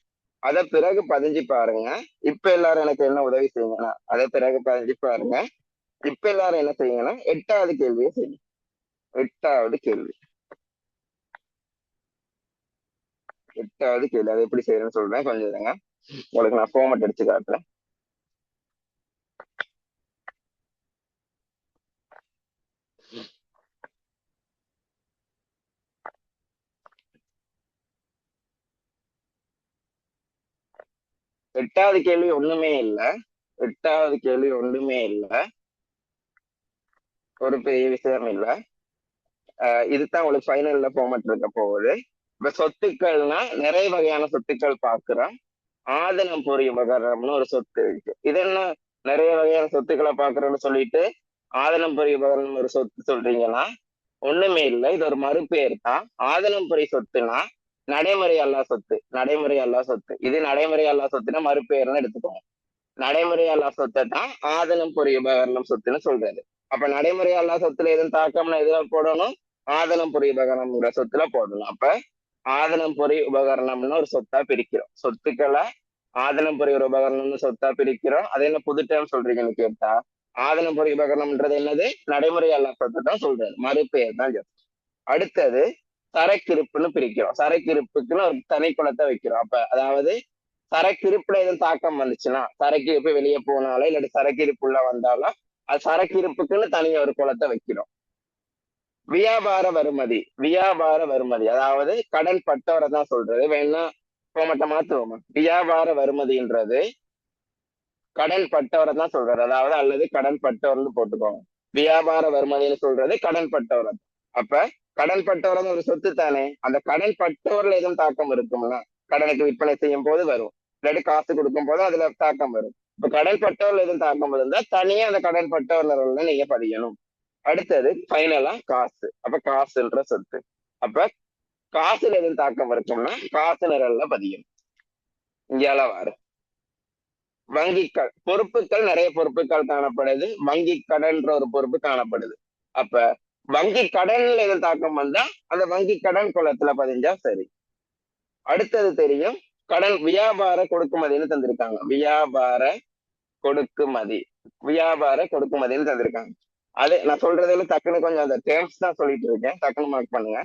அத பிறகு பதிஞ்சு பாருங்க. இப்ப எல்லாரும் எனக்கு என்ன உதவி செய்யுங்கன்னா, அத பிறகு பதிஞ்சு பாருங்க. இப்ப எல்லாரும் என்ன செய்யுங்கன்னா, 8வது கேள்வியை செய்யுங்க. 8வது கேள்வி. 8வது கேள்வி அதை எப்படி செய்யறேன்னு சொல்றேன், கொஞ்சம் இருங்க. உங்களுக்கு நான் ஃபார்மட் அடிச்சு காட்டுறேன். எட்டாவது கேள்வி ஒண்ணுமே இல்ல. 8வது கேள்வி ஒண்ணுமே இல்ல. ஒரு பெரிய விஷயம் இல்ல. இதுதான் உங்களுக்கு ஃபைனல்ல ஃபார்மட் இருக்க போகுது. இப்ப சொத்துக்கள்னா நிறைய வகையான சொத்துக்கள் பாக்குறோம். ஆதனம் பொறி உபகரணம்னு ஒரு சொத்து இருக்கு. இது என்ன நிறைய வகையான சொத்துக்களை பாக்குறோம்னு சொல்லிட்டு ஆதனம் பொறி உபகரணம் ஒரு சொத்து சொல்றீங்கன்னா, ஒண்ணுமே இல்லை, இது ஒரு மறுபெயர் தான். ஆதனம் பொறி சொத்துனா நடைமுறை அல்லா சொத்து. நடைமுறை அல்லா சொத்து இது நடைமுறை அல்லா சொத்துனா மறுபெயர்னு எடுத்துக்கோங்க. நடைமுறை அல்லா சொத்தை தான் ஆதனம் பொறி உபகரணம் சொத்துன்னு சொல்றது. அப்ப நடைமுறை அல்லா சொத்துல எதுவும் தாக்கம்னா எதுல போடணும்? ஆதனம் பொறி உபகரணம்ங்கிற சொத்துல போடணும். அப்ப ஆதனம் பொறி உபகரணம்னு ஒரு சொத்தா பிரிக்கிறோம். சொத்துக்களை ஆதனம் பொறி ஒரு உபகரணம்னு சொத்தா பிரிக்கிறோம். அது என்ன புது டேம் சொல்றீங்கன்னு கேட்டா, ஆதனம் பொறி உபகரணம்ன்றது என்னது? நடைமுறை அல்லா சொத்தை தான் சொல்றது, மறுபெயர் தான். அடுத்தது சரக்கிருப்புன்னு பிரிக்கிறோம். சரக்கிருப்புக்குன்னு ஒரு தனி குளத்தை வைக்கிறோம். அப்ப அதாவது சரக்கிருப்புல எதுவும் தாக்கம் வந்துச்சுன்னா, சரக்கிருப்பு வெளியே போனாலும் இல்லாட்டி சரக்கிருப்புள்ள வந்தாலும் அது சரக்கிருப்புக்குன்னு தனியா ஒரு குளத்தை வைக்கிறோம். வியாபார வருமதி. வியாபார வருமதி அதாவது கடன் பட்டவரை தான் சொல்றது. வேணா போமட்ட மாத்துவோமா? வியாபார வருமதின்றது கடன் பட்டவரை தான் சொல்றது. அதாவது அல்லது கடன் பட்டவர்னு போட்டுக்கோங்க. வியாபார வருமதின்னு சொல்றது கடன் பட்டவரை. அப்ப கடன் பட்டவரை ஒரு சொத்து தானே. அந்த கடன் பட்டவர்ல எதுவும் தாக்கம் இருக்கும்னா, கடனுக்கு விற்பனை செய்யும் போது வரும், இல்லாட்டி காசு கொடுக்கும் போது அதுல தாக்கம் வரும். இப்ப கடன் பட்டவர்ல எதுவும் தாக்கம் இருந்தா தனியா அந்த கடன் பட்டவர்ல நீங்க பதியணும். அடுத்தது ஃபைனலா காசு. அப்ப காசுன்ற சொத்து. அப்ப காசுல எதுவும் தாக்கம் இருக்கும்னா காசு நிரல்ல பதியும். இங்கால வாரு. வங்கிகள் பொறுப்புகள், நிறைய பொறுப்புகள் காணப்படுது. வங்கி கடன்ற ஒரு பொறுப்பு காணப்படுது. அப்ப வங்கி கடன்ல எதுவும் தாக்கம் வந்தா அந்த வங்கி கடன் குளத்துல பதிஞ்சா சரி. அடுத்தது தெரியும், கடன் வியாபார கொடுக்குமதின்னு தந்திருக்காங்க. வியாபார கொடுக்குமதி. வியாபார கொடுக்குமதின்னு தந்திருக்காங்க. அது நான் சொல்றதுல டக்குன்னு கொஞ்சம் அந்த டேர்ம்ஸ் தான் சொல்லிட்டு இருக்கேன், டக்குன்னு மார்க் பண்ணுங்க.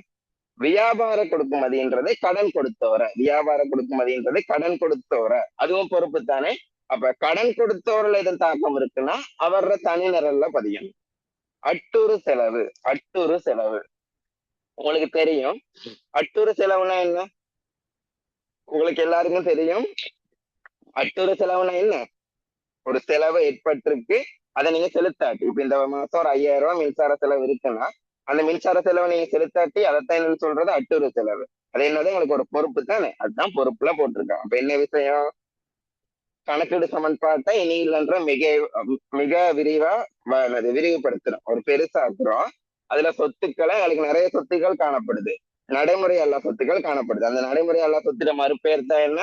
வியாபார கொடுக்குமதின்றது கடன் கொடுத்தவரை. வியாபார கொடுக்குமதின்றது கடன் கொடுத்தவரை, அதுவும் பொறுப்பு தானே. அப்ப கடன் கொடுத்தவர்ல எதுவும் தாக்கம் இருக்குன்னா அவர தனி நிரல்ல பதியும். அட்டுறு செலவு. அட்டுறு செலவு உங்களுக்கு தெரியும். அட்டுறு செலவுனா என்ன? உங்களுக்கு எல்லாருக்கும் தெரியும். அட்டுறு செலவுனா என்ன? ஒரு செலவு ஏற்பட்டிருக்கு, அதை நீங்க செலுத்தாட்டி. இப்ப இந்த மாசம் ஒரு 5000 ரூபாய் மின்சார செலவு இருக்குன்னா அந்த மின்சார செலவை நீங்க செலுத்தாட்டி அதைத்தான் என்னன்னு சொல்றது? அட்டுறு செலவு. அது என்னது? உங்களுக்கு ஒரு பொறுப்பு தானே, அதுதான் பொறுப்புல போட்டிருக்காங்க. அப்ப என்ன விஷயம்? கணக்கீடு சமன்பாட்டை இனி இல்லைன்ற மிக மிக விரிவா விரிவுபடுத்துறோம், ஒரு பெருசாக்குறோம். அதுல சொத்துக்களை, அதுக்கு நிறைய சொத்துக்கள் காணப்படுது. நடைமுறை அல்லா சொத்துக்கள் காணப்படுது. அந்த நடைமுறை அல்லா சொத்துட மறுபெயர் தான் என்ன?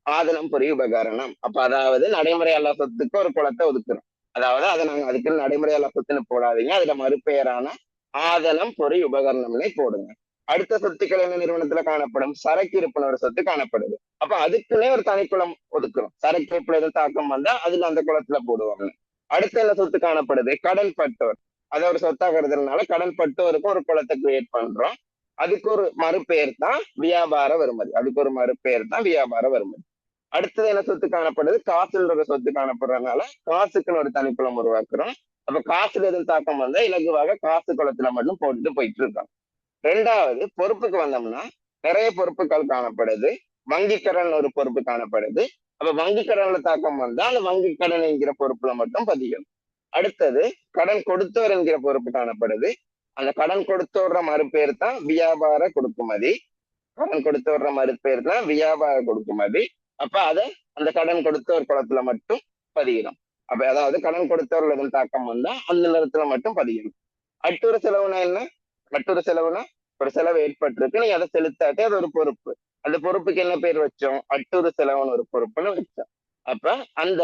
ஆதனம் பொறி உபகரணம். அப்ப அதாவது நடைமுறை அல்லா சொத்துக்கு ஒரு குளத்தை ஒதுக்குறோம். அதாவது அதை நாங்க அதுக்கு நடைமுறை அல்லா சொத்துன்னு போடாதீங்க, அதுல மறுபெயரான ஆதனம் பொறி உபகரணம்னே போடுங்க. அடுத்த சொத்துக்கள் என்ன நிறுவனத்துல காணப்படும்? சரக்கு இருப்புன்னு ஒரு சொத்து காணப்படுது. அப்ப அதுக்குன்னே ஒரு தனிக்குளம் ஒதுக்குறோம். சரக்கு இருப்புல எதுவும் தாக்கம் வந்தா அதுல அந்த குளத்துல போடுவாங்க. அடுத்த என்ன சொத்து காணப்படுது? கடன் பட்டோர். அதை ஒரு சொத்தா கருதுறதுனால கடன் பட்டோருக்கு ஒரு குளத்தை கிரியேட் பண்றோம். அதுக்கு ஒரு மறுபெயர் தான் வியாபார வருமதி. அதுக்கு ஒரு மறுபெயர் தான் வியாபார வருமதி. அடுத்தது என்ன சொத்து காணப்படுது? காசுன்ற ஒரு சொத்து காணப்படுறதுனால காசுக்குன்னு ஒரு தனிக்குளம் உருவாக்குறோம். அப்ப காசுல எதுவும் தாக்கம் வந்தா இலகுவாக காசு குளத்துல மட்டும் போட்டுட்டு போயிட்டு இருக்காங்க. ரெண்டாவது பொறுப்புக்கு வந்தோம்னா நிறைய பொறுப்புகள் காணப்படுது. வங்கி கடன் ஒரு பொறுப்பு காணப்படுது. அப்ப வங்கி கடன்ல தாக்கம் வந்தா அந்த வங்கி கடன் என்கிற பொறுப்புல மட்டும் பதியும். அடுத்தது கடன் கொடுத்தோர் என்கிற பொறுப்பு காணப்படுது. அந்த கடன் கொடுத்தோர்ற மறுபேர் தான் வியாபார கொடுக்குமதி. கடன் கொடுத்தோர்ற மறுபேர் தான் வியாபார கொடுக்குமதி. அப்ப அத அந்த கடன் கொடுத்தோர் குளத்துல மட்டும் பதியணும். அப்ப அதாவது கடன் கொடுத்தோர்ல எதுவும் தாக்கம் வந்தா அந்த நேரத்துல மட்டும் பதியணும். அட்டுற செலவுனா என்ன? அட்டுற செலவுனா ஒரு செலவு ஏற்பட்டிருக்கு, நீங்க அதை செலுத்தாட்டி அது ஒரு பொறுப்பு. அந்த பொறுப்புக்கு என்ன பேர் வச்சோம்? அட்டுறு செலவுன்னு ஒரு பொறுப்புன்னு வச்சோம். அப்ப அந்த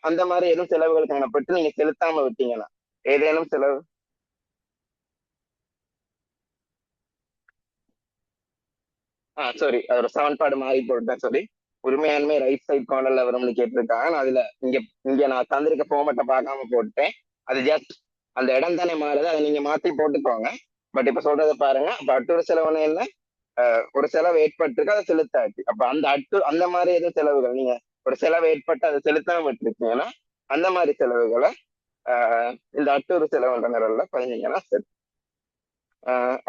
அந்த மாதிரி எதுவும் செலவுகள் காணப்பட்டு நீங்க செலுத்தாம விட்டீங்கன்னா ஏதேனும் செலவு சாரி, அதோட சமன்பாடு மாறி போட்டேன் சொல்லி உரிமையாண்மை ரைட் சைட் கார்னர்ல வரும்னு கேட்டிருக்காங்க. நான் அதுல இங்க இங்க நான் தந்திருக்க ஃபார்மட்டை பார்க்காம போட்டேன். அது ஜஸ்ட் அந்த இடம் தானே மாறுது, அதை நீங்க மாத்தி போட்டுக்கோங்க. பட் இப்ப சொல்றதை பாருங்க. அப்ப அட்டுற செலவுன்னு என்ன? ஒரு செலவு ஏற்பட்டிருக்கு, அதை செலுத்தாச்சு. அப்ப அந்த அந்த மாதிரி எதுவும் செலவுகள் நீங்க ஒரு செலவு ஏற்பட்டு அதை செலுத்தாம விட்டுருக்கீங்கன்னா அந்த மாதிரி செலவுகளை இந்த அட்டூறு செலவுன்ற நிரல்ல பதினீங்கன்னா சரி.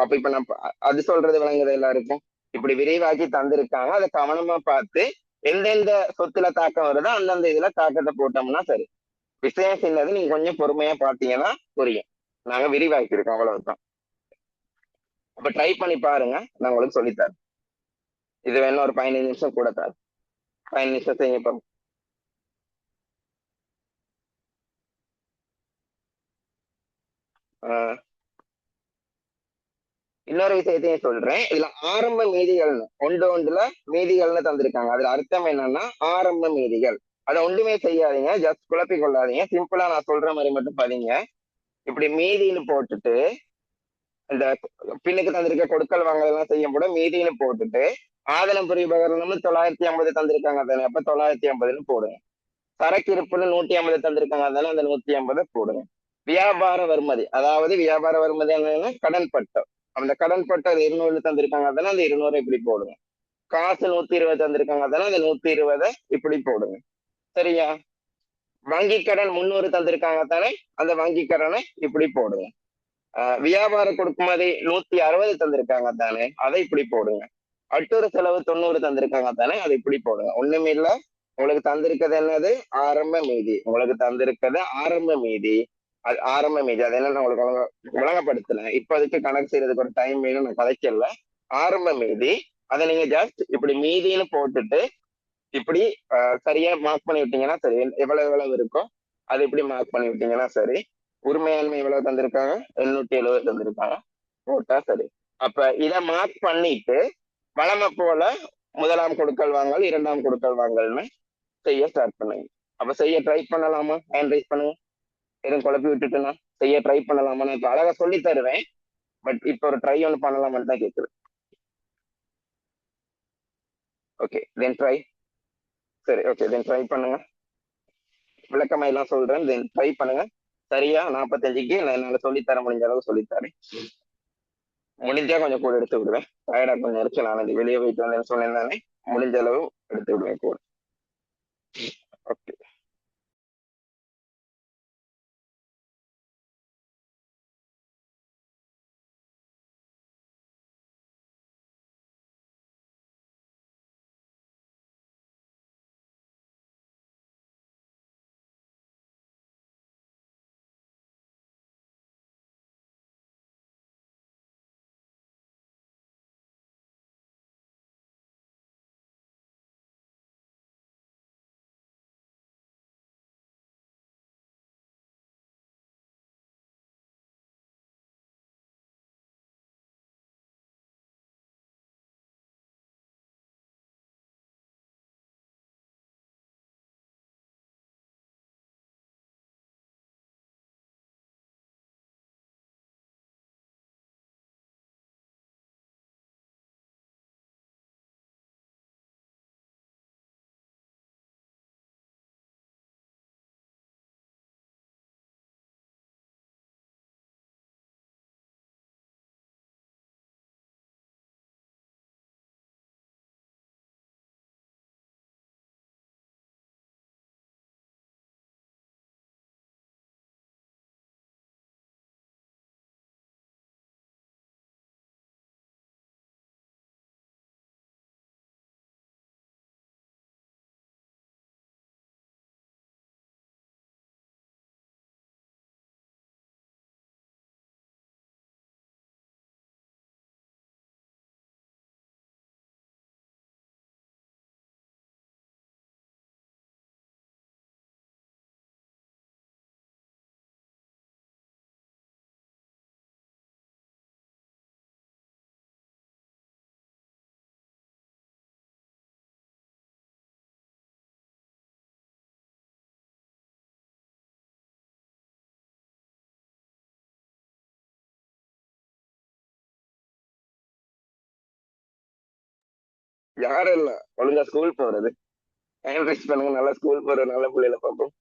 அப்ப இப்ப நான் அது சொல்றது விளங்குது எல்லாருக்கும். இப்படி விரிவாக்கி தந்திருக்காங்க, அதை கவனமா பார்த்து எந்தெந்த சொத்துல தாக்கம் வருதோ அந்தந்த இதுல தாக்கத்தை போட்டோம்னா சரி. விஷயம் சின்னது, நீங்க கொஞ்சம் பொறுமையா பார்த்தீங்கன்னா புரியும். நாங்க விரிவாக்கி இருக்கோம், அவ்வளவுதான். அப்ப ட்ரை பண்ணி பாருங்க, நான் உங்களுக்கு சொல்லித்தரேன். இது வேணும் ஒரு 15 நிமிஷம் கூட தரேன். 15 நிமிஷம் செய்யுங்க. இன்னொரு விஷயத்தையும் சொல்றேன். இதுல ஆரம்ப மீதிகள்னு ஒன்றுல மீதிகள்னு தந்திருக்காங்க. அதுல அர்த்தம் என்னன்னா ஆரம்ப மீதிகள். அதை ஒன்றுமே செய்யாதீங்க, ஜஸ்ட் குழப்பி கொள்ளாதீங்க. சிம்பிளா நான் சொல்ற மாதிரி மட்டும் பதிங்க. இப்படி மீதின்னு போட்டுட்டு இந்த பின்னுக்கு தந்திருக்க கொடுக்கல் வாங்கல் எல்லாம் செய்யும் போட மீதின்னு போட்டுட்டு ஆதனம் புரிபகரணம்னு 950 தந்திருக்காங்க தானே, அப்ப 950ன்னு போடுங்க. சரக்கு இருப்புன்னு 150 தந்திருக்காங்க தானே, அந்த 150 போடுங்க. வியாபார வருமதி, அதாவது வியாபார வருமதி என்னன்னா கடன் பட்டம். அந்த கடன் பட்டம் 200 தந்திருக்காங்க தானே, அந்த 200 இப்படி போடுங்க. காசு 120 தந்திருக்காங்க தானே, அந்த 120 இப்படி போடுங்க. சரியா? வங்கி கடன் 300 தந்திருக்காங்க தானே, அந்த வங்கி கடனை இப்படி போடுங்க. வியாபார கொடுக்குமதி 160 தந்திருக்காங்க தானே, அதை இப்படி போடுங்க. அட்டுற செலவு 90 தந்திருக்காங்க தானே, அதை இப்படி போடுங்க. ஒண்ணுமே இல்ல, உங்களுக்கு தந்திருக்கிறது என்னது? ஆரம்ப மீதி. உங்களுக்கு தந்திருக்கிறது ஆரம்ப மீதி. அது ஆரம்ப மீதி. அது என்ன உங்களுக்கு விளங்கப்படுத்தினேன். இப்ப அதுக்கு கணக்கு செய்யறதுக்கு ஒரு டைம் வேணும், நான் கதைக்கல. ஆரம்ப மீதி. அதை நீங்க ஜஸ்ட் இப்படி மீதின்னு போட்டுட்டு இப்படி சரியா மார்க் பண்ணி விட்டீங்கன்னா சரி. எவ்வளவு எவ்வளவு இருக்கோ அது இப்படி மார்க் பண்ணி விட்டீங்கன்னா சரி. உரிமையாண்மை எவ்வளவு தந்திருக்காங்க? 870 தந்திருக்காங்க. போட்டா சரி. அப்ப இதை மார்க் பண்ணிட்டு வளமை போல முதலாம் கொடுக்கல் வாங்கல், இரண்டாம் கொடுக்கல் வாங்கல்னு செய்ய ஸ்டார்ட் பண்ணுங்க. அப்ப செய்ய ட்ரை பண்ணலாமா? ஹேண்ட் ரைஸ் பண்ணுங்க. எதுவும் குழப்பி விட்டுட்டுனா செய்ய ட்ரை பண்ணலாமா? நான் இப்ப அழகா சொல்லி தருவேன். பட் இப்ப ஒரு ட்ரை ஒன்று பண்ணலாமான்னு தான் கேட்குறேன். Okay then try. சரி, ஓகே தென் ட்ரை பண்ணுங்க. விளக்கமா எல்லாம் சொல்றேன், தென் ட்ரை பண்ணுங்க. சரியா 45க்கு நான் என்னால சொல்லித்தர முடிஞ்ச அளவு சொல்லித்தரேன். முடிஞ்சா கொஞ்சம் கூட எடுத்து விடுவேன். டயர்டா கொஞ்சம் இருக்கு, நான் வெளியே போயிட்டு வந்தேன்னு சொன்னேன் தானே, முடிஞ்ச அளவு எடுத்து விடுவேன் கூட. ஓகே. யாரும் இல்ல, ஒழுங்கா ஸ்கூல் போறது. என்கரேஜ் பண்ணுங்க, நல்லா ஸ்கூல் போற நல்ல பிள்ளைல பார்ப்போம்.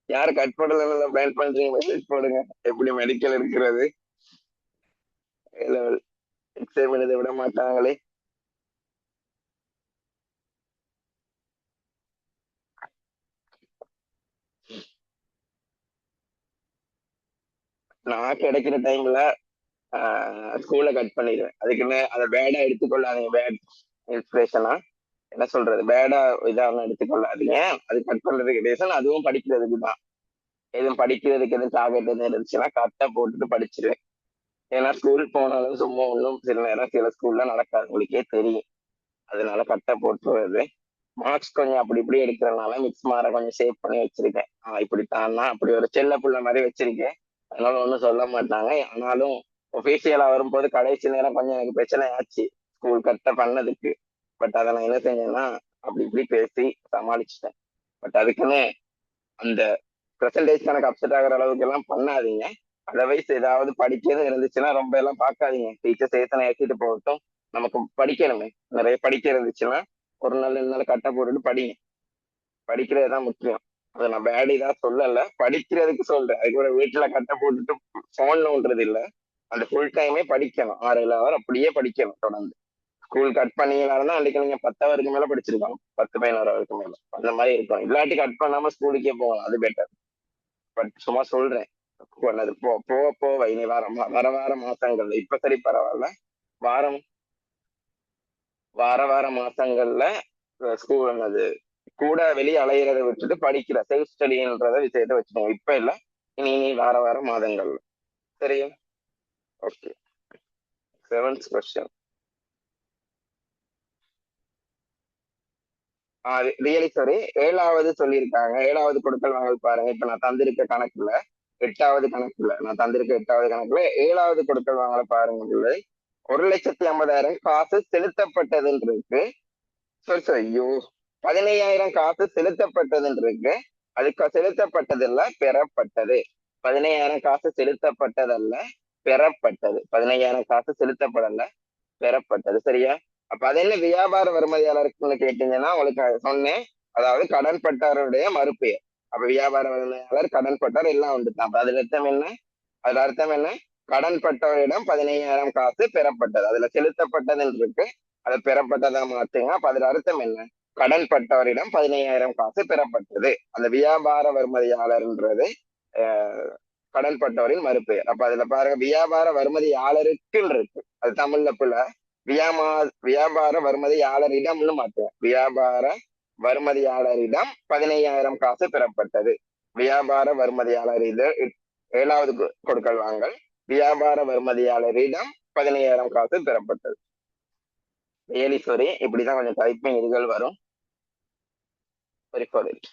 யாரு கட் பண்ணல பிளான் பண்றீங்க, மெசேஜ் போடுங்க. எப்படி மெடிக்கல் இருக்கிறது, லெவல் எக்ஸாம் எழுத விட மாட்டாங்களே. நான் கிடைக்கிற டைம்ல ஸ்கூல்ல கட் பண்ணிடுவேன். அதுக்குன்னு அதை பேடா எடுத்துக்கொள்ளாதீங்க. பேட் இன்ஸ்பிரேஷனா என்ன சொல்றது, பேடா இதாக எடுத்துக்கொள்ளாதீங்க. அது கட் பண்றதுக்கு ரீசன் அதுவும் படிக்கிறதுக்கு தான். எதுவும் படிக்கிறதுக்கு எதுவும் டார்கெட் எதுவும் இருந்துச்சுன்னா கரெக்டா போட்டுட்டு படிச்சிருவேன். ஏன்னா ஸ்கூல் போனாலும் சும்மா ஒன்றும் சில நேரம் சில ஸ்கூல்ல நடக்காது, உங்களுக்கே தெரியும். அதனால கரெக்டா போட்டு வருது. மார்க்ஸ் கொஞ்சம் அப்படி இப்படி எடுக்கிறதுனால மிக்ஸ் மாற கொஞ்சம் சேவ் பண்ணி வச்சிருக்கேன். இப்படித்தான்னா அப்படி ஒரு செல்ல புள்ள மாதிரி வச்சிருக்கேன். அதனால ஒன்றும் சொல்ல மாட்டாங்க. ஆனாலும் ஒபிஷியலா வரும்போது கடைசி நேரம் கொஞ்சம் எனக்கு பிரச்சனை ஆச்சு ஸ்கூல் கரெக்டா பண்ணதுக்கு. பட் அதை நான் என்ன செஞ்சேன்னா அப்படி இப்படி பேசி சமாளிச்சுட்டேன். பட் அதுக்குன்னு அந்த பெர்சன்டேஜ் கணக்கு அப்செட் ஆகிற அளவுக்கு எல்லாம் பண்ணாதீங்க. அதர்வைஸ் ஏதாவது படிக்கிறது இருந்துச்சுன்னா ரொம்ப எல்லாம் பார்க்காதீங்க. டீச்சர்ஸ் ஏத்தனை ஏற்றிட்டு போகட்டும், நமக்கு படிக்கணுமே. நிறைய படிக்க இருந்துச்சுன்னா ஒரு நாள் 2 நாள் கட்டை போட்டுட்டு படிங்க. படிக்கிறது தான் முக்கியம். அதை நான் பேடி தான் சொல்லல, படிக்கிறதுக்கு சொல்றேன். அதுக்கு ஒரு வீட்டுல கட்டை போட்டுட்டு போன் நோண்டுறது இல்ல. அந்த ஃபுல் டைமே படிக்கணும், 6 7 ஹவர் அப்படியே படிக்கணும் தொடர்ந்து. ஸ்கூல் கட் பண்ணீங்களா இருந்தா அன்னைக்கு நீங்க 10 ஹவருக்கு மேல படிச்சிருக்கோம், 10 11 ஹவருக்கு மேல அந்த மாதிரி இருக்கும். இல்லாட்டி கட் பண்ணாம ஸ்கூலுக்கே போகலாம், அது பெட்டர். பட் சும்மா சொல்றேன். அது போக போக இனி வர மாசங்கள்ல இப்ப சரி பரவாயில்ல. வாரம் வார மாசங்கள்ல ஸ்கூல் அது கூட வெளியே அலையிறதை விட்டுட்டு படிக்கிற செல்ஃப் ஸ்டடின்றத விஷயத்த வச்சுக்கோங்க. இப்ப இல்ல, இனி வார மாதங்கள்ல. சரியா? Okay. 7th question. Really sorry, 7வது சொல்லியிருக்காங்க. 7வது கொடுக்கல் வாங்கல் பாருங்க. இப்ப நான் தந்திருக்க கணக்குல 7வது கொடுக்கல் வாங்கல பாருங்க. 1,50,000 காசு செலுத்தப்பட்டதுன்னு இருக்கு. சரி சரி, ஐயோ, 15,000 காசு செலுத்தப்பட்டதுன்னு இருக்கு. அதுக்கு செலுத்தப்பட்டதல்ல, பெறப்பட்டது. 15,000 காசு செலுத்தப்பட்டதல்ல, பெறப்பட்டது. 15,000 காசு செலுத்தப்படல, பெறப்பட்டது. சரியா? அப்ப அது என்ன வியாபார வருமதியாளருக்குன்னு கேட்டீங்கன்னா உங்களுக்கு சொன்னேன். அதாவது கடன் பட்டாருடைய மறுபெயர். அப்ப வியாபார வருமதியாளர், கடன் பட்டார் எல்லாம் வந்துட்டான். அப்ப அதுல அர்த்தம் என்ன? அதுல அர்த்தம் என்ன? கடன் பட்டவரிடம் 15,000 காசு பெறப்பட்டது. அதுல செலுத்தப்பட்டதுன்னு இருக்கு, அதை பெறப்பட்டதா மாத்துங்க. அப்ப அதுல அர்த்தம் என்ன? கடன் பட்டவரிடம் 15,000 காசு பெறப்பட்டது. அந்த வியாபார வருமதியாளர்ன்றது கடன் பட்டவரின் மறுபெயர். அப்ப அதுல பாருங்க, வியாபார வருமதியாளருக்குன்னு இருக்கு, அது தமிழ்ல புல. வியாமா வியாபார வருமதியாளரிடம்னு மாத்துவேன். வியாபார வருமதியாளரிடம் 15,000 காசு பெறப்பட்டது. வியாபார வருமதியாளர் இது 7வது கொடுக்கல் வாங்கல். வியாபார வருமதியாளரிடம் 15,000 காசு பெறப்பட்டது. ரியலி சாரி, இப்படிதான் கொஞ்சம் டைப்பிங் இதுகள் வரும். Sorry for it.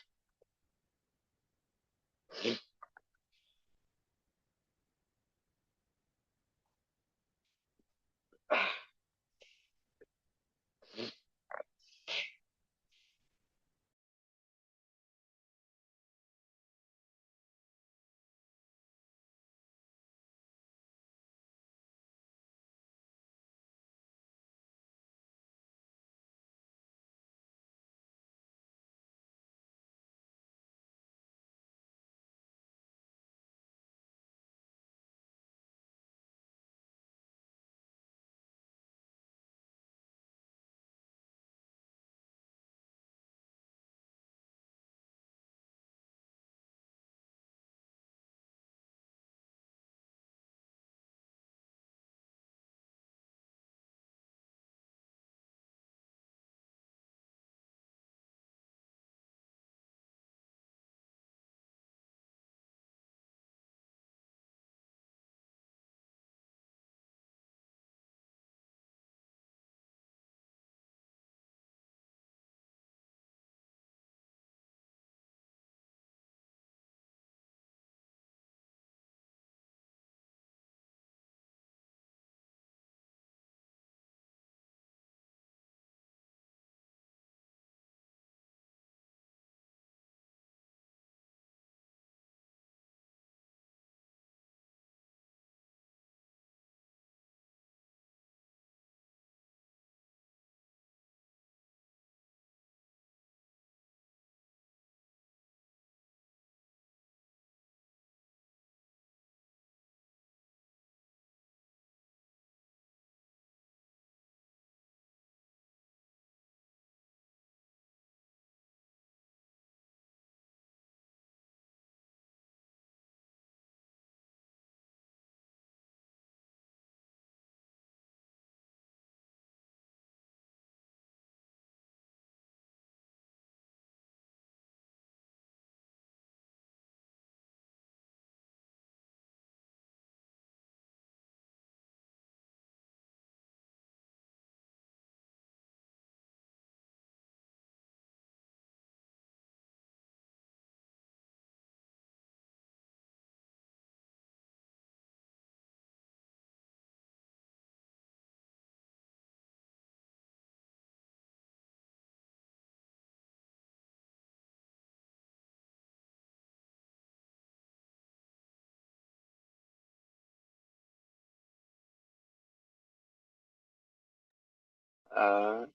ஆஹ்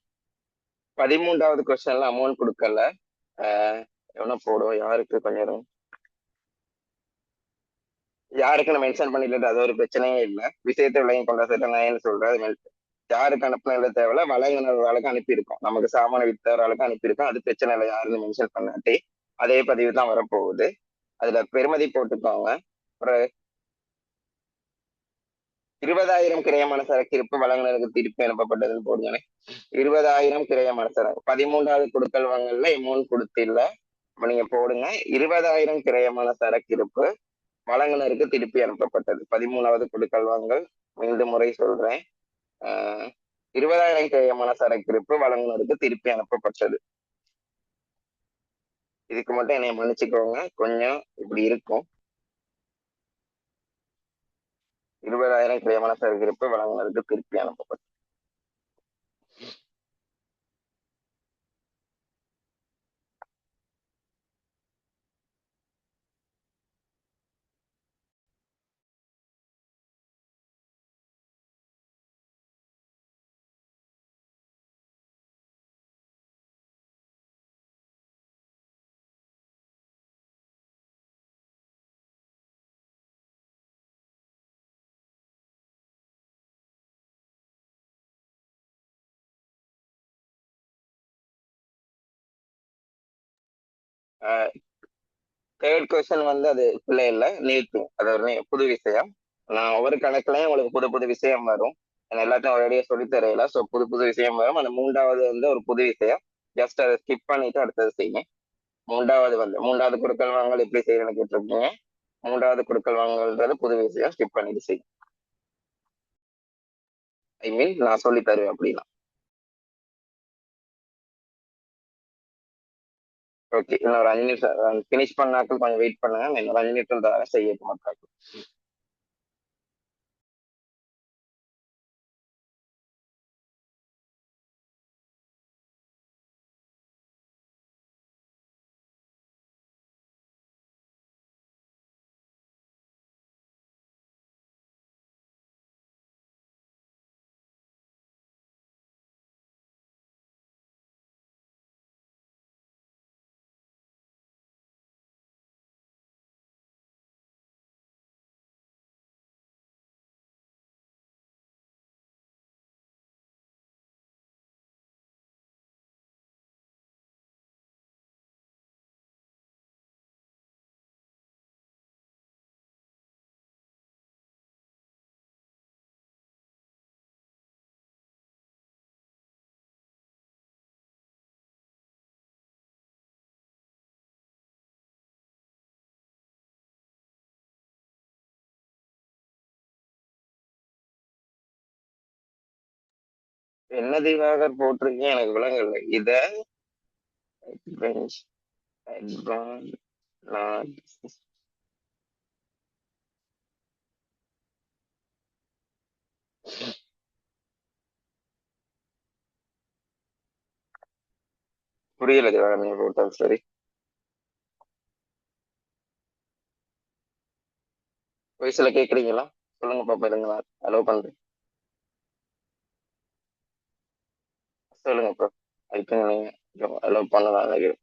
13வது கொஸ்டின்ல அமௌண்ட் கொடுக்கல. எவ்வளோ போடுவோம் யாருக்கு கொஞ்சம் யாருக்குன்னு மென்ஷன் பண்ணிட்டு அது ஒரு பிரச்சனையே இல்லை. விஷயத்தை விலையும் கொண்ட சட்ட நான் சொல்றேன். யாருக்கு அனுப்பினது தேவையில்ல, வழங்கினவர்களுக்கு அனுப்பியிருக்கோம். நமக்கு சாமான வித்தவர்களுக்கு அனுப்பியிருக்கோம். அது பிரச்சனை இல்லை, யாருன்னு மென்ஷன் பண்ணாட்டி அதே பதிவு தான் வரப்போகுது. அதுல பெருமதி போட்டுக்கோங்க. ஒரு 20,000 கிரயமான சரக்கு இருப்பு வழங்கினருக்கு திருப்பி அனுப்பப்பட்டதுன்னு போடுங்க. 20,000 கிரயமான சரக்கு 13வது கொடுக்கல் வாங்கல அமௌண்ட் கொடுத்தில்ல. அப்ப நீங்க போடுங்க 20,000 கிரயமான சரக்கு இருப்பு வழங்கினருக்கு திருப்பி அனுப்பப்பட்டது. 13வது கொடுக்கல் வாங்கல். மீண்டும் முறை சொல்றேன். 20,000 கிரயமான சரக்கு இருப்பு வழங்கினருக்கு திருப்பி அனுப்பப்பட்டது. இதுக்கு மட்டும் என்னைய மன்னிச்சுக்கோங்க, கொஞ்சம் இப்படி இருக்கும். 20,000 கிரயமான சரக்கு இருப்பு வழங்கினருக்கு திருப்பி அனுப்பப்பட்டது. தேர்ட் கொஸ்டின் வந்து அது பிள்ளை இல்லை, நீட்டு. அது ஒரு புது விஷயம். நான் ஒவ்வொரு கணக்குலையும் உங்களுக்கு புது புது விஷயம் வரும். நான் எல்லாத்தையும் ஒரேடியாக சொல்லி தரையில. ஸோ புது புது விஷயம் வரும். அந்த 3வது வந்து ஒரு புது விஷயம். ஜஸ்ட் அதை ஸ்கிப் பண்ணிட்டு அடுத்தது செய்யுங்க. 3வது குடுக்கல் வாங்கல் எப்படி செய்யணும்னு கேட்டிருக்கீங்க. 3வது குடுக்கல் வாங்கல்ன்றது புது விஷயம், ஸ்கிப் பண்ணிட்டு செய்யும். ஐ மீன் நான் சொல்லி தருவேன் அப்படின்னா. ஓகே, இன்னொரு 5 நிமிஷம் ஃபினிஷ் பண்ணாக்கள் கொஞ்சம் வெயிட் பண்ணுங்க. இன்னொரு 5 நிமிஷம் தர செய்யட்டும் மக்கள். என்ன திவாகர் போட்டிருக்கீங்க எனக்கு விளங்கல. இத advanced advanced புரியல திவாகர் நீங்க போட்டது. சரி, வயசுல கேக்குறீங்களா? சொல்லுங்க பாப்பா, இருங்களா அலோவ் பண்றேன். சொல்லுங்க ப்ரோ. அதுக்கு நீங்க அலோவ் பண்ணலாம் நினைக்கிறேன்.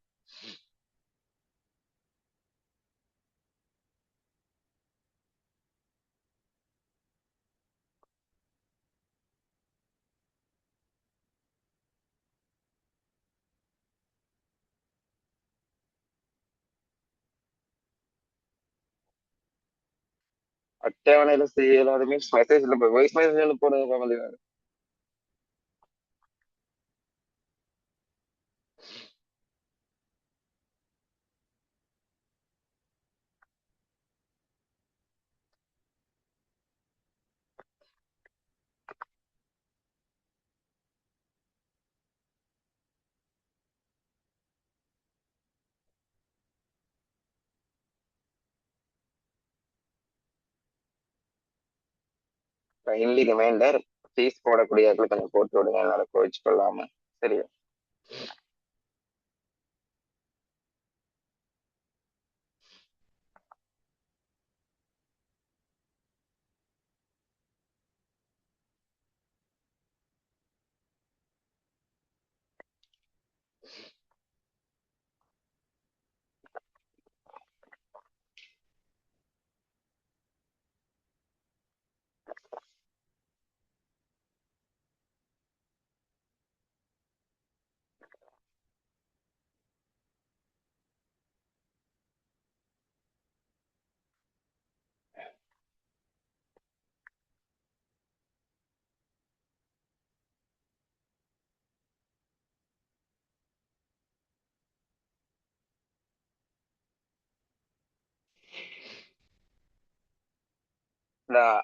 அட்டவணையில செய்யலாது மீன்ஸ் மெசேஜ்ல போய் வாய்ஸ் மெசேஜ்ல போடுங்க பாப்பா திவாகர். கைண்ட்லி ரிமைண்டர், ஃபீஸ் போடக்கூடிய இடத்துல கொஞ்சம் போட்டு விடுங்க, என்னால கோவிச்சு கொள்ளாம. சரியா?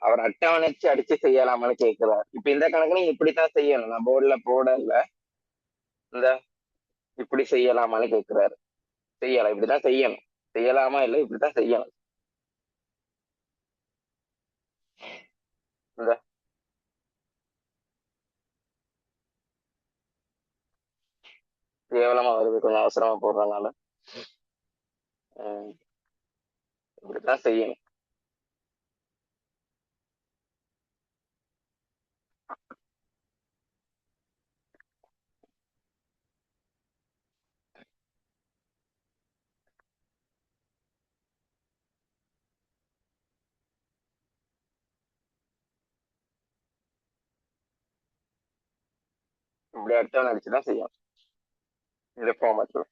அவர் அட்டவணைச்சு அடிச்சு செய்யலாமான்னு கேட்கிறார். இப்ப இந்த கணக்கு நீங்க இப்படித்தான் செய்யணும். நான் போர்டுல போடல. இந்த இப்படி செய்யலாமான்னு கேட்கிறாரு. செய்யலாம், இப்படிதான் செய்யணும். செய்யலாமா இல்லை, இப்படித்தான் செய்யணும். இந்த கேவலமா வருது, கொஞ்சம் அவசரமா போடுறதுனால. இப்படித்தான் செய்யணும். இப்படி அட்டவணை அடிச்சுதான் செய்யணும் இந்த ஃபார்மேட்ல.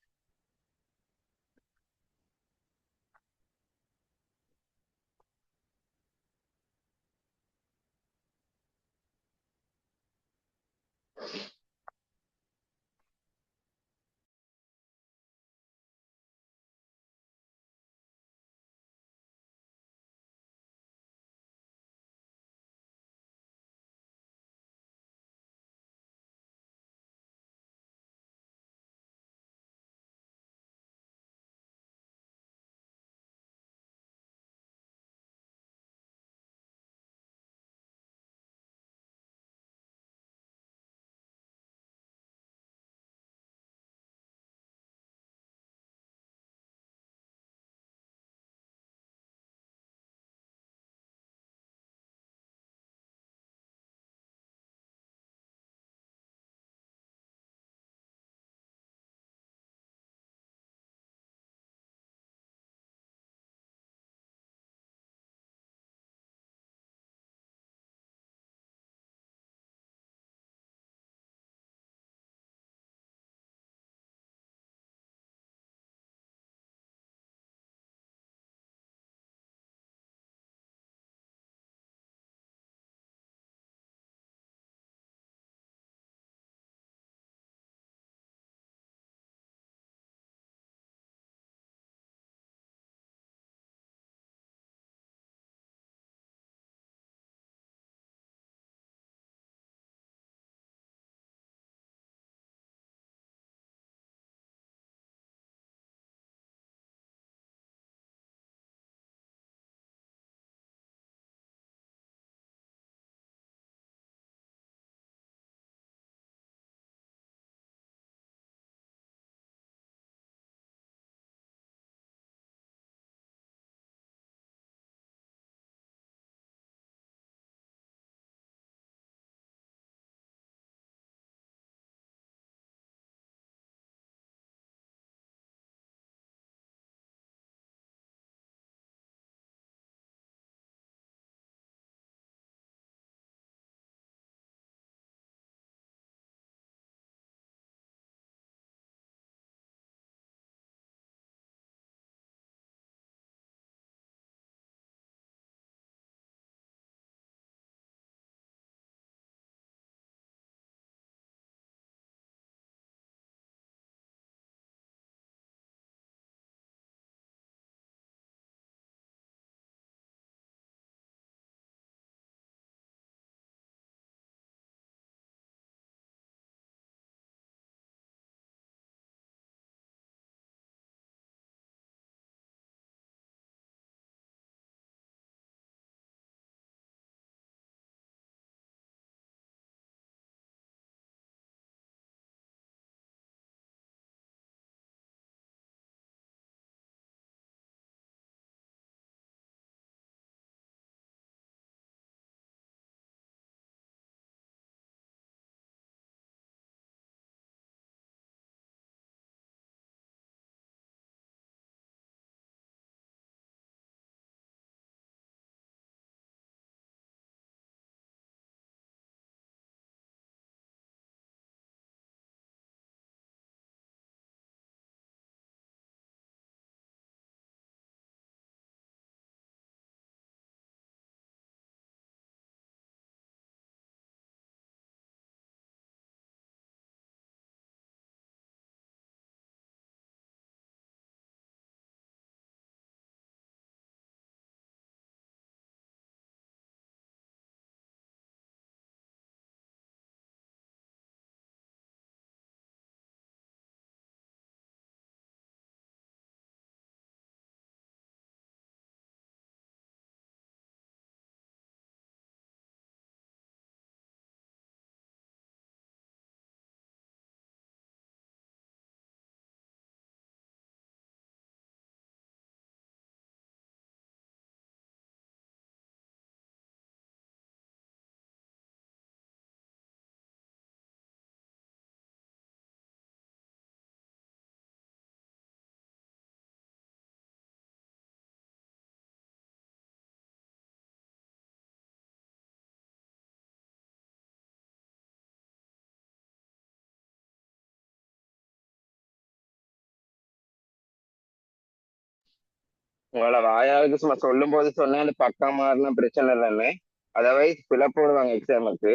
உங்களை வாயாளுக்கு சும்மா சொல்லும் போது சொன்னா அந்த பக்கம் மாறினா பிரச்சனை இல்லைன்னு அதர்வைஸ் ஃபில் போடுவாங்க எக்ஸாமுக்கு.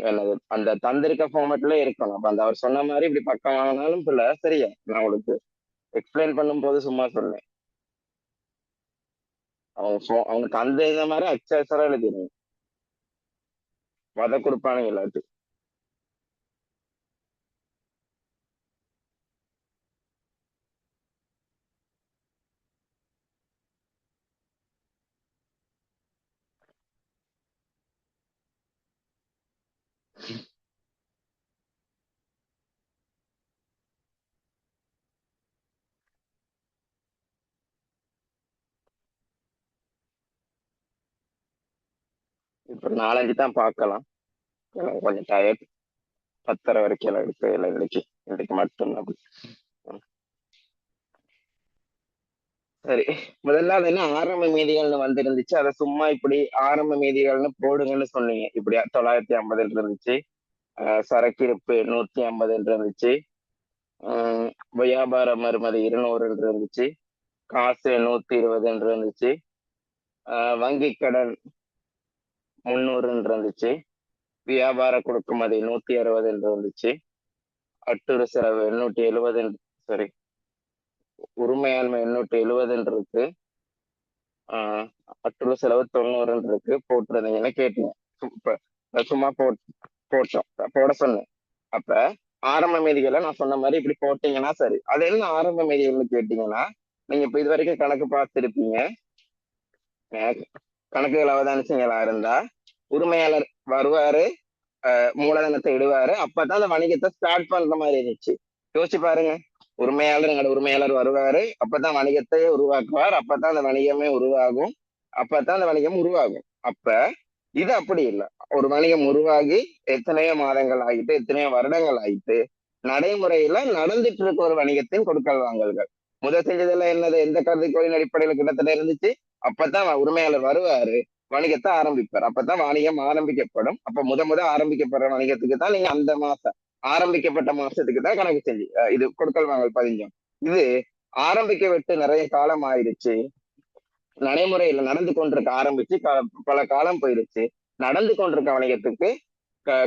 என்னது அந்த தந்திருக்க ஃபார்மேட்ல இருக்கணும். அப்ப அந்த அவர் சொன்ன மாதிரி இப்படி பக்கம் வாங்கினாலும் பிள்ளை சரியா. நான் உங்களுக்கு எக்ஸ்பிளைன் பண்ணும் போது சும்மா சொன்னேன். அவங்க தந்த இந்த மாதிரி அக்சரா எழுதிடுங்க. வத கொடுப்பானுங்க எல்லாத்துக்கும். இப்ப 4-5 தான் பார்க்கலாம். எனக்கு கொஞ்சம் டயர்ட். 10:30 வரைக்கும் எல்லாம் எடுத்து இல்லை இன்னைக்கு. இன்னைக்கு மட்டும்தான். சரி. முதல்ல அது என்ன ஆரம்ப மீதிகள்னு வந்திருந்துச்சு. அதை சும்மா இப்படி ஆரம்ப மீதிகள்னு போடுங்கன்னு சொன்னீங்க. இப்படி 950 இருந்துச்சு. சரக்கிருப்பு 150 இருந்துச்சு. வியாபார மறுமதி 200 இருந்துச்சு. காசு 120 இருந்துச்சு. வங்கி கடன் 300 இருந்துச்சு. வியாபார கொடுக்குமதி 160 இருந்துச்சு. அட்டுறு செலவு 870, சாரி உரிமையாண்மை 870 இருக்கு. அட்டுறு செலவு 90 இருக்கு. போட்டுருந்தீங்கன்னு கேட்டீங்க. சும்மா போட்டோம், போட சொன்னேன். அப்ப ஆரம்ப மீதிகளை நான் சொன்ன மாதிரி இப்படி போட்டீங்கன்னா சரி. அது என்ன ஆரம்ப மீதிகள்னு கேட்டீங்கன்னா, நீங்க இப்ப இது வரைக்கும் கணக்கு பார்த்துருப்பீங்க. கணக்குகள் அவதானிச்சீங்களா இருந்தா உரிமையாளர் வருவாரு, மூலதனத்தை இடுவாரு, அப்பதான் அந்த வணிகத்தை ஸ்டார்ட் பண்ற மாதிரி இருந்துச்சு. யோசிச்சு பாருங்க. உரிமையாளர் வருவாரு, அப்பதான் வணிகத்தை உருவாக்குவார், அப்பதான் அந்த வணிகமே உருவாகும், அப்பதான் அந்த வணிகம் உருவாகும். அப்ப இது அப்படி இல்லை. ஒரு வணிகம் உருவாகி எத்தனையோ மாதங்கள் ஆகிட்டு, எத்தனையோ வருடங்கள் ஆகிட்டு, நடைமுறையில நடந்துட்டு இருக்க ஒரு வணிகத்தின் கொடுக்கல் வாங்கல்கள். முதல் செஞ்சதெல்லாம் என்னது? எந்த கருதுகோளின் அடிப்படையில கிட்டத்தட்ட இருந்துச்சு? அப்பதான் உரிமையாளர் வருவாரு, வணிகத்தை ஆரம்பிப்பார், அப்பதான் வணிகம் ஆரம்பிக்கப்படும். அப்ப முத ஆரம்பிக்கப்படுற வணிகத்துக்கு தான் நீங்க அந்த மாசம் ஆரம்பிக்கப்பட்ட மாசத்துக்கு தான் கணக்கு செஞ்சு இது கொடுக்கல் வாங்கல் பதிஞ்சோம். இது ஆரம்பிக்க விட்டு நிறைய காலம் ஆயிடுச்சு. நடைமுறையில நடந்து கொண்டிருக்க ஆரம்பிச்சு பல காலம் போயிருச்சு. நடந்து கொண்டிருக்க வணிகத்துக்கு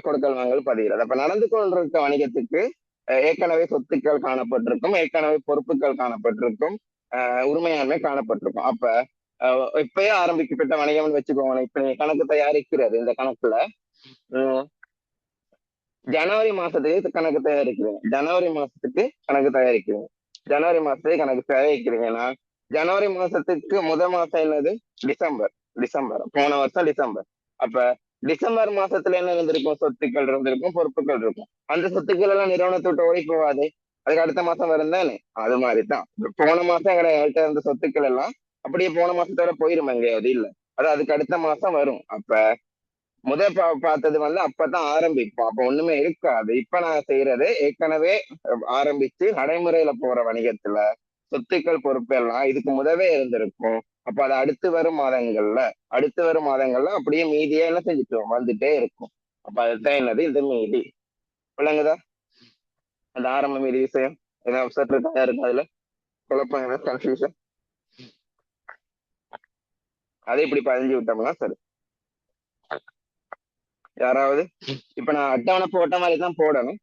கொடுக்கல் வாங்கல் பதிகிறது. அப்ப நடந்து கொண்டிருக்க வணிகத்துக்கு ஏற்கனவே சொத்துக்கள் காணப்பட்டிருக்கும், ஏற்கனவே பொறுப்புகள் காணப்பட்டிருக்கும், உரிமையாண்மை காணப்பட்டிருக்கும். அப்ப இப்பயே ஆரம்பிக்கப்பட்ட வணிகம்னு வச்சுக்கோங்க. இப்ப நீங்க கணக்கு தயாரிக்கிறது, இந்த கணக்குல ஜனவரி மாசத்துக்கு கணக்கு தயாரிக்கிறீங்க. ஜனவரி மாசத்துக்கு கணக்கு தயாரிக்கிறீங்க. ஜனவரி மாசத்துக்கு கணக்கு தயாரிக்கிறீங்கன்னா ஜனவரி மாசத்துக்கு மாசம் என்னது? டிசம்பர். போன வருஷம் டிசம்பர். அப்ப டிசம்பர் மாசத்துல என்ன இருந்திருக்கும்? சொத்துக்கள் இருந்திருக்கும், பொறுப்புகள் இருக்கும். அந்த சொத்துக்கள் எல்லாம் நிறுவனத்தை விட்டு ஓடி போவாது. அதுக்கு அடுத்த மாசம் வரும் தானே. அது மாதிரிதான் போன மாசம் எங்கள்கிட்ட இருந்த சொத்துக்கள் எல்லாம் அப்படியே போன மாசத்தோட போயிருமா? எங்கேயாவது இல்ல. அது அதுக்கு அடுத்த மாசம் வரும். அப்ப பார்த்தது அப்பதான் ஆரம்பிப்போம். அப்ப ஒண்ணுமே இருக்காது. இப்ப நான் செய்யறது ஏற்கனவே ஆரம்பிச்சு நடைமுறையில போற வணிகத்துல சொத்துக்கள் பொறுப்பு எல்லாம் இதுக்கு முதவே இருந்திருக்கும். அப்ப அது அடுத்து வரும் மாதங்கள்ல அப்படியே மீதியா என்ன செஞ்சுட்டோம் வந்துட்டே இருக்கும். அப்ப அதுதான் என்னது இந்த மீதி. விளங்குதா? அந்த ஆரம்ப மீதி விஷயம் ஏதாவது அப்செட் இருக்கா அதுல? குழப்பம், கன்ஃபியூஷன்? அதை இப்படி பதிஞ்சு விட்டோம்னா சரி. யாராவது இப்ப நான் அட்டவணை போட்ட மாதிரி தான் போடணும்.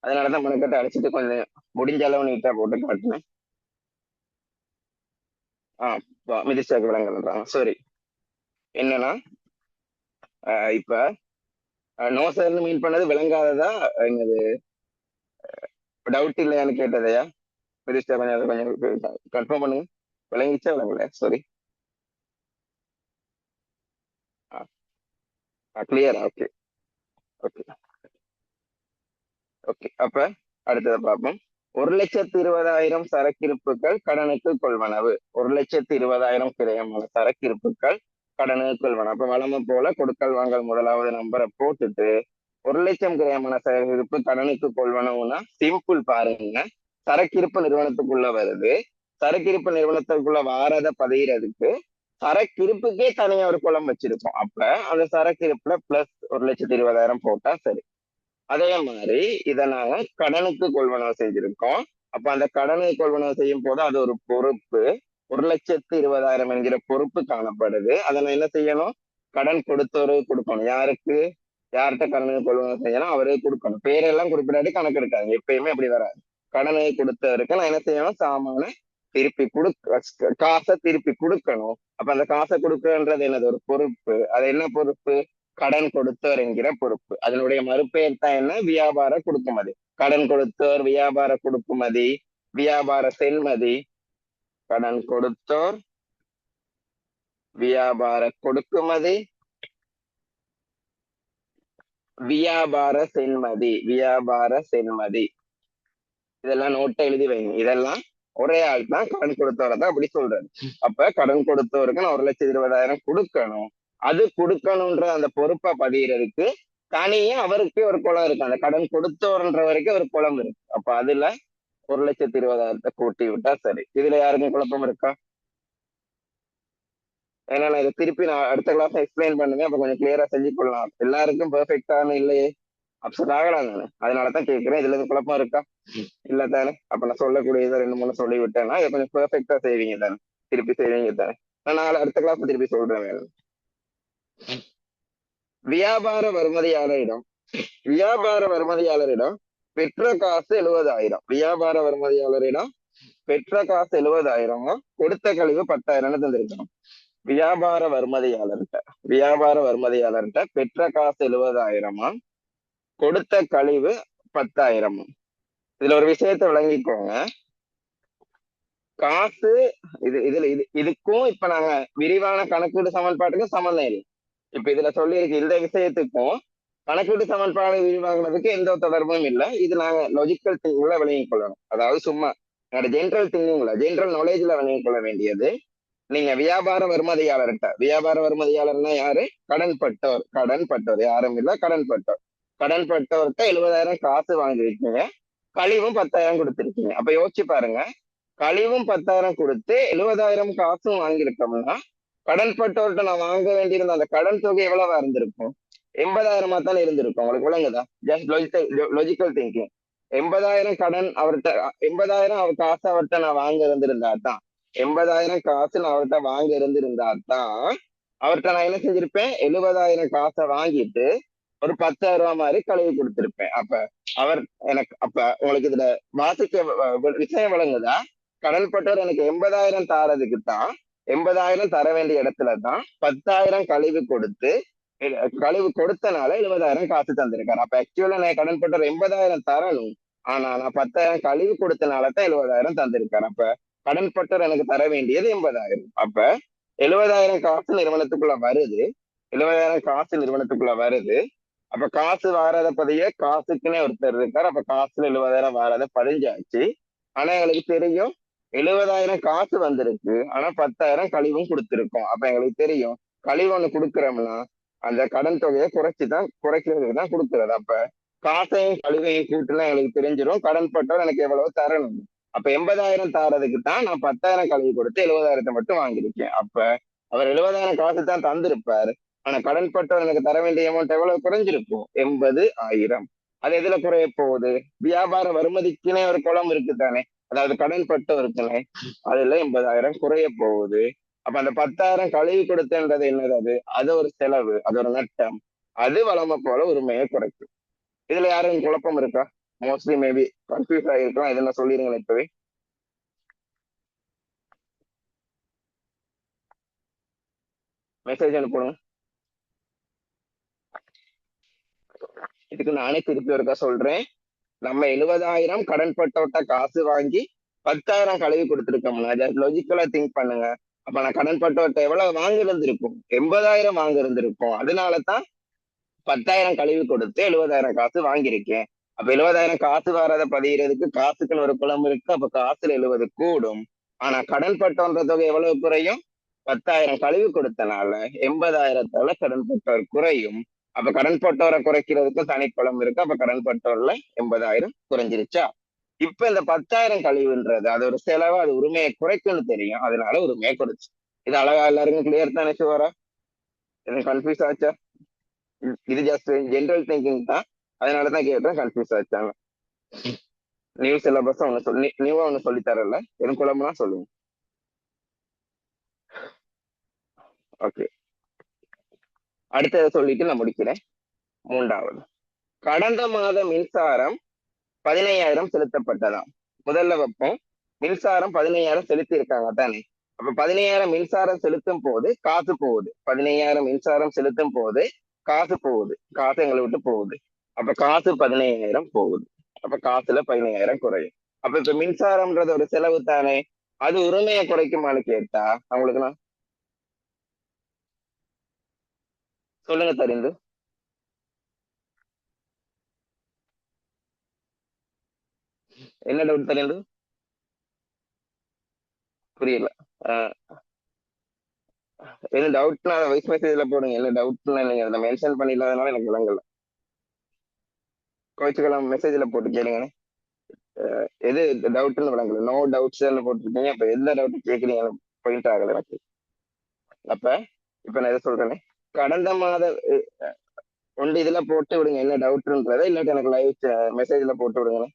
அதனாலதான் மனக்கட்டை அடிச்சுட்டு கொஞ்சம் முடிஞ்ச அளவு நீட்டா போட்டு காட்டினேன். மிதிச்சாக்கு விளங்கல்ன்றாங்க. சரி. என்னன்னா இப்ப நோ சார்னு மீன் பண்ணது விளங்காததா என்னது டவுட் இல்லையான்னு கேட்டதையா? மிதிச்சா கொஞ்சம் கொஞ்சம் கன்ஃபார்ம் பண்ணுங்க. விளங்கிச்சா விளங்கல? சாரி. கிளியரா? Okay okay okay. அப்ப அடுத்ததை பார்ப்போம். 1,20,000 சரக்கிருப்புகள் கடனுக்கு கொள்வனவு. 1,20,000 கிரயமான சரக்கிருப்புகள் கடனுக்கு கொள்வனவு. அப்ப வளமை போல கொடுக்கல் வாங்கல் முதலாவது நம்பரை போட்டுட்டு 1,00,000 கிரயமான சரக்கிருப்பு கடனுக்கு கொள்வனவுனா சிம்பிள் பாருங்க. சரக்கிருப்பு நிறுவனத்துக்குள்ள வருது. சரக்கிருப்பு நிறுவனத்துக்குள்ள வாரத பதிகிறதுக்கு சரக்கிருப்புக்கே தனியா ஒரு குளம் வச்சிருக்கோம். அப்ப அந்த சரக்கிருப்புல பிளஸ் 1,20,000 போட்டா சரி. அதே மாதிரி இதை நாங்க கடனுக்கு கொள்வனவு செஞ்சிருக்கோம். அப்ப அந்த கடனை கொள்வனவு செய்யும் போது அது ஒரு பொறுப்பு. 1,20,000 என்கிற பொறுப்பு காணப்படுது. அதை நான் என்ன செய்யணும்? கடன் கொடுத்தவரு கொடுக்கணும். யாருக்கு? யார்கிட்ட கடனை கொள்வனவு செய்யணும்? அவரே கொடுக்கணும். பேரெல்லாம் குறிப்பிடாட்டி கணக்கு எடுக்காது. எப்பயுமே அப்படி வராது. கடனை கொடுத்தவருக்கு நான் என்ன செய்யணும்? சாமான திருப்பி காசை திருப்பி கொடுக்கணும். அப்ப அந்த காசை கொடுக்கன்றது என்னது? ஒரு பொறுப்பு. அது என்ன பொறுப்பு? கடன் கொடுத்தவர் என்கிற பொறுப்பு. அதனுடைய மறுபெயர் தான் என்ன? வியாபார கொடுக்குமதி. கடன் கொடுத்தோர், வியாபார கொடுக்குமதி, வியாபார செல்மதி. கடன் கொடுத்தோர், வியாபார கொடுக்குமதி, வியாபார செல்மதி. வியாபார செல்மதி இதெல்லாம் நோட்டை எழுதி வைங்க. இதெல்லாம் ஒரே ஆள் தான் கடன் கொடுத்தவரை தான் அப்படி சொல்றாரு. அப்ப கடன் கொடுத்தவருக்கு நான் 1,20,000 கொடுக்கணும். அது கொடுக்கணும்ன்ற அந்த பொறுப்பை பதியறதுக்கு தனியே அவருக்கே ஒரு குளம் இருக்கு. அந்த கடன் கொடுத்தவர்ன்ற வரைக்கும் ஒரு குளம் இருக்கு. அப்ப அதுல 1,20,000 கூட்டி விட்டா சரி. இதுல யாருக்கும் குழப்பம் இருக்கா? ஏன்னா நான் இதை திருப்பி நான் அடுத்த கிளாஸ் எக்ஸ்பிளைன் பண்ணுவேன். அப்ப கொஞ்சம் கிளியரா செஞ்சு கொள்ளலாம். எல்லாருக்கும் பெர்ஃபெக்டான இல்லையே, அப்செட் ஆகலாம் தானே. அதனாலதான் கேட்கிறேன். இதுல எதுவும் குழப்பம் இருக்கா? இல்ல தானே. அப்ப நான் சொல்லக்கூடியதை 2-3 சொல்லி விட்டேன்னா இதை கொஞ்சம் பெர்ஃபெக்டா செய்வீங்க தானே, திருப்பி செய்வீங்க தானே. நான் நாளை அடுத்த கிளாஸ் திருப்பி சொல்றேன். வேணும் வியாபார வருமதியாளரிடம் வியாபார வருமதியாளரிடம் பெற்ற காசு 70,000. வியாபார வருமதியாளரிடம் பெற்ற காசு 70,000, கொடுத்த கழிவு 10,000 தந்திருக்கணும். வியாபார வருமதியாளர்கிட்ட பெற்ற காசு 70,000, கொடுத்த கழிவு 10,000. இதுல ஒரு விஷயத்தை விளங்கிக்கோங்க. காசு இதுக்கும் இப்ப நாங்க விரிவான கணக்கீடு சமன்பாட்டுக்கும் சம்மந்தம் இல்லை. இப்ப இதுல சொல்லியிருக்கு இந்த விஷயத்துக்கும் கணக்கீட்டு சமன்பாடு விரிவாக்குறதுக்கு எந்த தொடர்பும் இல்லை. இது நாங்க லாஜிக்கல் திங்கிங்ல விளங்கிக் கொள்ளணும். அதாவது சும்மா ஜென்ரல் திங்கிங்ல, ஜென்ரல் நாலேஜ்ல விளங்கிக் கொள்ள வேண்டியது. நீங்க வியாபார வருமதியாளர்னா யாரு? கடன் பட்டோர் யாரும் இல்ல, கடன் பட்டோர்கிட்ட 70,000 காசு வாங்கிருக்கீங்க, கழிவும் 10,000 கொடுத்திருக்கீங்க. அப்ப யோசிச்சு பாருங்க, கழிவும் 10,000 கொடுத்து 70,000 காசும் வாங்கியிருக்கோம்னா கடன் பட்டோர்கிட்ட நான் வாங்க வேண்டியிருந்த அந்த கடன் தொகை எவ்வளவா இருந்திருக்கும்? 80,000 தானே இருந்திருக்கும். உங்களுக்கு விளங்குதா? Just logical thinking. 80,000 கடன் அவர்கிட்ட, 80,000 அவர் காசு அவர்கிட்ட நான் வாங்க இருந்திருந்தா தான், 80,000 காசு நான் அவர்கிட்ட வாங்க இருந்திருந்தா தான் அவர்கிட்ட நான் என்ன செஞ்சிருப்பேன்? 70,000 காசை வாங்கிட்டு ஒரு 10,000 ரூபாய் மாதிரி கழுவி கொடுத்திருப்பேன். அப்ப அவர் எனக்கு, அப்ப உங்களுக்கு இதுல வாசிக்க விஷயம் விளங்குதா? கடன் பட்டவர் எனக்கு 80,000 தாரதுக்கு தான், 80,000 தர வேண்டிய இடத்துலதான் 10,000 கழிவு கொடுத்தனால 70,000 காசு தந்திருக்காரு. அப்ப ஆக்சுவலா நான் கடன் பட்டவர் 80,000 தரணும், ஆனா நான் 10,000 கழிவு கொடுத்தனாலதான் 70,000 தந்திருக்காரு. அப்ப கடன் பட்டவர் எனக்கு தர வேண்டியது 80,000. அப்ப 70,000 காசு நிறுவனத்துக்குள்ள வருது. 70,000 காசு நிறுவனத்துக்குள்ள வருது. அப்ப காசு வாராத பதிய காசுக்குன்னே ஒருத்தர் இருக்காரு. அப்ப காசுல 70,000 வாராத பதிஞ்சாச்சு. ஆனா எங்களுக்கு தெரியும் 70,000 காசு வந்திருக்கு, ஆனா 10,000 கழிவும் கொடுத்திருக்கோம். அப்ப எங்களுக்கு தெரியும் கழிவு ஒண்ணு கொடுக்குறோம்னா அந்த கடன் தொகையை குறைக்கிறதுக்கு தான் கொடுக்கறது. அப்ப காசையும் கழிவையும் கூட்டுனா எங்களுக்கு தெரிஞ்சிடும் கடன் பட்டவர் எனக்கு எவ்வளவு தரணும். அப்ப 80,000 தாரதுக்கு தான் நான் 10,000 கழிவு கொடுத்து 70,000 மட்டும் வாங்கியிருக்கேன். அப்ப அவர் 70,000 காசு தான் தந்திருப்பாரு, ஆனா கடன் பட்டவர் எனக்கு தர வேண்டிய அமௌண்ட் எவ்வளவு குறைஞ்சிருக்கும்? 80,000. அது எதுல குறைய போகுது? வியாபார வருமதிக்குனே ஒரு குளம் இருக்கு தானே, அதாவது கடன் பட்டவருக்குனே, அதுல 80,000 குறைய போகுது. அப்ப அந்த 10,000 கழுவி கொடுத்தன்றது என்னது? அது ஒரு செலவு, அது ஒரு நட்டம். அது வளமை போல உரிமையை குறைக்கும். இதுல யாரும் குழப்பம் இருக்கா? மோஸ்ட்லி மேபி கன்ஃபியூஸ் ஆகிருக்கலாம். இதெல்லாம் சொல்லிருங்களேன் இப்பவே. மெசேஜ் அனுப்பணும். இதுக்கு நானே திருப்பி ஒருக்கா சொல்றேன். நம்ம 70,000 கடன் பட்டவட்ட காசு வாங்கி 10,000 கழுவி கொடுத்துருக்கோம்னா லாஜிக்கலா திங்க் பண்ணுங்க. அப்ப நான் கடன் பட்டவட்ட எவ்வளவு வாங்க இருந்திருக்கும்? 80,000 வாங்க இருந்திருக்கும். அதனாலதான் 10,000 கழிவு கொடுத்து 70,000 காசு வாங்கியிருக்கேன். அப்ப 70,000 காசு வராத பதியறதுக்கு காசுக்குன்னு ஒரு குளம் இருக்கு. அப்ப காசுல 70 கூடும். ஆனா கடன் பட்டோன்ற தொகை எவ்வளவு குறையும்? 10,000 கழிவு கொடுத்தனால 80,000 கடன் பட்டோர் குறையும். அப்ப கடன் பட்டோரை குறைக்கிறதுக்கு தனி குளம் இருக்கு. அப்ப கடன் பட்டோர்ல 80,000 குறைஞ்சிருச்சா? இப்ப இந்த 10,000 கழிவுன்றது அது ஒரு செலவு, அது உரிமையை குறைக்கும்னு தெரியும், அதனால உரிமையை குறைச்சு. இது அழகா எல்லாருக்கும் கிளியர் தானே? ஷுவரா? எனக்கு கன்ஃபியூஸ் ஆச்சா? இது ஜஸ்ட் ஜென்ரல் திங்கிங் தான், அதனாலதான் கேட்டேன். கன்ஃபியூஸ் ஆச்சாங்க. நியூ சிலபஸ் ஒண்ணு சொல்லி நியூவா ஒண்ணு சொல்லி தரல, எனக்கு குழம்புனா சொல்லுங்க. ஓகே, அடுத்ததை சொல்லிட்டு நான் முடிக்கிறேன். மூன்றாவது, கடந்த மாத மின்சாரம் 15,000 செலுத்தப்பட்டதாம். முதல்ல வைப்போம், மின்சாரம் 15,000 செலுத்தி இருக்காங்க தானே. அப்ப 15,000 மின்சாரம் செலுத்தும் போது காசு போகுது. 15,000 மின்சாரம் செலுத்தும் போது காசு போகுது, காசு எங்களை விட்டு போகுது. அப்ப காசு 15,000 போகுது. அப்ப காசுல 15,000 குறையும். அப்ப இப்ப மின்சாரம்ன்றது ஒரு செலவு தானே, அது உரிமையை குறைக்குமான்னு கேட்டா அவங்களுக்கு நான் சொல்லுங்க தெரிந்து. என்ன டவுட் தெரிந்து? புரியல. ஆஹ் என்ன டவுட்னா வாய்ஸ் மெசேஜ்ல போடுங்க. என்ன டவுட்னா நீங்க அதை மென்ஷன் பண்ணிடாதனால எனக்கு விளங்கல. கோச்சுக்கலாம், மெசேஜ்ல போட்டு கேளுங்க. எது டவுட்னு விளங்கல. நோ டவுட்ஸ் போட்டிருக்கீங்க. அப்ப எந்த டவுட் கேட்குறீங்க பாயிண்ட் ஆகல எனக்கு. அப்ப இப்ப நான் எதை சொல்றேனே, கடந்த மாத ஒன்று இதுல போட்டு விடுங்க என்ன டவுட்ன்றத, இல்லாட்டி எனக்கு லைவ் மெசேஜ்ல போட்டு விடுங்க.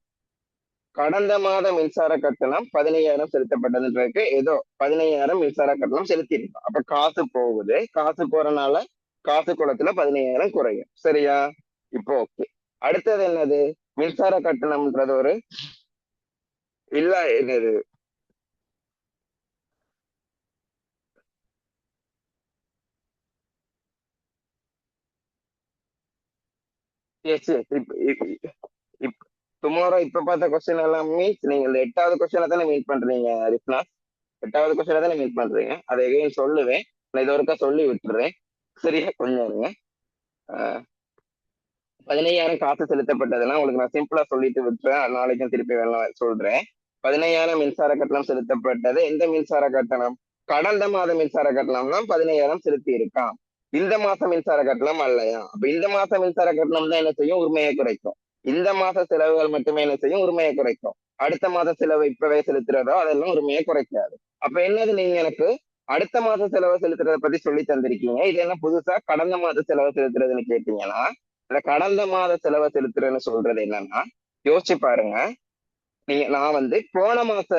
கடந்த மாத மின்சார கட்டணம் 15,000 செலுத்தப்பட்டதுன்றதுக்கு ஏதோ 15,000 மின்சார கட்டணம் செலுத்திருக்கோம். அப்ப காசு போகுது, காசு போறனால காசு குளத்துல 15,000 குறையும். சரியா? இப்போ ஓகே. அடுத்தது என்னது, மின்சார கட்டணம்ன்றது ஒரு இல்ல என்னது, எஸ் டுமாரோ இப்ப பார்த்த கொஸ்டின் எல்லாம் மீன்ஸ் நீங்க இந்த 8வது கொஸ்டினை தானே மீட் பண்றீங்க ரிப்னா. 8வது கொஸ்டினை தானே மீட் பண்றீங்க. அதை எகைன் சொல்லுவேன், நான் இது ஒருக்கா சொல்லி விட்டுறேன். சரியா, கொஞ்சம் இருங்க. 15,000 காசு செலுத்தப்பட்டதுன்னா உங்களுக்கு நான் சிம்பிளா சொல்லிட்டு விட்டுறேன், நாளைக்கும் திருப்பி வேணாம் சொல்றேன். 15,000 மின்சார கட்டணம் செலுத்தப்பட்டது. எந்த மின்சார கட்டணம்? கடந்த மாத மின்சார கட்டணம் தான் 15,000 செலுத்தி இருக்கான். இந்த மாசம் மின்சார கட்டணம் அல்லையா. அப்ப இந்த மாசம் மின்சார கட்டணம் தான் என்ன செய்யும், உரிமையை குறைக்கும். இந்த மாச செலவுகள் மட்டுமே என்ன செய்யும், உரிமையை குறைக்கும். அடுத்த மாத செலவு இப்பவே செலுத்துறதோ அதெல்லாம் உரிமையை குறைக்காது. அப்ப என்னது, நீங்க எனக்கு அடுத்த மாச செலவு செலுத்துறத பத்தி சொல்லி தந்திருக்கீங்க, இது என்ன புதுசா கடந்த மாத செலவு செலுத்துறதுன்னு கேட்டீங்கன்னா, இந்த கடந்த மாத செலவை செலுத்துறேன்னு சொல்றது என்னன்னா, யோசிச்சு பாருங்க. நீங்க நான் போன மாச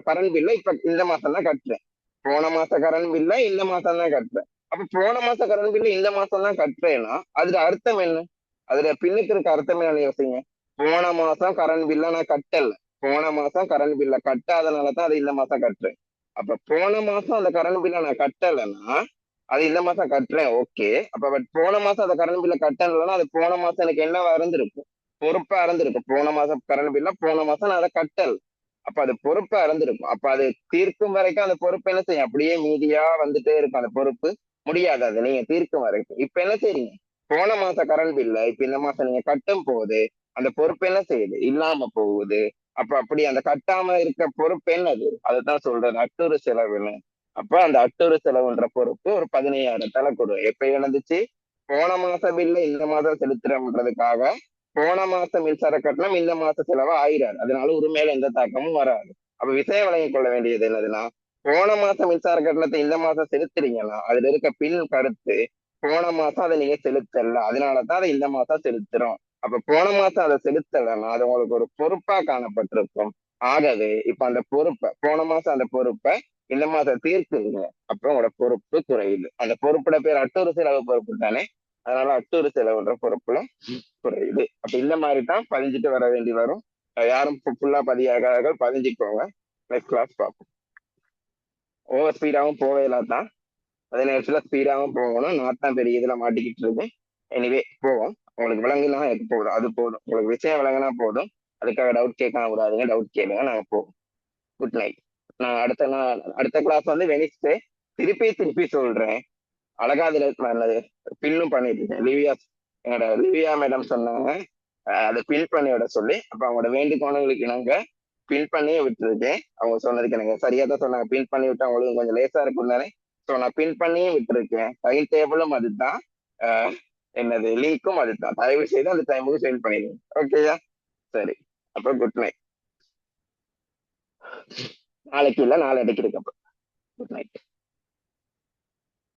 கரண்ட் பில்ல இப்ப இந்த மாசம் தான் கட்டுறேன். போன மாச கரண்ட் பில்ல இந்த மாசம் தான் கட்டுறேன். அப்ப போன மாச கரண்ட் பில்ல இந்த மாசம் தான் கட்டுறேன்னா அதுல அர்த்தம் என்ன? அதுல பின்னுக்கு இருக்க அர்த்தம் என்ன யோசிங்க. போன மாசம் கரண்ட் பில்ல நான் கட்டல, போன மாசம் கரண்ட் பில்ல கட்டாதனாலதான் அது இந்த மாசம் கட்டுறேன். அப்ப போன மாசம் அந்த கரண்ட் பில்ல நான் கட்டலைன்னா அது இந்த மாசம் கட்டுறேன், ஓகே. அப்ப பட் போன மாசம் அந்த கரண்ட் பில்ல கட்டலைன்னா அது போன மாசம் எனக்கு என்னவா இருந்திருக்கும், பொறுப்பா இருந்திருக்கும். போன மாசம் கரண்ட் பில்ல போன மாசம் நான் அதை கட்டல், அப்ப அது பொறுப்பா இருந்திருக்கும். அப்ப அது தீர்க்கும் வரைக்கும் அந்த பொறுப்பு என்ன செய்யும், அப்படியே மீதியா வந்துட்டே இருக்கும். அந்த பொறுப்பு முடியாது, அது நீங்க தீர்க்கும் வரைக்கும். இப்ப என்ன செய்றீங்க, போன மாச கரண்ட் பில்ல இப்ப இந்த மாசம் நீங்க கட்டும் போது அந்த பொறுப்பு என்ன செய்யுது, இல்லாம போகுது. அப்ப அப்படி அந்த கட்டாம இருக்க பொறுப்பு என்னது, அதுதான் சொல்றது அட்டூறு செலவுன்னு. அப்ப அந்த அட்டூறு செலவுன்ற பொறுப்பு ஒரு 15,000 கொடு. எப்ப இழந்துச்சு, போன மாசம் பில்ல இந்த மாதம் செலுத்துறோம்ன்றதுக்காக போன மாசம் மின்சார கட்டணம் இந்த மாச செலவு ஆயிராது, அதனால உரிமையில எந்த தாக்கமும் வராது. அப்ப விஷயம் வழங்கிக் கொள்ள வேண்டியது என்னதுன்னா, போன மாசம் மின்சார கட்டணத்தை இந்த மாசம் செலுத்துறீங்கன்னா அதுல இருக்க பின் கருத்து, போன மாசம் அதை நீங்க செலுத்தல, அதனாலதான் அதை இந்த மாசம் செலுத்துறோம். அப்ப போன மாசம் அதை செலுத்தலைன்னா அது உங்களுக்கு ஒரு பொறுப்பா காணப்பட்டிருக்கும். ஆகவே இப்ப அந்த பொறுப்பை போன மாசம் அந்த பொறுப்பை இந்த மாசம் தீர்க்குறீங்க, அப்ப உங்களோட பொறுப்பு குறையுது. அந்த பொறுப்போட பேர் அட்டூறு செலவு பொறுப்பு தானே, அதனால அட்டூறு செலவுன்ற பொறுப்புல குறையுது. அப்ப இந்த மாதிரி தான் பதிஞ்சிட்டு வர வேண்டி வரும். யாரும் ஃபுல்லா பதியாகார்கள், பதிஞ்சுக்கோங்க. நெக்ஸ்ட் கிளாஸ் பார்ப்போம். ஓவர் ஸ்பீடாகவும் போவேலாம் தான், அதே நேரத்துல ஸ்பீடாகவும் போகணும். நான் தான் பெரிய இதுல மாட்டிக்கிட்டு இருக்கேன். எனிவே போவோம். உங்களுக்கு விளங்குனா எனக்கு போதும், அது போதும். உங்களுக்கு விஷயம் விளங்குனா போதும். அதுக்காக டவுட் கேட்க கூடாதுங்க, டவுட் கேளுங்க, நாங்க போவோம். Good night. நான் அடுத்த கிளாஸ் வெனிஸ்டே. திருப்பி திருப்பி சொல்றேன், அழகா அதுல நல்லது பின்னும் பண்ணிட்டு இருக்கேன். என்னோட லிவியா மேடம் சொன்னாங்க, அதை பின் பண்ணி விட சொல்லி. அப்ப அவங்களோட வேண்டுகோளுங்களுக்கு நாங்க பின் பண்ணியே விட்டுருக்கேன். அவங்க சொன்னதுக்கு எனக்கு சரியா தான் சொன்னாங்க, பின் பண்ணி விட்டு அவங்களுக்கு கொஞ்சம் லேசா இருக்கும் தானே. ஸோ நான் பின் பண்ணியே விட்டுருக்கேன். டைம் டேபிளும் அதுதான், என்னது லிங்க்கும் அதுதான். தயவு செய்து அந்த டைமுக்கு சென்ட் பண்ணிடுங்க, ஓகேயா? சரி, அப்ப குட் நைட். நாளைக்கு இல்ல நாளை அடிக்கிறதுக்கு அப்புறம் குட் நைட்.